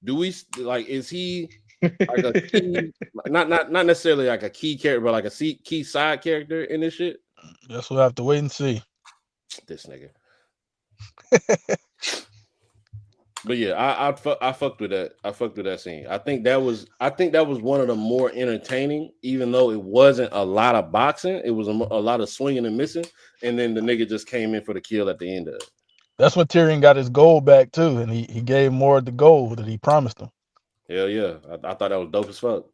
A: Do we like? Is he like a key? not necessarily like a key character, but like a key side character in this shit?
B: Guess we'll have to wait and see.
A: This nigga. But yeah, I fucked with that. I fucked with that scene. I think that was one of the more entertaining, even though it wasn't a lot of boxing. It was a lot of swinging and missing, and then the nigga just came in for the kill at the end of it.
B: That's when Tyrion got his gold back too, and he gave more of the gold that he promised him.
A: Hell yeah, I thought that was dope as fuck.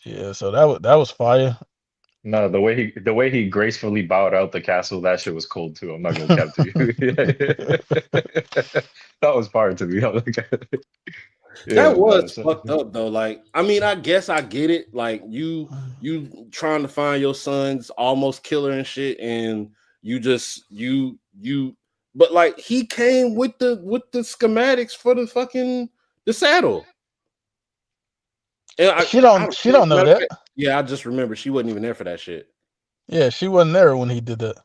B: Yeah, so that was fire.
C: No, the way he gracefully bowed out the castle, that shit was cold too. I'm not gonna cap to you. That was fire to me. I was like,
A: That
C: yeah, no.
A: was
C: So,
A: fucked up though. Like, I mean, I guess I get it. Like, you trying to find your son's almost killer and shit, and you just you. But like, he came with the schematics for the fucking the saddle. And
B: She don't know
A: matter of
B: that.
A: fact, yeah, I just remember she wasn't even there for that shit.
B: Yeah, she wasn't there when he did that.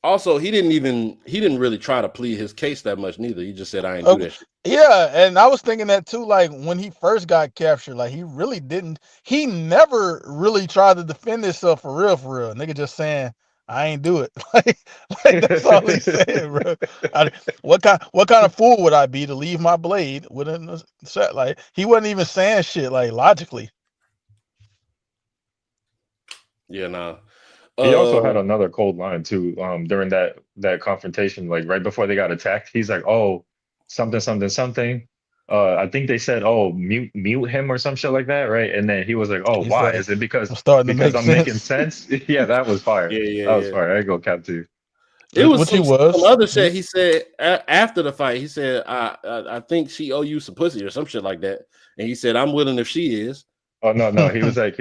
A: Also, he didn't really try to plead his case that much neither. He just said I ain't do
B: Okay.
A: that shit.
B: Yeah, and I was thinking that too. Like when he first got captured, like he really didn't. He never really tried to defend himself for real, for real. Nigga just saying, "I ain't do it." like that's all he said, bro. What kind of fool would I be to leave my blade within the set? Like he wasn't even saying shit like logically.
A: Yeah, nah.
C: he also
A: Uh,
C: had another cold line too. During that confrontation, like right before they got attacked, he's like, "Oh, something, something, something." I think they said, "Oh, mute him" or some shit like that, right? And then he was like, "Oh,
B: He
C: why?
B: said,
C: Is it
B: "I'm
C: because
B: starting to
C: because
B: make
C: I'm making
B: sense,"
C: sense?" Yeah, that was fire.
A: yeah, yeah,
C: That was
A: yeah.
C: fire. I go cap to you.
A: It was
B: which he
A: some
B: was.
A: other shit he said after the fight. He said, I think she owe you some pussy or some shit like that. And he said, I'm willing if she is.
C: Oh no, no, he was like,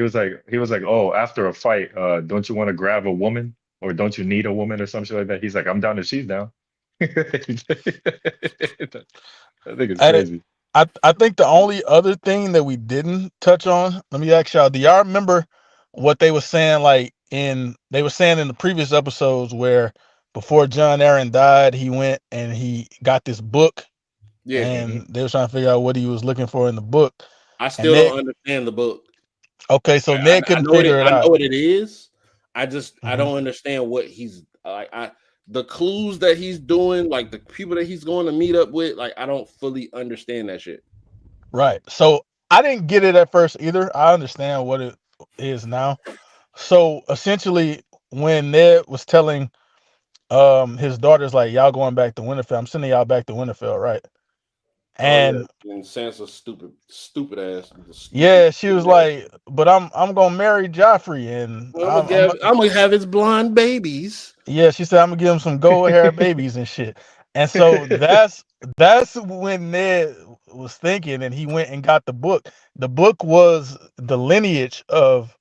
C: "Oh, after a fight, don't you want to grab a woman or don't you need a woman or some shit like that?" He's like, "I'm down if she's down." I think it's
B: I,
C: crazy.
B: I think the only other thing that we didn't touch on, let me ask y'all, do y'all remember what they were saying in the previous episodes where before John Aaron died, he went and he got this book
A: Yeah.
C: Hmm.
B: and they were trying to figure out what he was looking for in the book.
A: I
B: And
A: still
B: Ned,
A: don't understand the book.
B: okay, so Ned
A: I
B: couldn't
A: know
B: figure it
A: I know
B: out.
A: what it is. I
B: Mhm.
A: don't understand what he's like. I the clues that he's doing, like the people that he's going to meet up with, like I don't fully understand that shit.
B: Right. So I didn't get it at first either. I understand what it is now. So essentially, when Ned was telling his daughter's like, y'all going back to Winterfell. I'm sending y'all back to Winterfell, right?
A: Oh yeah,
B: And
A: and Sansa's stupid ass, the stupid,
B: yeah, she was
A: stupid ass.
B: like, but I'm gonna marry Joffrey, and
A: I'm gonna have his blonde babies.
B: yeah, she said I'm gonna give him some gold hair babies and shit. And so that's when Ned was thinking, and he went and got the book. The book was the lineage of,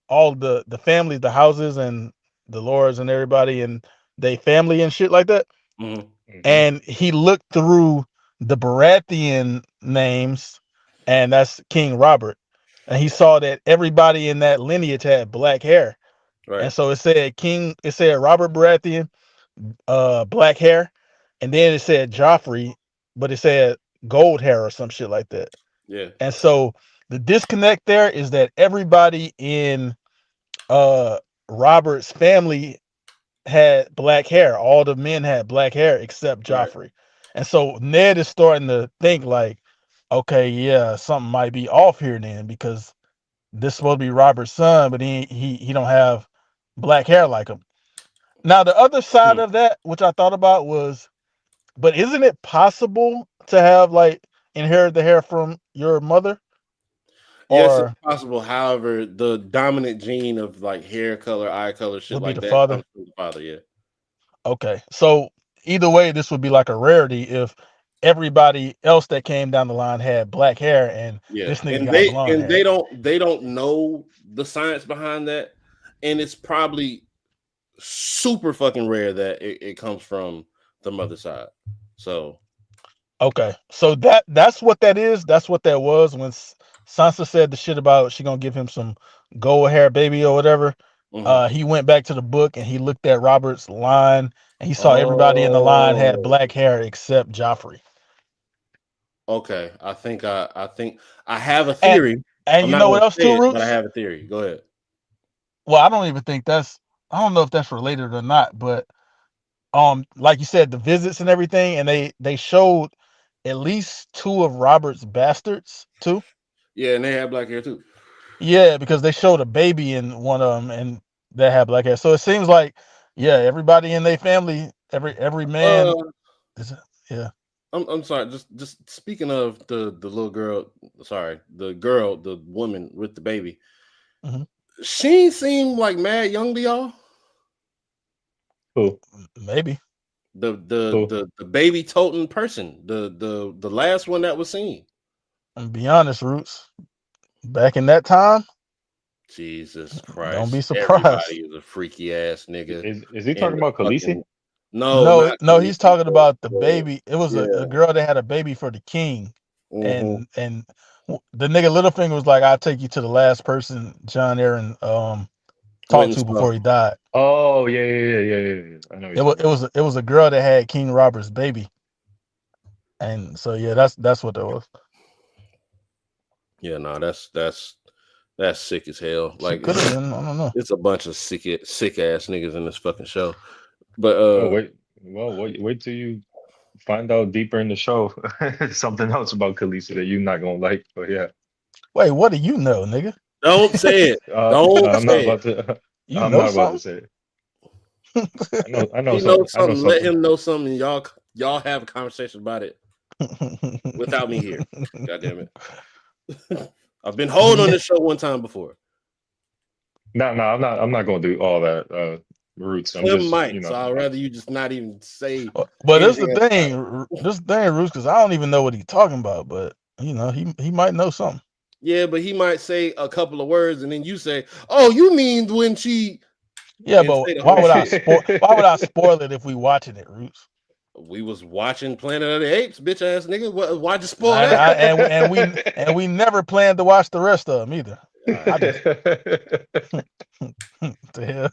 B: all the families, the houses, and the lords and everybody, and they family and shit like that.
A: Mhm.
C: Hmm.
B: And he looked through the Baratheon names, and that's King Robert, and he saw that everybody in that lineage had black hair,
A: Right.
B: and so it said Robert Baratheon, black hair, and then it said Joffrey, but it said gold hair or some shit like that.
A: Yeah.
B: And so the disconnect there is that everybody in uh Robert's family had black hair. All the men had black hair except
A: Right.
B: Joffrey. And so Ned is starting to think like, okay, yeah, something might be off here then because this is supposed to be Robert's son, but he don't have black hair like him. Now the other side
A: Hmm.
B: of that, which I thought about was, but isn't it possible to have like inherit the hair from your mother?
A: Yes, it's
B: Or
A: possible. However, the dominant gene of like hair color, eye color, shit
B: would be
A: like
B: the
A: that
B: father?
A: comes from the father. Yeah.
B: Okay. So either way, this would be like a rarity if everybody else that came down the line had black hair and
A: Yeah.
B: this nigga
A: And
B: got
A: they
B: blonde
A: and
B: hair.
A: they don't know the science behind that. And it's probably super fucking rare that it comes from the mother side. So
B: Okay. So that's what that is. That's what that was when Sansa said the shit about she gonna give him some gold hair baby or whatever.
A: mhm.
B: He went back to the book and he looked at Robert's line and he saw everybody in the line had
A: Oh,
B: black hair except Joffrey.
A: okay. I think I have a
B: And
A: theory.
B: and
A: I'm
B: you
A: not
B: know
A: gonna
B: what else
A: say
B: too,
A: it, but I
B: Roots?
A: have a theory. Go ahead.
B: Well, I don't know if that's related or not, but like you said, the visits and everything, and they showed at least two of Robert's bastards too.
A: Yeah, and they have black hair too.
B: Yeah, because they showed a baby in one of them, and they had black hair. So it seems like, yeah, everybody in their family, every man,
A: Uh
B: is, yeah.
A: I'm sorry. Just speaking of the little girl. Sorry, the woman with the baby.
B: Mm-hmm.
A: She seemed like mad young to y'all.
C: Who?
B: Maybe.
C: Who?
A: The baby toting person. The last one that was seen.
B: And be honest, Roots. Back in that time,
A: Jesus
B: don't be
A: Christ! Everybody
B: surprised.
A: is a freaky ass nigga.
C: Is he
A: And
C: talking
A: the
C: about Khaleesi?
A: fucking no,
B: No,
A: not
B: no, he's
A: Khaleesi.
B: talking about the baby. It was
A: Yeah.
B: a girl that had a baby for the king,
A: Mm-hmm.
B: and the nigga Littlefinger was like, "I'll take you to the last person John Aaron
A: Went
B: talked
A: and
B: to
A: stuff.
B: before he died."
C: Oh yeah. I know what
B: It
C: you're
B: was
C: talking about.
B: it was a girl that had King Robert's baby, and so yeah, that's what that was.
A: Yeah, no, that's sick as hell.
B: She
A: Like
B: could have been. I don't know.
A: it's a bunch of sick ass niggas in this fucking show. But
C: Oh wait, well wait till you find out deeper in the show something else about Khaleesi that you're not gonna like. But yeah,
B: Wait, what do you know, nigga?
A: don't say it. Don't
C: I'm not
A: say it.
C: about to.
B: You
C: I'm
B: know
C: not about to
B: something?
C: say it. I know
A: He
C: something.
A: knows
C: I know
A: something. Let
C: something.
A: him know something. Y'all have a conversation about it without me here. God damn it. I've been
B: But
A: holding on
B: yeah,
A: this show one time before.
C: No, I'm not gonna do all that. Roots. I'm
A: Slim
C: just,
A: might, so I'd rather you just not even say
B: but this
A: anything
B: the
A: about it.
B: thing. This the thing, Roots, because I don't even know what he's talking about. But he might know something.
A: Yeah, but he might say a couple of words and then you say, "Oh, you mean when she,"
B: Yeah,
A: and
B: but
A: say the
B: why
A: whole
B: would I
A: shit.
B: spoil? Why would I spoil it if we watching it, Roots?
A: We was watching Planet of the Apes, bitch ass nigga. Why'd you spoil
B: And
A: that?
B: I and we never planned to watch the rest of them either.
A: All
B: I
A: right.
B: just the hell.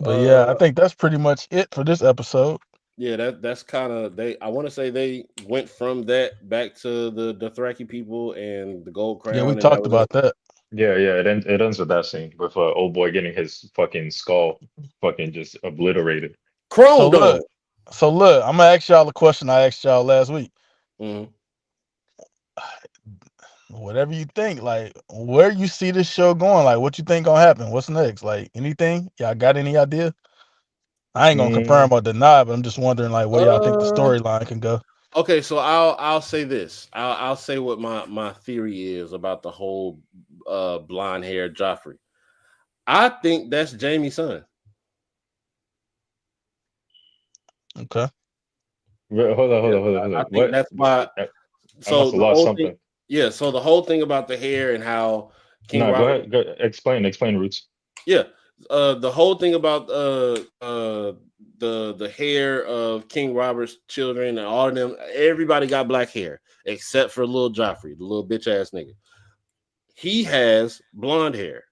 B: But yeah, I
A: uh
B: think that's pretty much it for this episode.
A: yeah, that's kind of they I want to say they went from that back to the Dothraki people and the gold
B: Yeah, we
A: crown, and that
B: talked
A: was it.
B: about that.
C: Yeah. It ends with that scene with old boy getting his fucking skull fucking just obliterated.
B: So
A: Chromed
B: look,
A: on.
B: I'm gonna ask y'all a question I asked y'all last week.
A: Mhm.
B: Whatever you think, like where you see this show going, like what you think gonna happen? What's next? Like anything? Y'all got any idea? I ain't gonna
C: Mm,
B: confirm or deny, but I'm just wondering like where y'all think the
A: Uh
B: storyline can go.
A: okay, so I'll say this. I'll say what my theory is about the whole blonde hair Joffrey. I think that's Jaime's son.
B: Okay.
A: Yeah,
C: hold
A: I
C: on.
A: think
C: What?
A: that's why.
C: I
A: So
C: must have
A: the
C: lost
A: whole thing,
C: something.
A: yeah. So the whole thing about the hair and how King
C: No, go
A: Robert,
C: ahead. Explain, Roots.
A: yeah, the whole thing about the hair of King Robert's children and all of them, everybody got black hair except for little Joffrey, the little bitch ass nigga. He has blonde hair.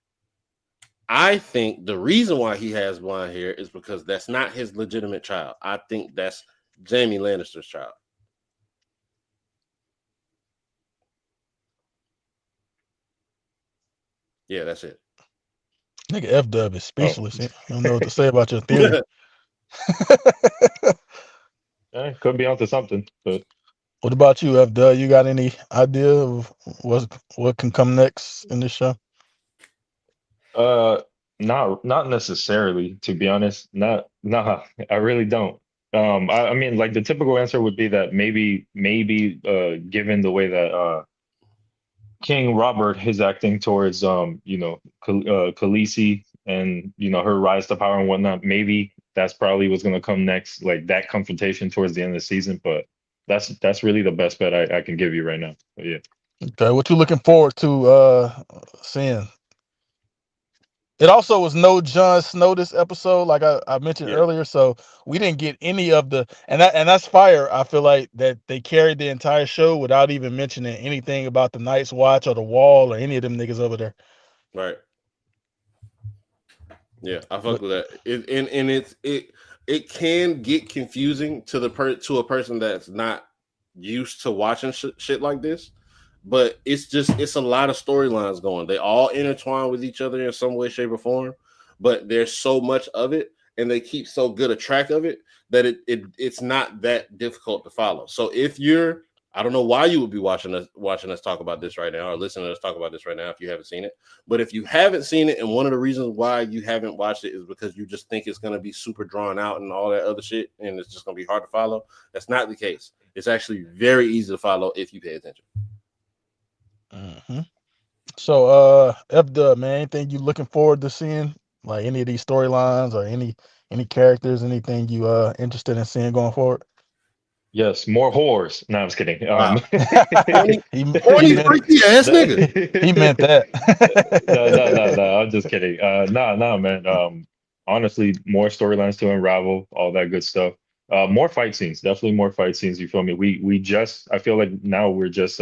A: I think the reason why he has blonde hair is because that's not his legitimate child. I think that's Jaime Lannister's child. Yeah, that's it.
B: Nigga F Dub is
C: Oh,
B: speechless. He don't know what to say about your theory.
C: could be onto something, but
B: What about you, F Dub? You got any idea of what can come next in this show?
C: uh, not necessarily. To be honest, not nah. I really don't. I mean, like the typical answer would be that maybe given the way that King Robert is acting towards Khaleesi and her rise to power and whatnot. Maybe that's probably what's going to come next, like that confrontation towards the end of the season. But that's really the best bet I can give you right now. But yeah.
B: Okay, what you looking forward to seeing? It also was no Jon Snow this episode, like I mentioned
A: Yeah,
B: earlier. So we didn't get any of the and that's fire. I feel like that they carried the entire show without even mentioning anything about the Night's Watch or the Wall or any of them niggas over there.
A: right. Yeah, I fuck
B: But
A: with that. And it can get confusing to to a person that's not used to watching shit like this. But it's a lot of storylines going. They all intertwine with each other in some way, shape, or form. But there's so much of it, and they keep so good a track of it that it's not that difficult to follow. So if you're, I don't know why you would be watching us talk about this right now or listening to us talk about this right now if you haven't seen it. But if you haven't seen it, and one of the reasons why you haven't watched it is because you just think it's going to be super drawn out and all that other shit, and it's just going to be hard to follow. That's not the case. It's actually very easy to follow if you pay attention.
B: Mm-hmm. So, F-Dub, man, anything you looking forward to seeing? Like any of these storylines or any characters, anything you interested in seeing going forward?
C: Yes, more whores. No, I'm just kidding.
A: Wow.
B: he
A: Horny
B: meant,
A: freaky ass nigga.
B: he meant that.
C: No. I'm just kidding. No, man. Honestly, more storylines to unravel, all that good stuff. More fight scenes, definitely more fight scenes. You feel me? I feel like now we're just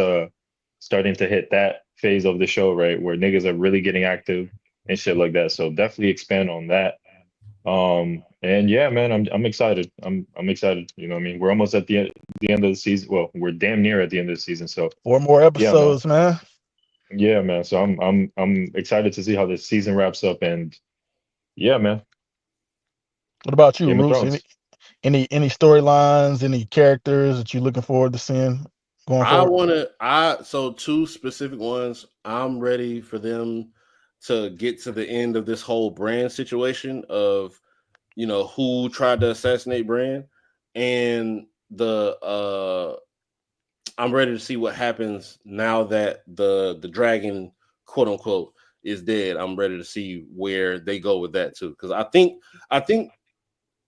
C: starting to hit that phase of the show, right, where niggas are really getting active and shit like that. So definitely expand on that. And yeah, man, I'm excited. I'm excited. You know what I mean? We're almost at the end of the season. Well, we're damn near at the end of the season. So
B: 4 more episodes, man.
C: Yeah, man. So I'm excited to see how this season wraps up. And yeah, man.
B: What about you,
C: Game of
B: Roos?
C: Thrones.
B: Any storylines, any characters that you looking forward to seeing going forward?
A: So 2 specific ones. I'm ready for them to get to the end of this whole Bran situation of, you know, who tried to assassinate Bran, and I'm ready to see what happens now that the dragon, quote unquote, is dead. I'm ready to see where they go with that too, because I think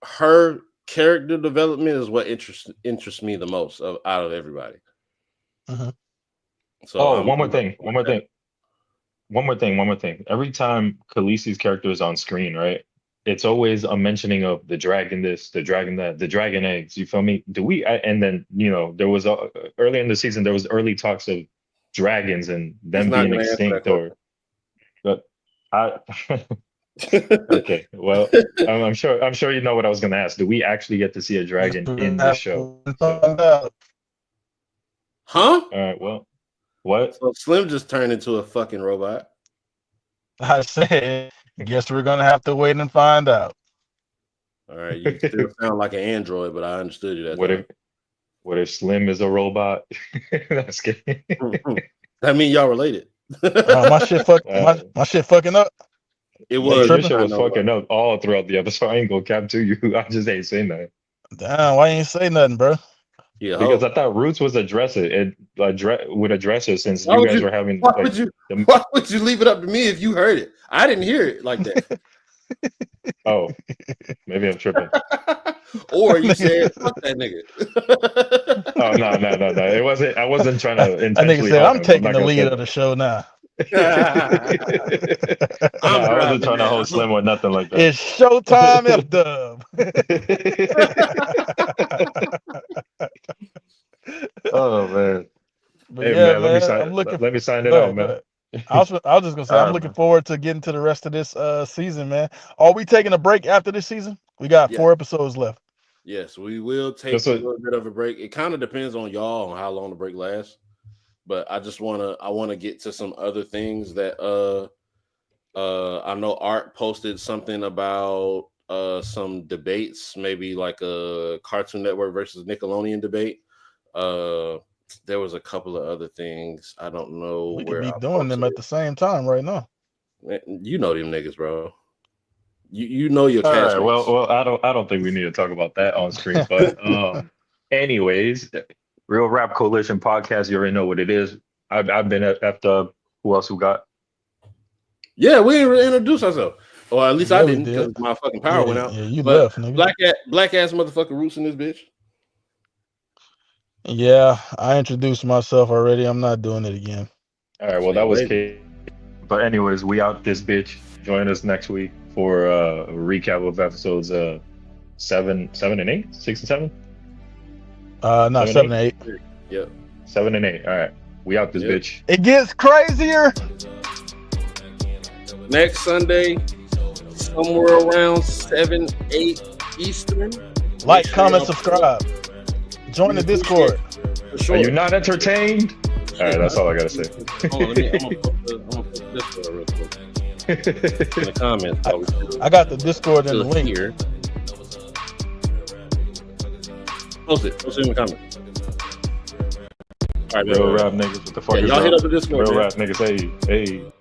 A: her character development is what interests me the most out of everybody.
B: Uh-huh.
C: So one more thing. Every time Khaleesi's character is on screen, right? It's always a mentioning of the dragon this, the dragon that, the dragon eggs. You feel me? And then, you know, there was early in the season, there was early talks of dragons and them being extinct but I okay, well, I'm sure you know what I was going to ask. Do we actually get to see a dragon in the show?
A: Huh?
C: All right, well, what?
A: So Slim just turned into a fucking robot.
B: I said, guess we're gonna have to wait and find out.
A: All right, you still sound like an android, but I understood you that
C: What if Slim is a robot? That's kidding.
A: That mean y'all related.
B: My shit fucking up.
A: It was.
C: Your shit was fucking up all throughout the episode. I ain't gonna cap to you. I just ain't saying that.
B: Damn, why you ain't say nothing, bro?
A: Yeah,
C: because I thought Roots was would address it since you guys were having.
A: Why would you leave it up to me if you heard it? I didn't hear it like that.
C: Oh, maybe I'm tripping.
A: Or you said fuck that nigga.
C: Oh no! It wasn't. I wasn't trying to intentionally.
B: I said I'm taking the lead of the show now.
C: I wasn't trying to hold Slim or nothing like that.
B: It's showtime, F-Dub.
C: Oh man!
B: But hey man,
C: let me sign it out, man.
B: I was just gonna say I'm looking forward to getting to the rest of this season, man. Are we taking a break after this season? We got 4 episodes left.
A: Yes, we will take a little bit of a break. It kind of depends on y'all on how long the break lasts. But I want to get to some other things that I know Art posted something about some debates, maybe like a Cartoon Network versus Nickelodeon debate. There was a couple of other things. I don't know
B: we could be doing them at the same time right now.
A: You know them niggas, bro. You know your castmates.
C: All right, well, I don't think we need to talk about that on screen. But anyways. Real Rap Coalition podcast. You already know what it is. I've been at the. Who else we got?
A: Yeah, we didn't really introduce ourselves. Or at least I didn't, because my fucking power went out.
B: Yeah, you left, nigga.
A: Black ass motherfucker Roots in this bitch.
B: Yeah, I introduced myself already. I'm not doing it again.
C: All right, well, that was Kate. But anyways, we out this bitch. Join us next week for a recap of episodes 7 and 8, 6 and 7.
B: No, 7 and 8.
A: Yep.
C: 7 and 8. All right. We out this bitch.
B: It gets crazier.
A: Next Sunday, somewhere around 7, 8 Eastern.
B: Like, comment, subscribe. Join the Discord.
C: Are you not entertained? All right, that's all I gotta say.
A: Hold on, I'm gonna put the Discord real quick. In the comments.
B: I got the Discord in the link
A: here. Post it in the comments. All right,
C: Real
A: man.
C: rap niggas. What the fuck
A: Yeah,
C: is
A: y'all hit
C: up?
A: up the Discord,
C: Real
A: man.
C: rap niggas. Hey, hey.